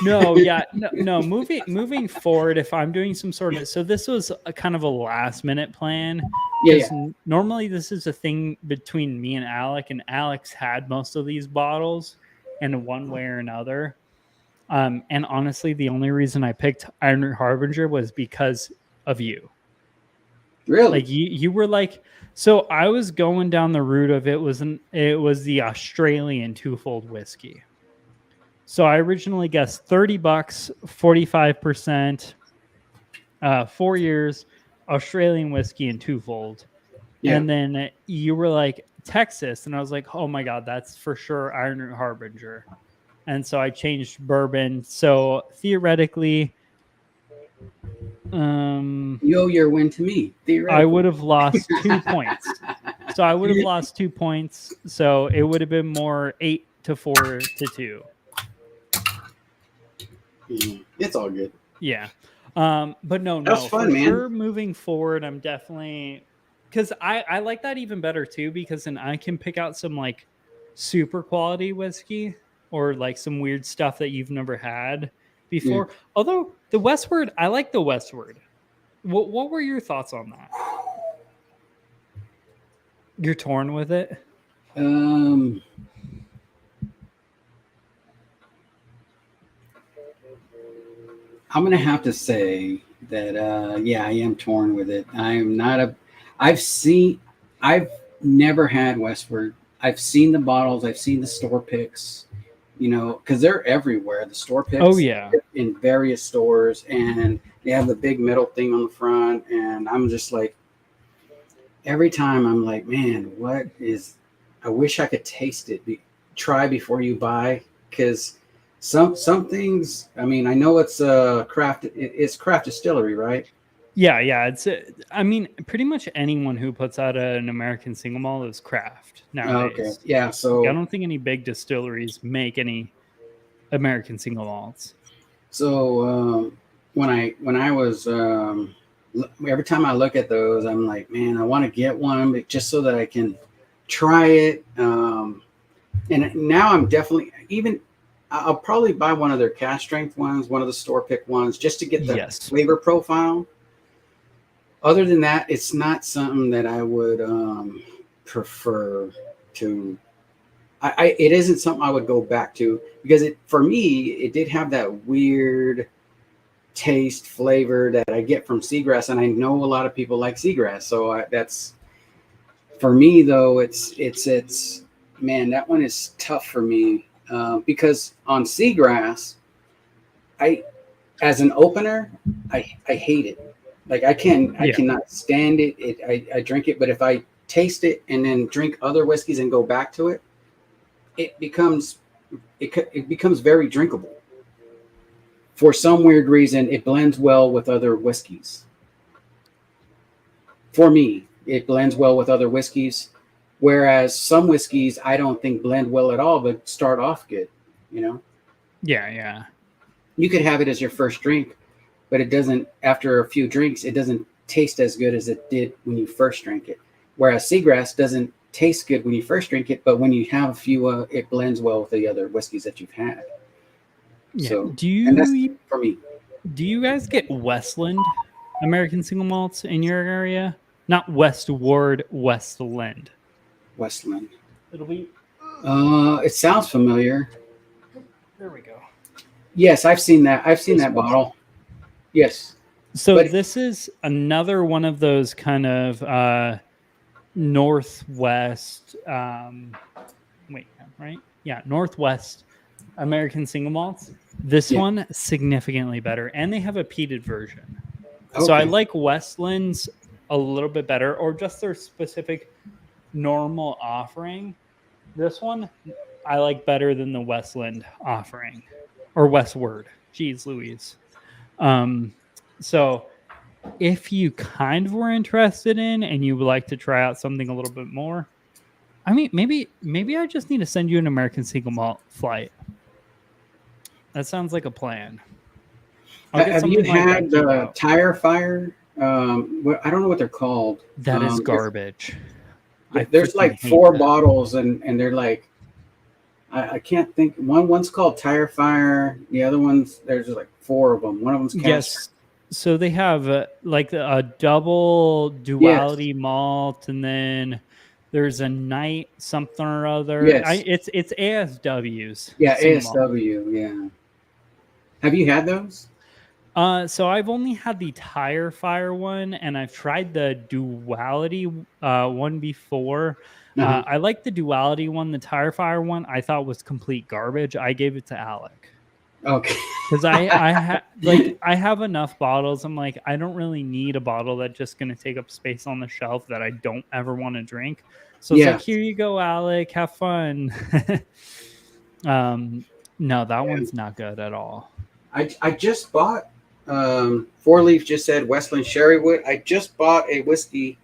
S1: No. Moving forward, if I'm doing some sort of, so this was a kind of a last minute plan.
S3: Yeah.
S1: Normally this is a thing between me and Alec, and Alex had most of these bottles in one way or another. And honestly, the only reason I picked Iron Root Harbinger was because of you.
S3: Really?
S1: Like you were like, so I was going down the route of it was the Australian twofold whiskey. So I originally guessed $30, 45%, 4 years, Australian whiskey and twofold.
S3: Yeah.
S1: And then you were like Texas, and I was like, oh my God, that's for sure Iron Root Harbinger. And so I changed bourbon. So theoretically,
S3: You owe your win to me, theoretically.
S1: I would have lost 2 points. So I would have lost 2 points. So it would have been more 8-4-2.
S3: It's all good.
S1: Yeah. But no,
S3: That's fun,
S1: for
S3: man.
S1: sure moving forward, I'm definitely, because I like that even better too, because then I can pick out some like super quality whiskey or like some weird stuff that you've never had before.
S3: Yeah.
S1: Although the Westward, I like the Westward. What were your thoughts on that? You're torn with it?
S3: I'm gonna have to say that yeah, I am torn with it. I'm not a I've never had Westward. I've seen the bottles, I've seen the store picks, you know, because they're everywhere. The store picks
S1: Oh yeah.
S3: in various stores, and they have the big metal thing on the front, and I'm just like, every time I'm like, man, what is, I wish I could taste it. Try before you buy, because some things, I mean, I know it's it's craft distillery, right?
S1: Yeah. It's I mean, pretty much anyone who puts out an American single malt is craft nowadays.
S3: Okay. Yeah. So
S1: I don't think any big distilleries make any American single malts.
S3: So when I was every time I look at those, I'm like, man, I want to get one, but just so that I can try it. And now I'm definitely I'll probably buy one of their cask strength ones, one of the store pick ones, just to get the flavor profile. Other than that, it's not something that I would prefer to. It isn't something I would go back to, because for me, it did have that weird taste flavor that I get from seagrass, and I know a lot of people like seagrass. So that's, for me though, it's man, that one is tough for me because on seagrass, as an opener, I hate it. Like I cannot stand it. I drink it, but if I taste it and then drink other whiskeys and go back to it, it becomes very drinkable. For some weird reason, it blends well with other whiskeys. For me, it blends well with other whiskeys, whereas some whiskeys I don't think blend well at all, but start off good, you know?
S1: Yeah.
S3: You could have it as your first drink, but it doesn't, after a few drinks, it doesn't taste as good as it did when you first drank it. Whereas seagrass doesn't taste good when you first drink it, but when you have a few, it blends well with the other whiskeys that you've had.
S1: Yeah.
S3: So,
S1: and
S3: that's for me.
S1: Do you guys get Westland American single malts in your area? Not Westward, Westland.
S3: Westland.
S1: It'll be.
S3: It sounds familiar.
S1: There we go.
S3: Yes, I've seen that. I've seen that bottle. Yes.
S1: So this is another one of those kind of Northwest. Northwest American single malts. This one significantly better, and they have a peated version. Okay. So I like Westland's a little bit better, or just their specific normal offering. This one I like better than the Westland offering, or Westward. Jeez Louise. So if you kind of were interested in and you would like to try out something a little bit more, I mean, maybe I just need to send you an American single malt flight. That sounds like a plan.
S3: Have you had Tire Fire? I don't know what they're called.
S1: That is garbage.
S3: There's like 4 bottles, and they're like, I can't think. One's called Tire Fire. The other one's, there's like 4 of them. One of them's cask.
S1: Yes. So they have like a double duality malt, and then there's a night something or other.
S3: Yes.
S1: It's ASWs.
S3: Yeah, ASW. Yeah. Have you had those?
S1: So I've only had the Tire Fire one, and I've tried the Duality one before.
S3: Uh-huh.
S1: I like the Duality one. The Tire Fire one I thought was complete garbage. I gave it to Alec
S3: Okay.
S1: because I have enough bottles. I'm like, I don't really need a bottle that's just gonna take up space on the shelf that I don't ever want to drink. So it's
S3: Yeah.
S1: like, here you go, Alec, have fun. No, that one's not good at all.
S3: I just bought 4-Leaf just said Westland Sherrywood. I just bought a whiskey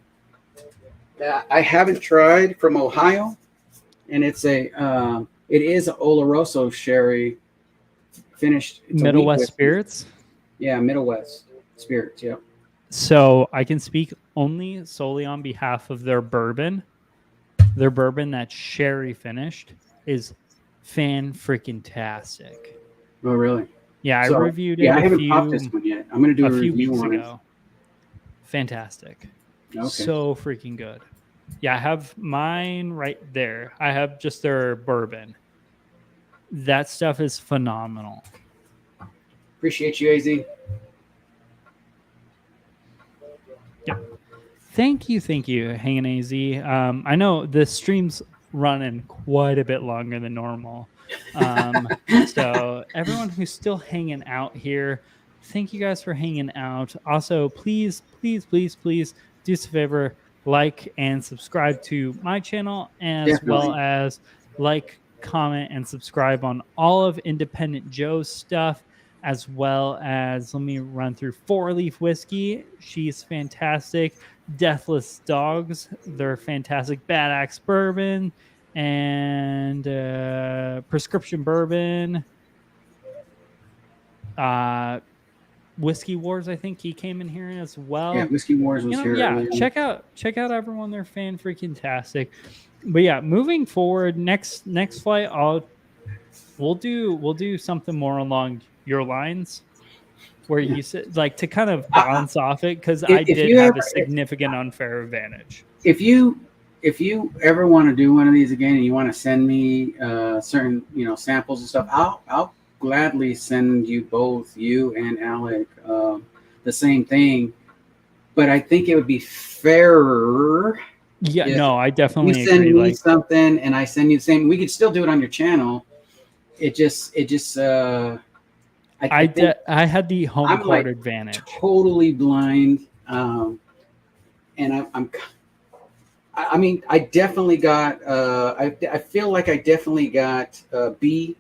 S3: that I haven't tried from Ohio, and it is an Oloroso sherry finished. It's
S1: Middle
S3: wheat
S1: West
S3: whiskey.
S1: Spirits.
S3: Yeah, Middle West Spirits. Yep.
S1: So I can speak only solely on behalf of their bourbon. Their bourbon that's sherry finished is fan-freaking-tastic.
S3: Oh, really?
S1: Yeah,
S3: So,
S1: I reviewed it.
S3: Yeah, I haven't popped this one yet. I'm going to do
S1: a few
S3: review
S1: weeks
S3: on
S1: ago. Fantastic.
S3: Okay.
S1: So freaking good. Yeah, I have mine right there. I have just their bourbon. That stuff is phenomenal.
S3: Appreciate you, AZ.
S1: Yep. Thank you, Hanging AZ. I know the stream's running quite a bit longer than normal. So everyone who's still hanging out here, thank you guys for hanging out. Also, please do us a favor, like and subscribe to my channel, as well as like, comment, and subscribe on all of Independent Joe's stuff, as well as, let me run through 4-Leaf Whiskey. She's fantastic. Deathless Dogs, they're fantastic. Bad Axe Bourbon and Prescription Bourbon. Whiskey Wars, I think he came in here as well.
S3: Yeah, Whiskey Wars was here.
S1: Yeah, check out everyone. They're fan-freaking-tastic. But yeah, moving forward, next flight, we'll do something more along your lines, where you said, like, to kind of bounce off it, because I did have a significant unfair advantage.
S3: If you ever want to do one of these again, and you want to send me certain samples and stuff, I'll gladly send you both, you and Alec, the same thing. But I think it would be fairer.
S1: Yeah, no, I definitely
S3: you send
S1: agree.
S3: me something, and I send you the same. We could still do it on your channel. I
S1: had the home court advantage.
S3: Totally blind, and I mean, I definitely got. I feel like I definitely got B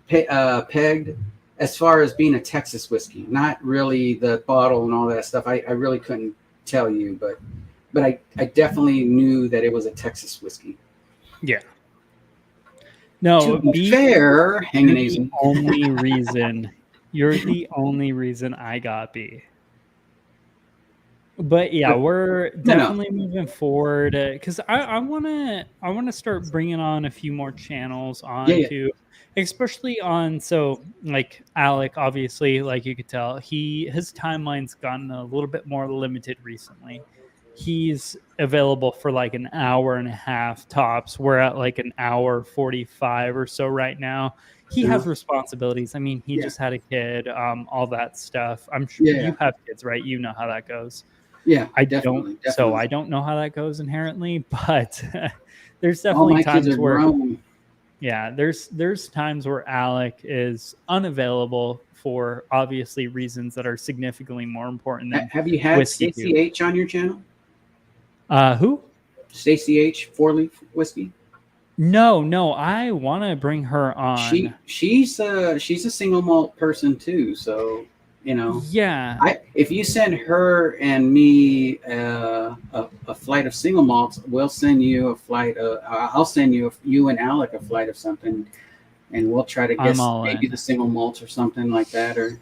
S3: pegged as far as being a Texas whiskey. Not really the bottle and all that stuff. I really couldn't tell you, but I definitely knew that it was a Texas whiskey.
S1: Yeah. No,
S3: to be fair, hanging
S1: you're the only reason I got B. But yeah, we're definitely moving forward, because I want to start bringing on a few more channels onto, especially on, so like Alec, obviously, like you could tell, his timeline's gotten a little bit more limited recently. He's available for like an hour and a half tops. We're at like an hour 45 or so right now. He has responsibilities. I mean, he just had a kid, all that stuff. I'm sure you have kids, right? You know how that goes.
S3: Yeah,
S1: I don't. So I don't know how that goes inherently, but there's definitely times where, there's times where Alec is unavailable for obviously reasons that are significantly more important than.
S3: Have you had Stacey H on your channel?
S1: Who?
S3: Stacey H, 4-Leaf Whiskey.
S1: No, I want to bring her on.
S3: She's a single malt person too, so
S1: Yeah.
S3: If you send her and me a flight of single malts, we'll send you a flight of. I'll send you and Alec a flight of something, and we'll try to guess maybe the single malts or something like that, or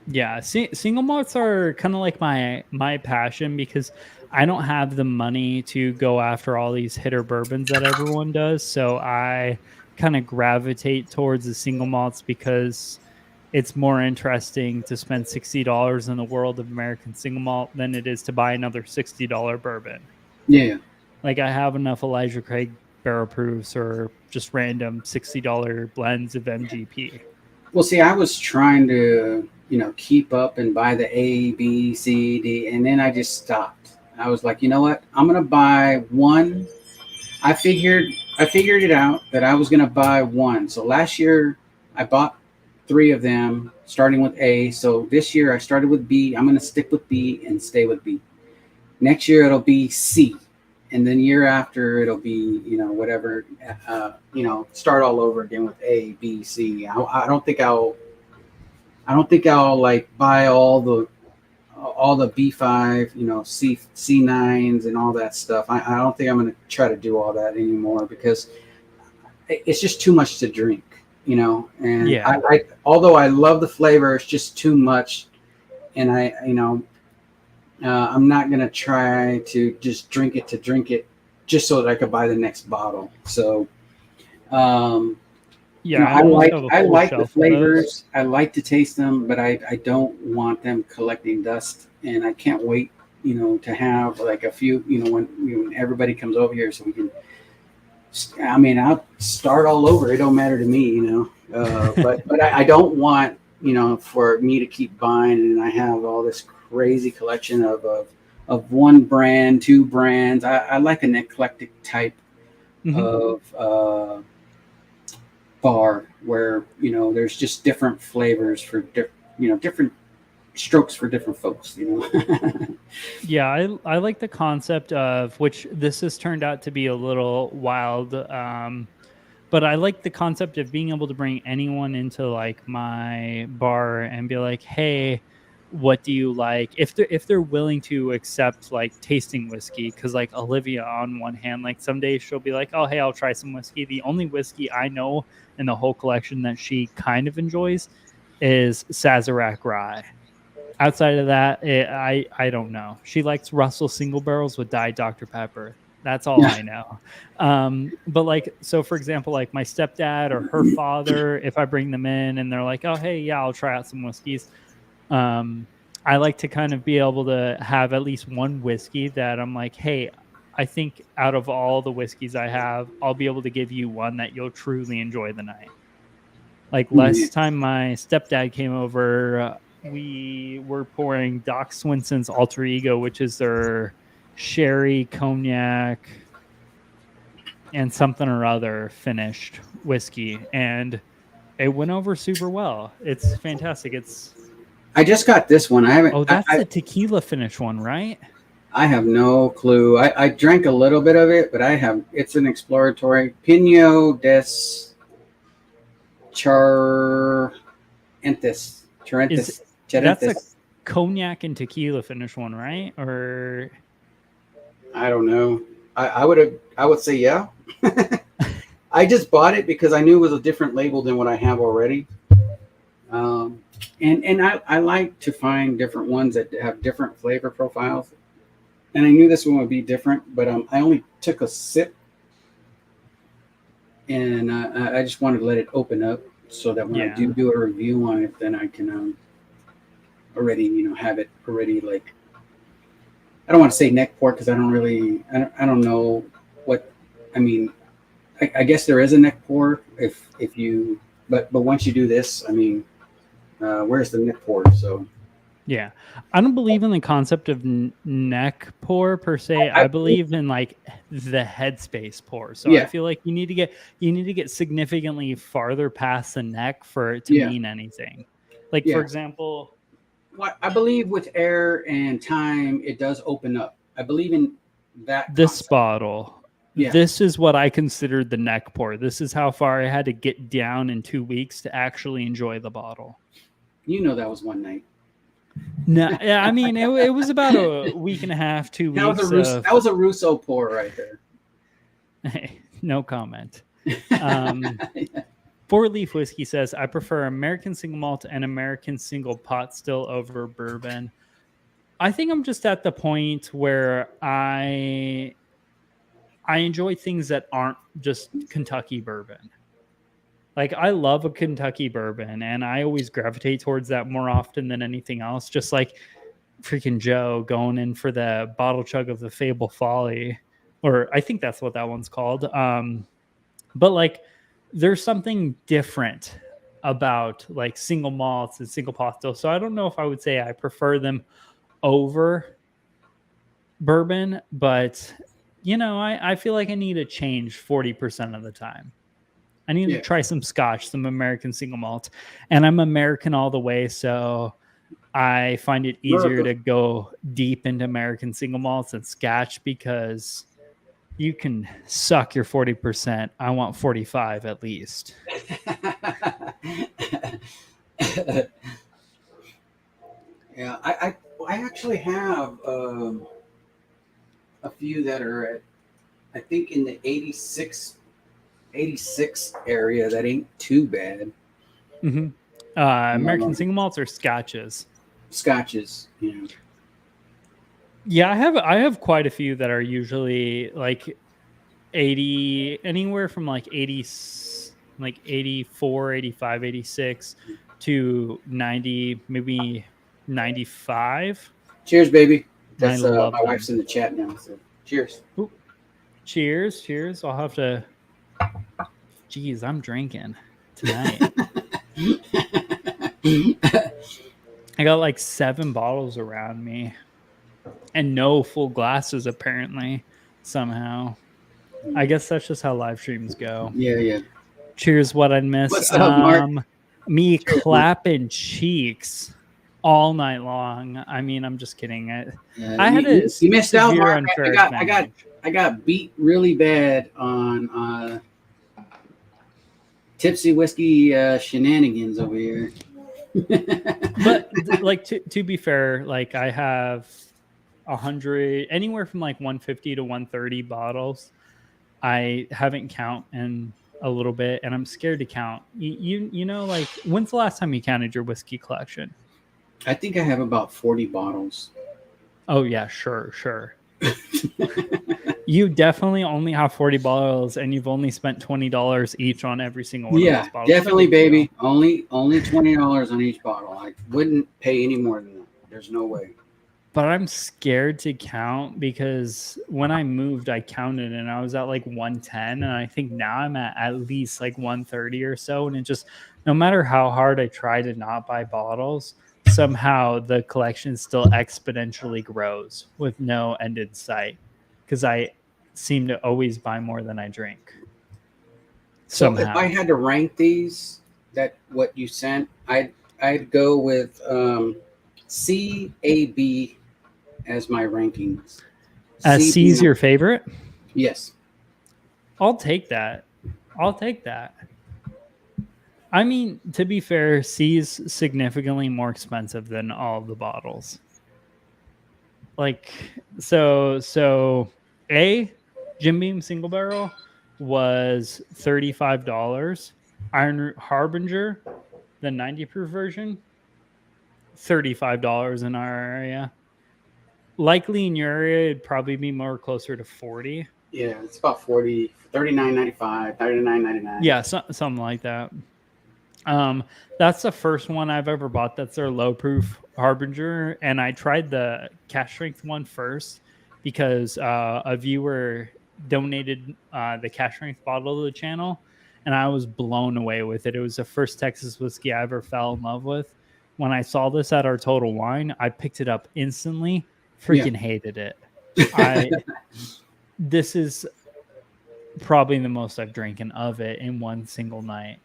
S1: Yeah, single malts are kind of like my passion, because I don't have the money to go after all these hitter bourbons that everyone does. So I kind of gravitate towards the single malts because it's more interesting to spend $60 in the world of American single malt than it is to buy another $60 bourbon.
S3: Yeah.
S1: Like, I have enough Elijah Craig barrel proofs or just random $60 blends of MGP.
S3: Well, see, I was trying to, keep up and buy the A, B, C, D, and then I just stopped. I was like, you know what? I'm gonna buy one. I figured I figured it out that I was gonna buy one. So last year I bought three of them, starting with A. So this year I started with B. I'm gonna stick with B and stay with B. Next year it'll be C, and then year after it'll be whatever. Start all over again with A, B, C. I don't think I'll like buy all the B5, C9s and all that stuff. I don't think I'm going to try to do all that anymore because it's just too much to drink, And
S1: Yeah.
S3: although I love the flavor, it's just too much, and I'm not going to try to just drink it just so that I could buy the next bottle. So.
S1: Yeah,
S3: I
S1: almost have a full
S3: like the
S1: shelf of
S3: flavors.
S1: those.
S3: I like to taste them, but I don't want them collecting dust. And I can't wait, to have like a few, when everybody comes over here, so we can. I mean, I'll start all over. It don't matter to me, But I don't want, for me to keep buying, and I have all this crazy collection of one brand, two brands. I like an eclectic type of. Bar where there's just different flavors for different strokes for different folks.
S1: Yeah, I like the concept of, which this has turned out to be a little wild, but I like the concept of being able to bring anyone into like my bar and be like, hey, what do you like? If they're willing to accept like tasting whiskey, because like Olivia on one hand, like someday she'll be like, oh hey, I'll try some whiskey. The only whiskey I know in the whole collection that she kind of enjoys is Sazerac Rye. Outside of that, I don't know. She likes Russell single barrels with Diet Dr. Pepper. That's all I know. But like, so for example, like my stepdad or her father, if I bring them in and they're like, oh, hey, yeah, I'll try out some whiskeys. I like to kind of be able to have at least one whiskey that I'm like, hey, I think out of all the whiskeys I have, I'll be able to give you one that you'll truly enjoy the night. Like last time my stepdad came over, we were pouring Doc Swinson's Alter Ego, which is their sherry, cognac, and something or other finished whiskey. And it went over super well. It's fantastic.
S3: I just got this one. I haven't.
S1: Oh, that's the tequila finish one, right?
S3: I have no clue. I drank a little bit of it, but it's an exploratory Pino des Charentes.
S1: That's a cognac and tequila finish one, right? Or
S3: I don't know. I would say yeah. I just bought it because I knew it was a different label than what I have already. And I like to find different ones that have different flavor profiles. And I knew this one would be different, but I only took a sip, and I just wanted to let it open up so that when I do a review on it, then I can already have it already, like, I don't want to say neck pour because I don't know what I mean. I guess there is a neck pour if you but once you do this, I mean, where's the neck pour? So
S1: yeah, I don't believe in the concept of neck pour per se. I believe in like the headspace pour. So I feel like you need to get significantly farther past the neck for it to mean anything. Like for example,
S3: I believe with air and time, it does open up. I believe in that.
S1: This bottle. Yeah. This is what I considered the neck pour. This is how far I had to get down in 2 weeks to actually enjoy the bottle.
S3: That was one night.
S1: No, yeah, I mean it was about a week and a half, 2 weeks.
S3: That was a Russo pour right there.
S1: Hey, no comment. 4-Leaf Whiskey says, I prefer American single malt and American single pot still over bourbon. I think I'm just at the point where I enjoy things that aren't just Kentucky bourbon. Like, I love a Kentucky bourbon, and I always gravitate towards that more often than anything else. Just like freaking Joe going in for the bottle chug of the Fable Folly, or I think that's what that one's called. But like, there's something different about like single malts and single pot still. So I don't know if I would say I prefer them over bourbon, but you know, I feel like I need a change 40% of the time. I need to try some scotch, some American single malt, and I'm American all the way, so I find it easier to go deep into American single malts and scotch because you can suck your 40%. I want 45 at least.
S3: Yeah, I actually have a few that are at, I think, in the 86 area. That ain't too bad.
S1: Mm-hmm. American single malts or scotches?
S3: Scotches, yeah.
S1: Yeah, I have quite a few that are usually like 80, anywhere from like 80, like 84, 85, 86 to 90, maybe 95.
S3: Cheers, baby. That's my
S1: them.
S3: wife's in the chat now. So cheers.
S1: Ooh. Cheers. I'll have to. Geez, I'm drinking tonight. I got like 7 bottles around me and no full glasses apparently somehow. I guess that's just how live streams go.
S3: Yeah.
S1: Cheers, what I'd miss.
S3: What's up, Mark?
S1: Me clapping cheeks all night long. I mean, I'm just kidding. I had
S3: you missed out, Mark. I got beat really bad on tipsy whiskey shenanigans over here.
S1: But like to be fair, like I have 100, anywhere from like 150 to 130 bottles. I haven't count in a little bit, and I'm scared to count. You know, like when's the last time you counted your whiskey collection?
S3: I think I have about 40 bottles.
S1: Oh yeah, sure. You definitely only have 40 bottles, and you've only spent $20 each on every single one of those bottles.
S3: Definitely, baby. Only $20 on each bottle. I wouldn't pay any more than that. There's no way.
S1: But I'm scared to count because when I moved, I counted and I was at like 110. And I think now I'm at least like 130 or so. And it just, no matter how hard I try to not buy bottles, somehow the collection still exponentially grows with no end in sight. Because I seem to always buy more than I drink. Somehow.
S3: So if I had to rank these, what you sent, I'd go with C, A, B as my rankings.
S1: C's your favorite?
S3: Yes.
S1: I'll take that. I mean, to be fair, C's significantly more expensive than all of the bottles. Like, so A, Jim Beam single barrel was $35. Iron Root Harbinger, the 90 proof version, $35 in our area. Likely in your area, it'd probably be more closer to 40.
S3: Yeah, it's about 40, $39.95, $39.99.
S1: Yeah, something like that. That's the first one I've ever bought. That's their low proof Harbinger, and I tried the cash strength one first because a viewer donated the cash strength bottle to the channel, and I was blown away with it. It was the first Texas whiskey I ever fell in love with. When I saw this at our Total Wine, I picked it up instantly. Freaking hated it. This is probably the most I've drinking of it in one single night.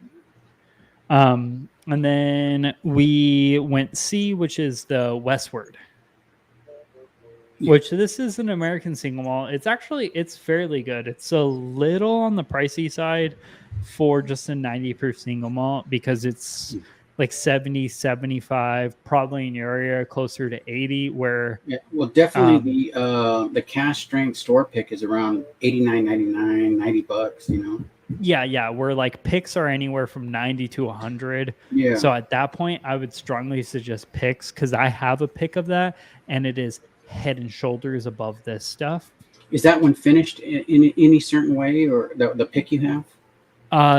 S1: And then we went C, which is the Westward. Which this is an American single malt. It's fairly good. It's a little on the pricey side for just a 90 proof single malt because it's like 70, 75, probably in your area closer to 80. Where
S3: definitely the cash strength store pick is around $89.99, $90. You know.
S1: Yeah. Where like picks are anywhere from 90 to 100.
S3: Yeah.
S1: So at that point, I would strongly suggest picks because I have a pick of that, and it is head and shoulders above this stuff.
S3: Is that one finished in any certain way, or the pick you have?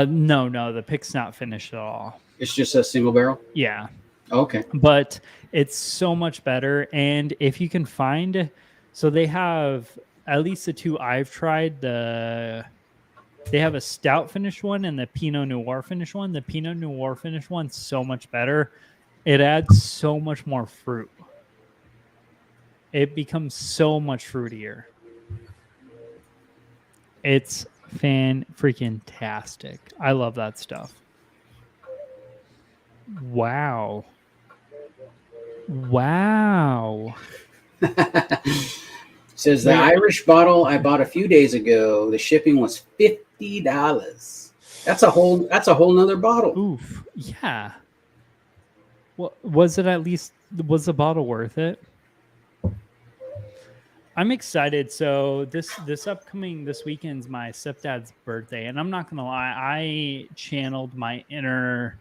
S1: No, the pick's not finished at all.
S3: It's just a single barrel?
S1: Yeah.
S3: Okay.
S1: But it's so much better. And if you can find, so they have at least the two I've tried, the They have a stout finished one and the Pinot Noir finished one. The Pinot Noir finished one's so much better. It adds so much more fruit. It becomes so much fruitier. It's fan-freaking-tastic. I love that stuff. Wow.
S3: Says the Irish bottle I bought a few days ago, the shipping was $50. That's a whole nother bottle.
S1: Oof. Yeah. Well, was the bottle worth it? I'm excited. So this weekend's my stepdad's birthday, and I'm not gonna lie, I channeled my inner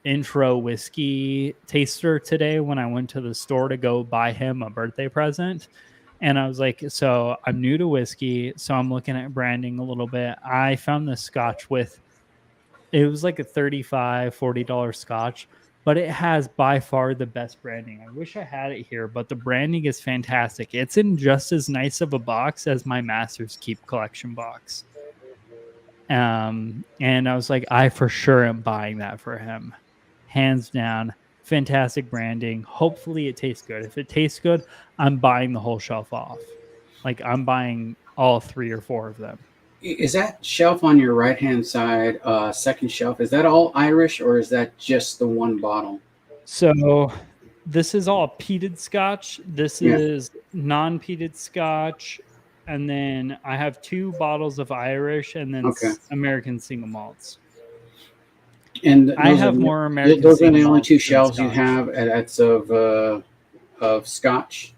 S1: intro whiskey taster today when I went to the store to go buy him a birthday present. And I was like, so I'm new to whiskey, so I'm looking at branding a little bit. I found this scotch it was like a $35, $40 scotch, but it has by far the best branding. I wish I had it here, but the branding is fantastic. It's in just as nice of a box as my Master's Keep collection box. And I was like, I for sure am buying that for him. Hands down. Fantastic branding. Hopefully it tastes good. If it tastes good, I'm buying the whole shelf off. I'm buying all 3 or 4 of them.
S3: Is that shelf on your right-hand side, second shelf, is that all Irish or is that just the one bottle?
S1: So this is all peated scotch. This is non-peated scotch. And then I have 2 bottles of Irish and then American single malts.
S3: And
S1: I have more American.
S3: Those are the only 2 shelves you have that's of Scotch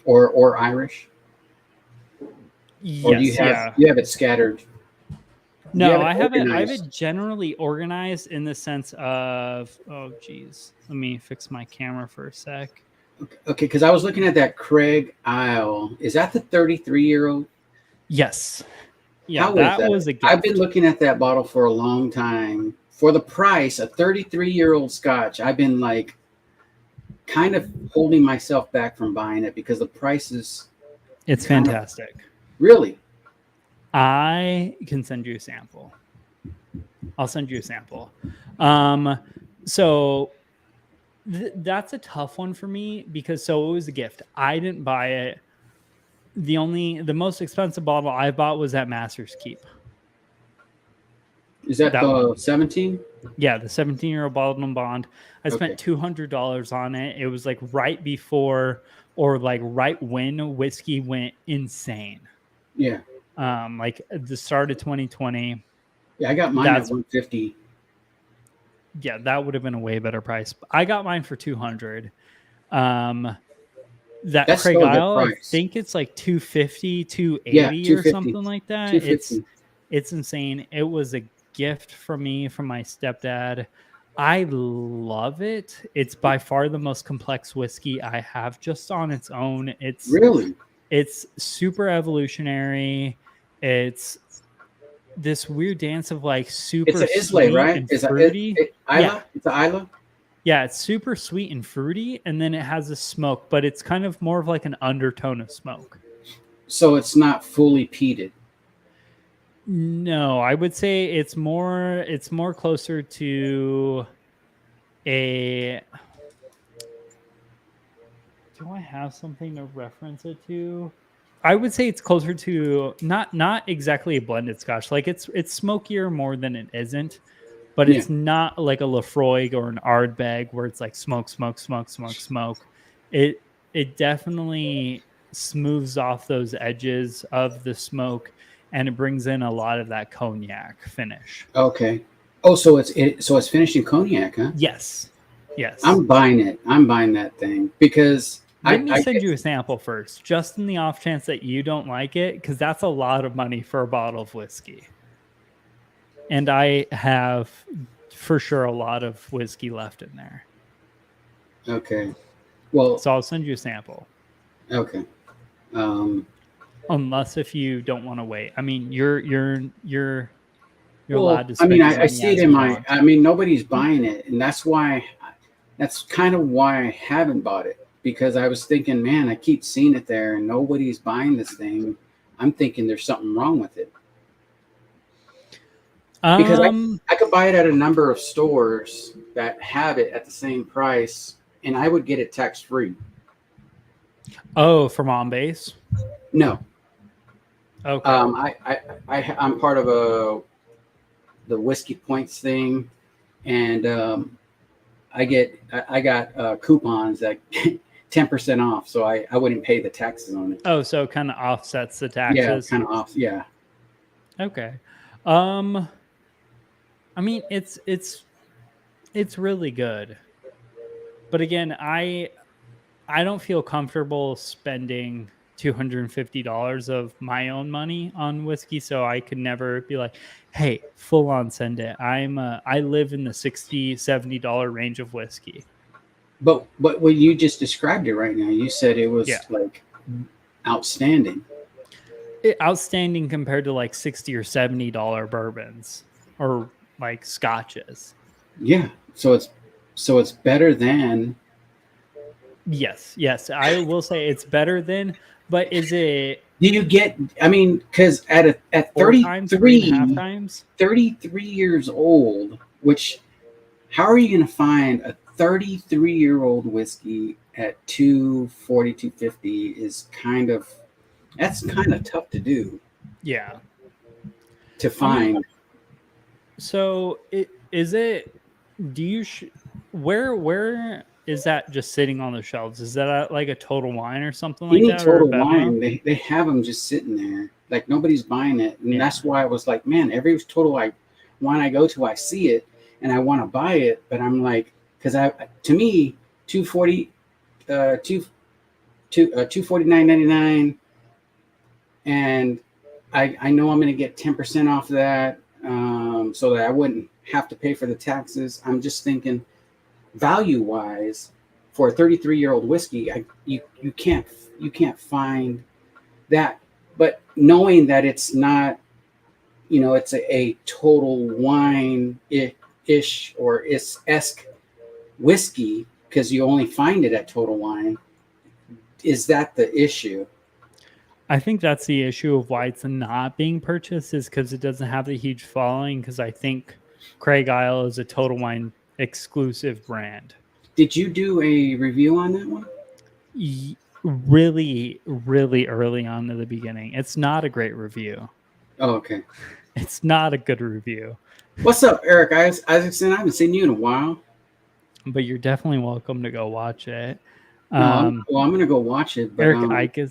S3: or Irish.
S1: Yes,
S3: or do you have it scattered?
S1: No, I have it generally organized in the sense of. Oh, geez, let me fix my camera for a sec.
S3: Okay, because I was looking at that Craig Isle. Is that the 33-year-old?
S1: Yes. Yeah,
S3: How
S1: that was a gift.
S3: I've been looking at that bottle for a long time. For the price, a 33-year-old Scotch, I've been kind of holding myself back from buying it because the price is...
S1: It's fantastic.
S3: Really?
S1: I can send you a sample. I'll send you a sample. So that's a tough one for me because it was a gift. I didn't buy it. The most expensive bottle I bought was at Master's Keep.
S3: Is that the 17?
S1: Yeah, the 17-year-old bottle and bond. I spent $200 on it. It was right before or right when whiskey went insane.
S3: Yeah.
S1: The start of 2020.
S3: Yeah, I got mine at $150.
S1: Yeah, that would have been a way better price. I got mine for $200. That's Craig Isle, I think it's $250, $280 or something like that. It's insane. It was a gift from me from my stepdad. I love it. It's by far the most complex whiskey I have just on its own. It's super evolutionary. It's this weird dance of super
S3: it's an Islay, right?
S1: And fruity.
S3: Isla? It's an Isla?
S1: Yeah, it's super sweet and fruity, and then it has a smoke, but it's kind of more of an undertone of smoke.
S3: So it's not fully peated.
S1: No, I would say it's more closer to a... Do I have something to reference it to? I would say it's closer to not exactly a blended Scotch. It's smokier more than it isn't. But it's not like a Lafroig or an Ardbeg where it's smoke, smoke, smoke, smoke, smoke. It definitely smooths off those edges of the smoke, and it brings in a lot of that cognac finish.
S3: Okay. Oh, so it's finished in cognac, huh?
S1: Yes.
S3: I'm buying it. I'm buying that thing because
S1: Let me send you a sample first, just in the off chance that you don't like it, because that's a lot of money for a bottle of whiskey. And I have, for sure, a lot of whiskey left in there.
S3: Okay. Well,
S1: so I'll send you a sample.
S3: Okay.
S1: Unless if you don't want to wait. I mean, you're
S3: well,
S1: allowed to.
S3: I mean, I see it in my. I mean, nobody's buying it, and that's why. That's kind of why I haven't bought it, because I was thinking, man, I keep seeing it there, and nobody's buying this thing. I'm thinking there's something wrong with it. Because
S1: Um.
S3: I could buy it at a number of stores that have it at the same price, and I would get it tax free.
S1: Oh, from On Base.
S3: No,
S1: Okay.
S3: I'm part of the whiskey points thing, and I got coupons that 10% off, so I wouldn't pay the taxes on it.
S1: Oh, so it kind of offsets the
S3: Yeah,
S1: taxes.
S3: kind of off. Yeah.
S1: Okay. I mean, it's really good, but again, I don't feel comfortable spending $250 of my own money on whiskey, so I could never be like, hey, full on send it. I live in the $60-$70 range of whiskey.
S3: But when you just described it right now, you said it was
S1: Yeah.
S3: like outstanding.
S1: Outstanding compared to like $60 or $70 bourbons or like scotches.
S3: Yeah. So it's better than.
S1: Yes, I will say it's better than, but is it
S3: Do you get? I mean, because at
S1: 4 times, 3.5
S3: 33,
S1: times?
S3: 33 years old, which how are you going to find a 33-year-old whiskey at 240, 250 is that's kind of tough to do,
S1: Yeah.
S3: to find.
S1: So is it? Do you? Where is that just sitting on the shelves? Is that at like a Total Wine or something like
S3: Any
S1: that, or a
S3: Total
S1: Venmo?
S3: Wine, they have them just sitting there, like nobody's buying it, and
S1: Yeah.
S3: that's why I was like, man, every Total Wine I go to, I see it and I want to buy it, but I'm like, because to me, 240, 249.99, and I know I'm going to get 10% off that, so that I wouldn't have to pay for the taxes. I'm just thinking, value wise, for a 33-year-old whiskey, you can't find that. But knowing that it's not, it's a Total Wine ish or esque whiskey, because you only find it at Total Wine. Is that the issue?
S1: I think that's the issue of why it's not being purchased, is because it doesn't have the huge following. Because I think Craig Isle is a Total Wine exclusive brand.
S3: Did you do a review on that one?
S1: Really, really early on in the beginning. It's not a great review.
S3: Oh, okay.
S1: It's not a good review.
S3: What's up, Eric Isaacson? I haven't seen you in a while.
S1: But you're definitely welcome to go watch it.
S3: No, I'm going to go watch it. But,
S1: Eric, I can.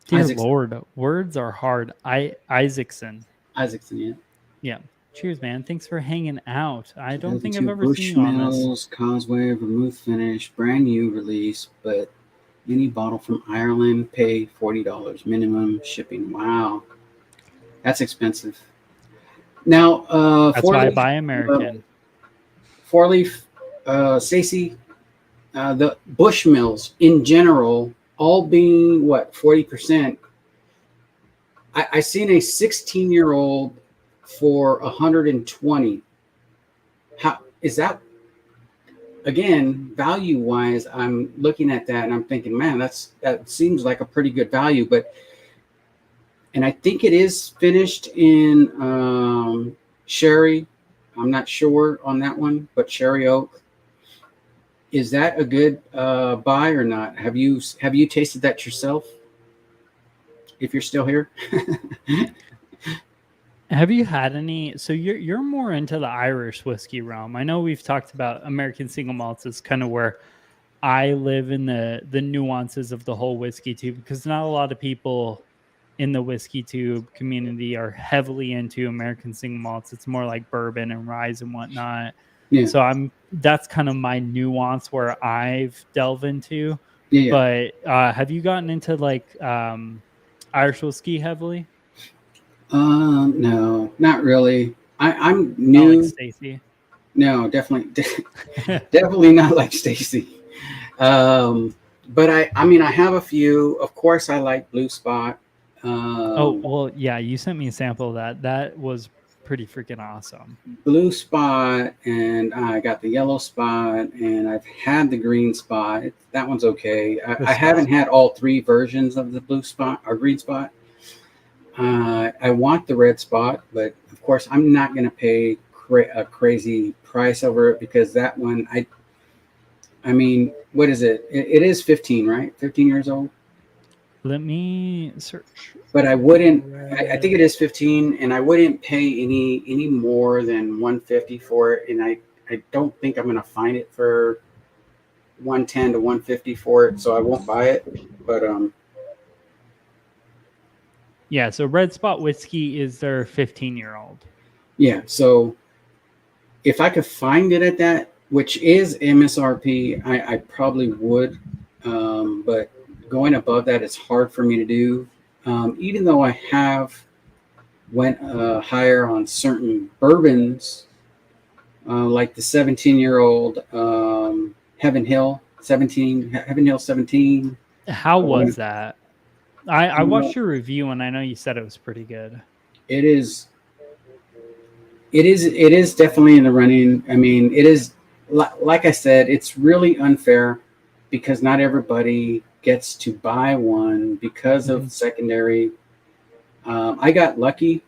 S1: Dear
S3: Isaacson.
S1: Lord, words are hard. Isaacson.
S3: Isaacson,
S1: Yeah. Cheers, man. Thanks for hanging out. I don't think I've
S3: 2002
S1: ever seen you on this.
S3: Bushmills, Causeway, vermouth finish, brand new release, but any bottle from Ireland, pay $40 minimum shipping. Wow, that's expensive. Now,
S1: That's why I buy American.
S3: 4-leaf, Stacey, the Bushmills in general, all being what, 40%. I seen a 16-year-old for 120. How is that? Again, value wise, I'm looking at that and I'm thinking, man, that seems like a pretty good value. And I think it is finished in sherry. I'm not sure on that one, but sherry oak. Is that a good buy or not? Have you tasted that yourself? If you're still here.
S1: Have you had any? So you're more into the Irish whiskey realm. I know we've talked about American single malts as kind of where I live in the nuances of the whole whiskey tube, because not a lot of people in the whiskey tube community are heavily into American single malts. It's more like bourbon and rye and whatnot.
S3: Yeah.
S1: So that's kind of my nuance where I've delved into.
S3: Yeah.
S1: But have you gotten into like Irish whiskey heavily?
S3: No, not really. I'm new.
S1: Not like Stacey.
S3: No, definitely not like Stacey. But I mean, I have a few. Of course, I like Blue Spot.
S1: Oh, well, yeah, you sent me a sample of that. That was pretty freaking awesome.
S3: Blue Spot, and I got the Yellow Spot, and I've had the Green Spot. That one's okay. I haven't had all three versions of the Blue Spot or Green Spot. I want the red spot, but of course I'm not going to pay a crazy price over it because that one, I mean, what is it? It is 15, right? 15 years old.
S1: Let me search.
S3: But I wouldn't. I think it is 15, and I wouldn't pay any more than 150 for it. And I don't think I'm going to find it for 110 to 150 for it, so I won't buy it. But
S1: yeah. So Red Spot Whiskey is their 15-year-old.
S3: Yeah. So if I could find it at that, which is MSRP, I probably would. But going above that, it's hard for me to do. Even though I have went higher on certain bourbons, like the 17-year-old Heaven Hill 17.
S1: How was that? I watched your review and I know you said it was pretty good.
S3: It is definitely in the running. I mean, it is, like I said, it's really unfair because not everybody gets to buy one because of secondary. I got lucky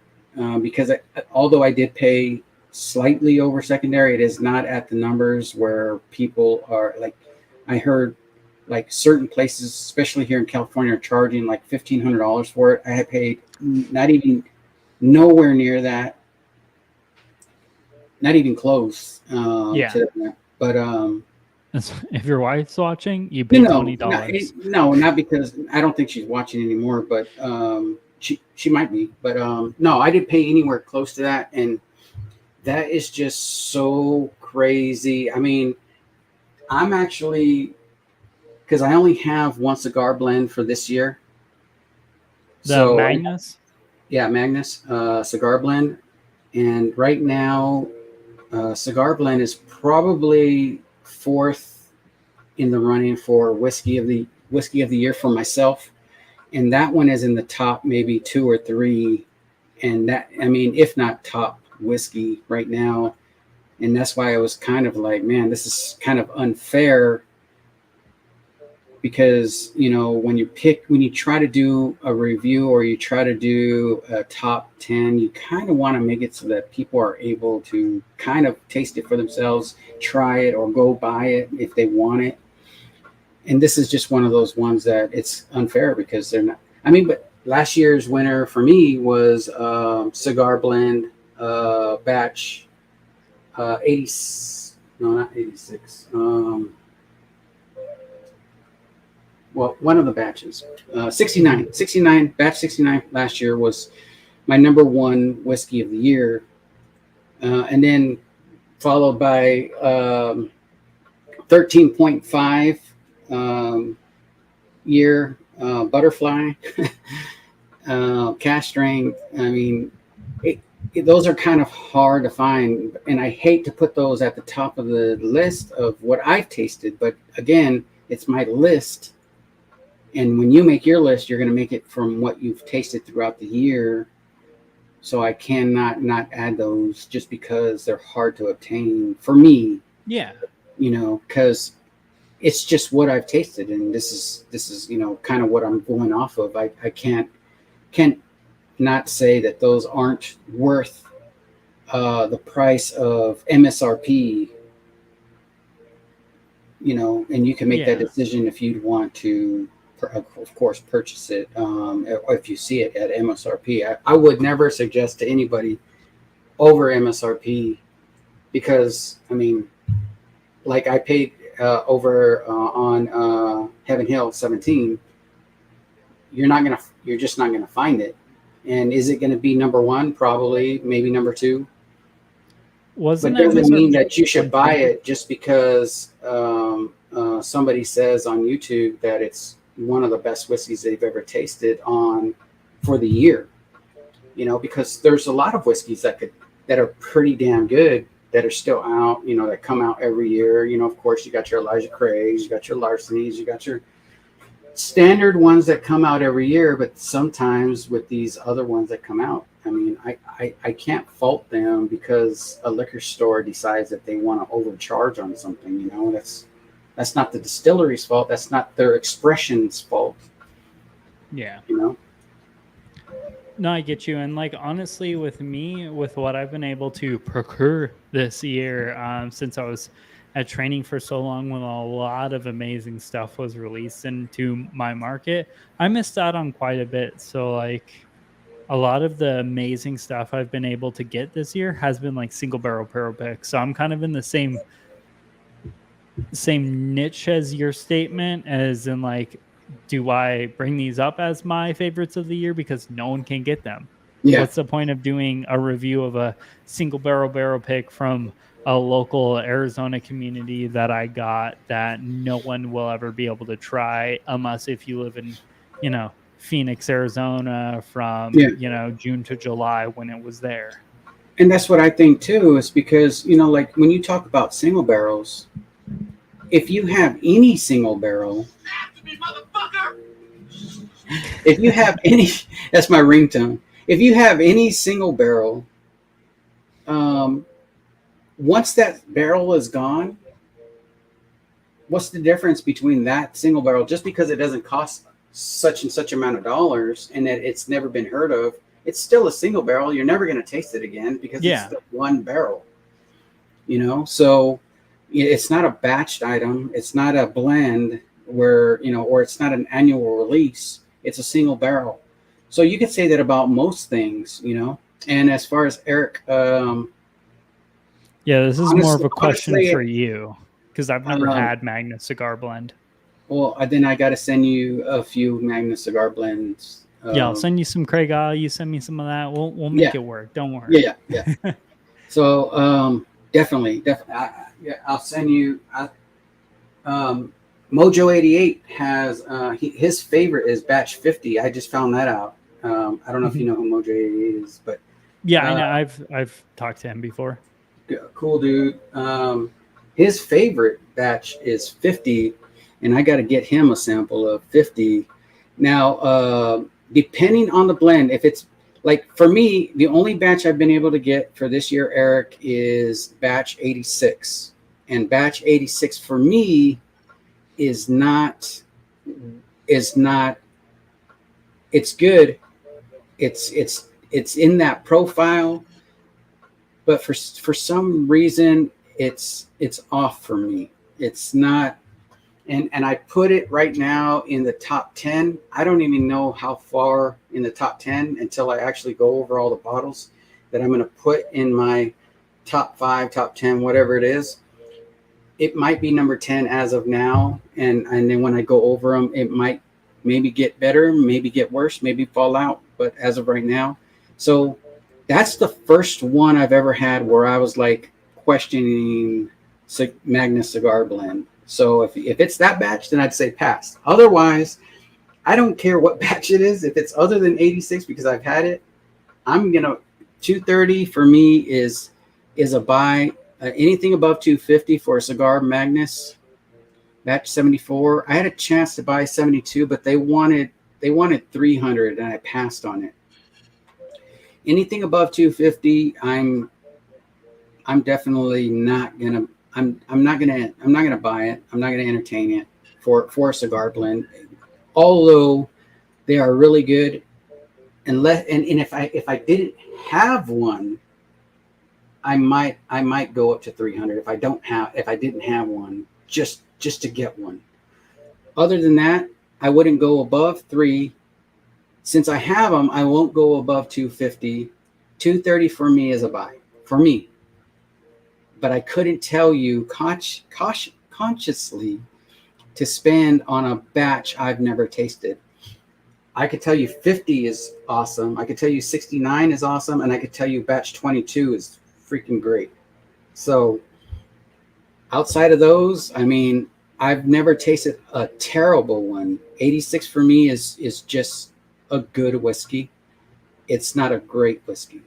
S3: because although I did pay slightly over secondary, it is not at the numbers where people are like. I heard like certain places, especially here in California, are charging like $1,500 for it. I had paid nowhere near that. Not even close. To that. But
S1: if your wife's watching, you pay $20.
S3: No, not because I don't think she's watching anymore. But she might be. But no, I didn't pay anywhere close to that, and that is just so crazy. I mean, I'm actually, because I only have one cigar blend for this year.
S1: The Magnus?
S3: Yeah, Magnus cigar blend, and right now. Cigar blend is probably 4th in the running for whiskey of the year for myself, and that one is in the top maybe 2 or 3, and that, I mean, if not top whiskey right now, and that's why I was kind of like, man, this is kind of unfair because when you try to do a review or you try to do a top 10, you kind of want to make it so that people are able to kind of taste it for themselves, try it, or go buy it if they want it. And this is just one of those ones that it's unfair because they're not. I mean, but last year's winner for me was cigar blend batch 80. No, not 86. Well, one of the batches, 69, batch 69 last year was my number one whiskey of the year. And then followed by 13.5 year butterfly, cash strength. I mean, those are kind of hard to find. And I hate to put those at the top of the list of what I've tasted. But again, it's my list. And when you make your list, you're going to make it from what you've tasted throughout the year. So I cannot not add those just because they're hard to obtain for me.
S1: Yeah.
S3: Because it's just what I've tasted. And this is kind of what I'm going off of. I can't not say that those aren't worth the price of MSRP, and you can make that decision if you'd want to, of course, purchase it if you see it at MSRP. I would never suggest to anybody over MSRP because, I mean, like I paid over on Heaven Hill 17. You're just not gonna find it. And is it going to be number 1? Probably, maybe number 2. But it doesn't mean that you should buy it just because somebody says on YouTube that it's one of the best whiskeys they've ever tasted for the year. Because there's a lot of whiskeys that are pretty damn good that are still out. That come out every year. Of course, you got your Elijah Craigs, you got your Larcenys, you got your standard ones that come out every year, but sometimes with these other ones that come out, I mean, I can't fault them because a liquor store decides that they want to overcharge on something. That's not the distillery's fault. That's not their expression's fault.
S1: Yeah. No, I get you. And like, honestly, with me, with what I've been able to procure this year, since I was at training for so long, when a lot of amazing stuff was released into my market, I missed out on quite a bit. So like, a lot of the amazing stuff I've been able to get this year has been like single barrel barrel picks. So I'm kind of in the same niche as your statement, as in like, do I bring these up as my favorites of the year because no one can get them?
S3: Yeah.
S1: What's the point of doing a review of a single barrel pick from a local Arizona community that I got that no one will ever be able to try unless if you live in, Phoenix, Arizona from,
S3: Yeah.
S1: June to July when it was there.
S3: And that's what I think too, is because, like when you talk about single barrels, if you have any single barrel, if you have any, that's my ringtone. If you have any single barrel, once that barrel is gone, what's the difference between that single barrel? Just because it doesn't cost such and such amount of dollars and that it's never been heard of, it's still a single barrel. You're never going to taste it again because it's the one barrel, so it's not a batched item. It's not a blend where, or it's not an annual release. It's a single barrel. So you could say that about most things, and as far as Eric,
S1: this is more of a question for you because I've never had Magna Cigar Blend.
S3: Well, then I got to send you a few Magna Cigar Blends.
S1: I'll send you some Craig. You send me some of that. We'll make it work. Don't worry.
S3: Yeah. So definitely. I'll send you. Mojo 88 has his favorite is batch 50. I just found that out. I don't know if you know who Mojo 88 is, but
S1: I know. I've talked to him before.
S3: Cool dude. His favorite batch is 50, and I got to get him a sample of 50. Now, depending on the blend, if it's like for me, the only batch I've been able to get for this year, Eric, is batch 86, and batch 86 for me is not. It's good. It's in that profile, but for some reason it's off for me. It's not, and I put it right now in the top 10. I don't even know how far in the top 10 until I actually go over all the bottles that I'm going to put in my top 5, top 10, whatever it is. It might be number 10 as of now, and then when I go over them, it might maybe get better, maybe get worse, maybe fall out, but as of right now. So that's the first one I've ever had where I was like questioning Magna Cigar Blend. So if it's that batch, then I'd say pass. Otherwise, I don't care what batch it is. If it's other than 86, because I've had it, I'm going to 230 for me is a buy. Anything above 250 for a cigar Magnus batch 74. I had a chance to buy 72, but they wanted 300 and I passed on it. Anything above 250, I'm definitely not gonna. I'm not gonna buy it. I'm not gonna entertain it for a cigar blend. Although they are really good, and if I didn't have one, I might go up to 300 if I didn't have one just to get one. Other than that, I wouldn't go above 3. Since I have them, I won't go above 250. 230 for me is a buy for me. But I couldn't tell you consciously to spend on a batch I've never tasted. I could tell you 50 is awesome. I could tell you 69 is awesome. And I could tell you batch 22 is freaking great. So outside of those, I mean, I've never tasted a terrible one. 86 for me is just a good whiskey. It's not a great whiskey.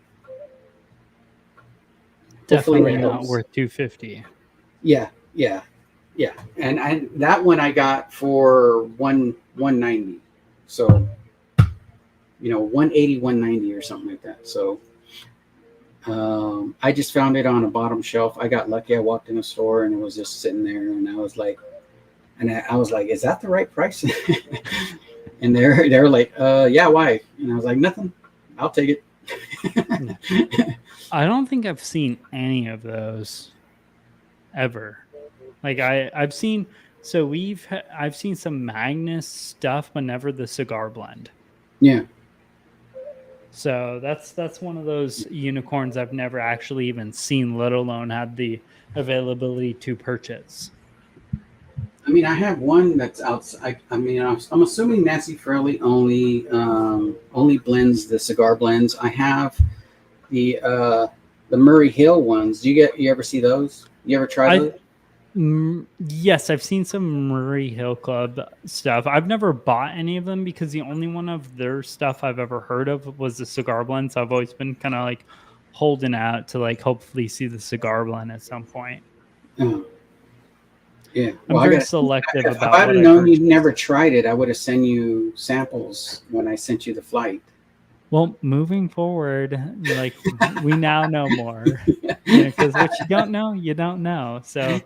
S1: Definitely not worth 250.
S3: Yeah. And that one I got for 190. So 180, 190 or something like that. So I just found it on a bottom shelf. I got lucky. I walked in a store and it was just sitting there, and I was like, is that the right price? And they're like, yeah, why? And I was like, nothing. I'll take it.
S1: I don't think I've seen any of those ever. Like I've seen, so I've seen some Magnus stuff, but never the cigar blend.
S3: Yeah.
S1: So that's one of those unicorns I've never actually even seen, let alone had the availability to purchase.
S3: I mean, I have one that's outside. I mean, I'm assuming Nancy Fraley only blends the cigar blends. I have the Murray Hill ones. You ever see those? You ever try those?
S1: Yes, I've seen some Murray Hill Club stuff. I've never bought any of them because the only one of their stuff I've ever heard of was the cigar blend. So I've always been kind of like holding out to like hopefully see the cigar blend at some point.
S3: Yeah,
S1: I'm very selective about.
S3: If I'd have known you'd never tried it, I would have sent you samples when I sent you the flight.
S1: Well, moving forward, like we now know more, because what you don't know, you don't know. So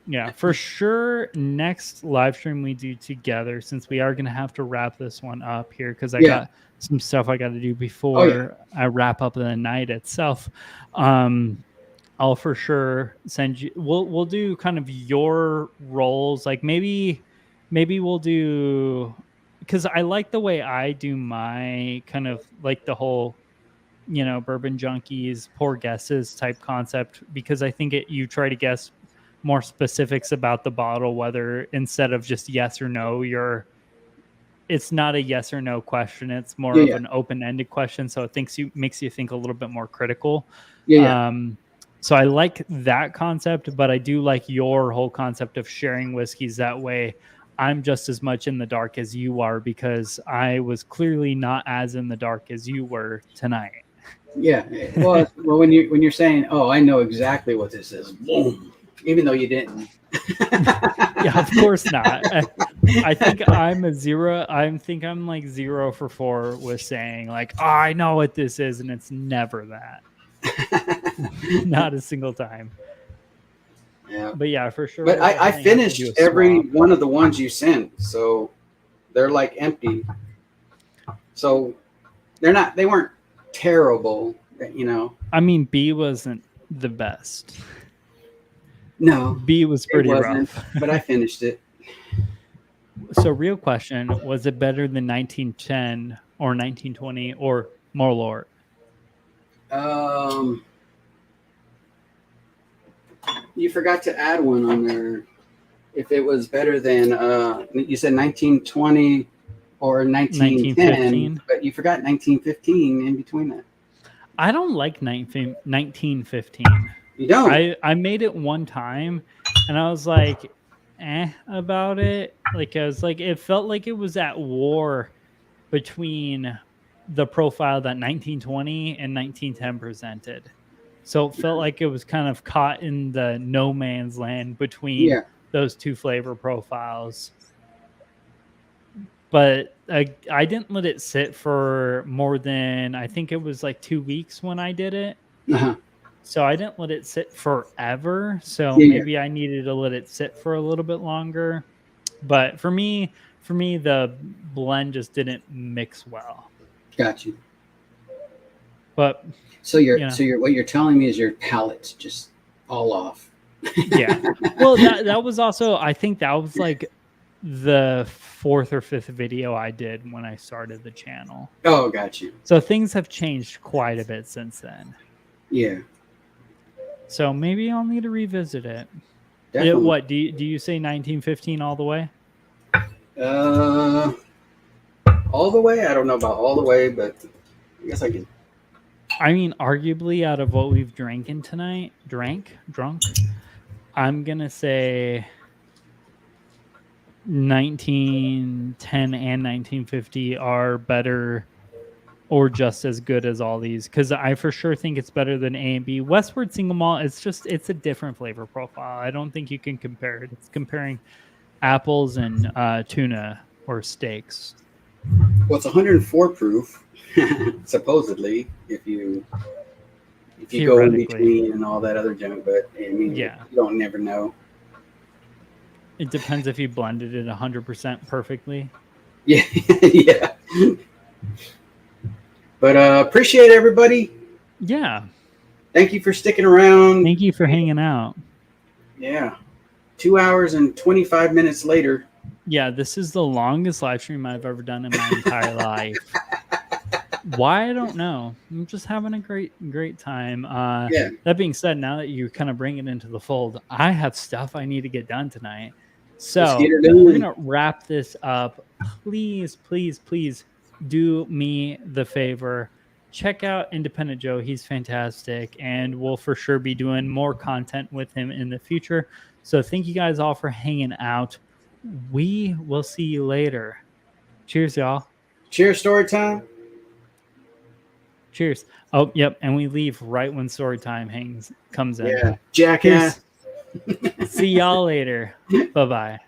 S1: yeah, for sure. Next live stream we do together, since we are going to have to wrap this one up here, because I got some stuff I got to do before I wrap up the night itself. I'll for sure send you. We'll do kind of your roles, like maybe we'll do. Because I like the way I do my kind of like the whole, bourbon junkies, poor guesses type concept, because I think you try to guess more specifics about the bottle, whether instead of just yes or no, it's not a yes or no question. It's more of an open-ended question. So it makes you think a little bit more critical. So I like that concept, but I do like your whole concept of sharing whiskeys that way. I'm just as much in the dark as you are, because I was clearly not as in the dark as you were tonight.
S3: Yeah. Well, when you're saying, "Oh, I know exactly what this is," boom, even though you didn't.
S1: Yeah, of course not. I think I'm zero. I think I'm like 0 for 4 with saying like, "Oh, I know what this is," and it's never that. Not a single time.
S3: Yeah.
S1: But yeah, for sure.
S3: But I finished every one of the ones you sent, so they're like empty. So they weren't terrible,
S1: I mean, B wasn't the best.
S3: No,
S1: B was pretty rough.
S3: But I finished it.
S1: So, real question: was it better than 1910 or 1920 or Merlot?
S3: You forgot to add one on there. If it was better than you said 1920 or 1910, but you forgot 1915 in between that.
S1: I don't like 1915.
S3: You don't?
S1: I made it one time, and I was like, about it. Like I was like, it felt like it was at war between the profile that 1920 and 1910 presented. So it felt like it was kind of caught in the no man's land between those two flavor profiles. But I didn't let it sit for more than, I think it was like 2 weeks when I did it. So I didn't let it sit forever. So maybe I needed to let it sit for a little bit longer. But for me, the blend just didn't mix well.
S3: Got you.
S1: But
S3: so what you're telling me is your palate's just all off.
S1: Yeah. Well, that was also, I think that was like the 4th or 5th video I did when I started the channel.
S3: Oh, got you.
S1: So things have changed quite a bit since then.
S3: Yeah.
S1: So maybe I'll need to revisit it.
S3: Definitely.
S1: What do you say 1915 all the way?
S3: All the way? I don't know about all the way, but I guess I can.
S1: I mean, arguably, out of what we've drunk, I'm gonna say 1910 and 1950 are better or just as good as all these, because I for sure think it's better than A and B. Westward single malt, it's a different flavor profile. I don't think you can compare it. It's comparing apples and tuna or steaks.
S3: Well, it's 104 proof, supposedly, if you go in between and all that other junk. But I mean, you don't never know.
S1: It depends if you blended it 100% perfectly.
S3: Yeah, yeah. But appreciate everybody.
S1: Yeah.
S3: Thank you for sticking around.
S1: Thank you for hanging out.
S3: Yeah. 2 hours and 25 minutes later.
S1: Yeah, this is the longest live stream I've ever done in my entire life. Why, I don't know. I'm just having a great time.
S3: Yeah.
S1: That being said, now that you kind of bring it into the fold, I have stuff I need to get done tonight.
S3: Let's
S1: So
S3: get her done.
S1: we're gonna wrap this up. Please, please, please do me the favor. Check out Independent Joe. He's fantastic, and we'll for sure be doing more content with him in the future. So thank you guys all for hanging out. We will see you later. Cheers, y'all.
S3: Cheers, story time.
S1: Cheers. Oh, yep. And we leave right when story time comes in.
S3: Yeah. Jackass.
S1: See y'all later. Bye-bye.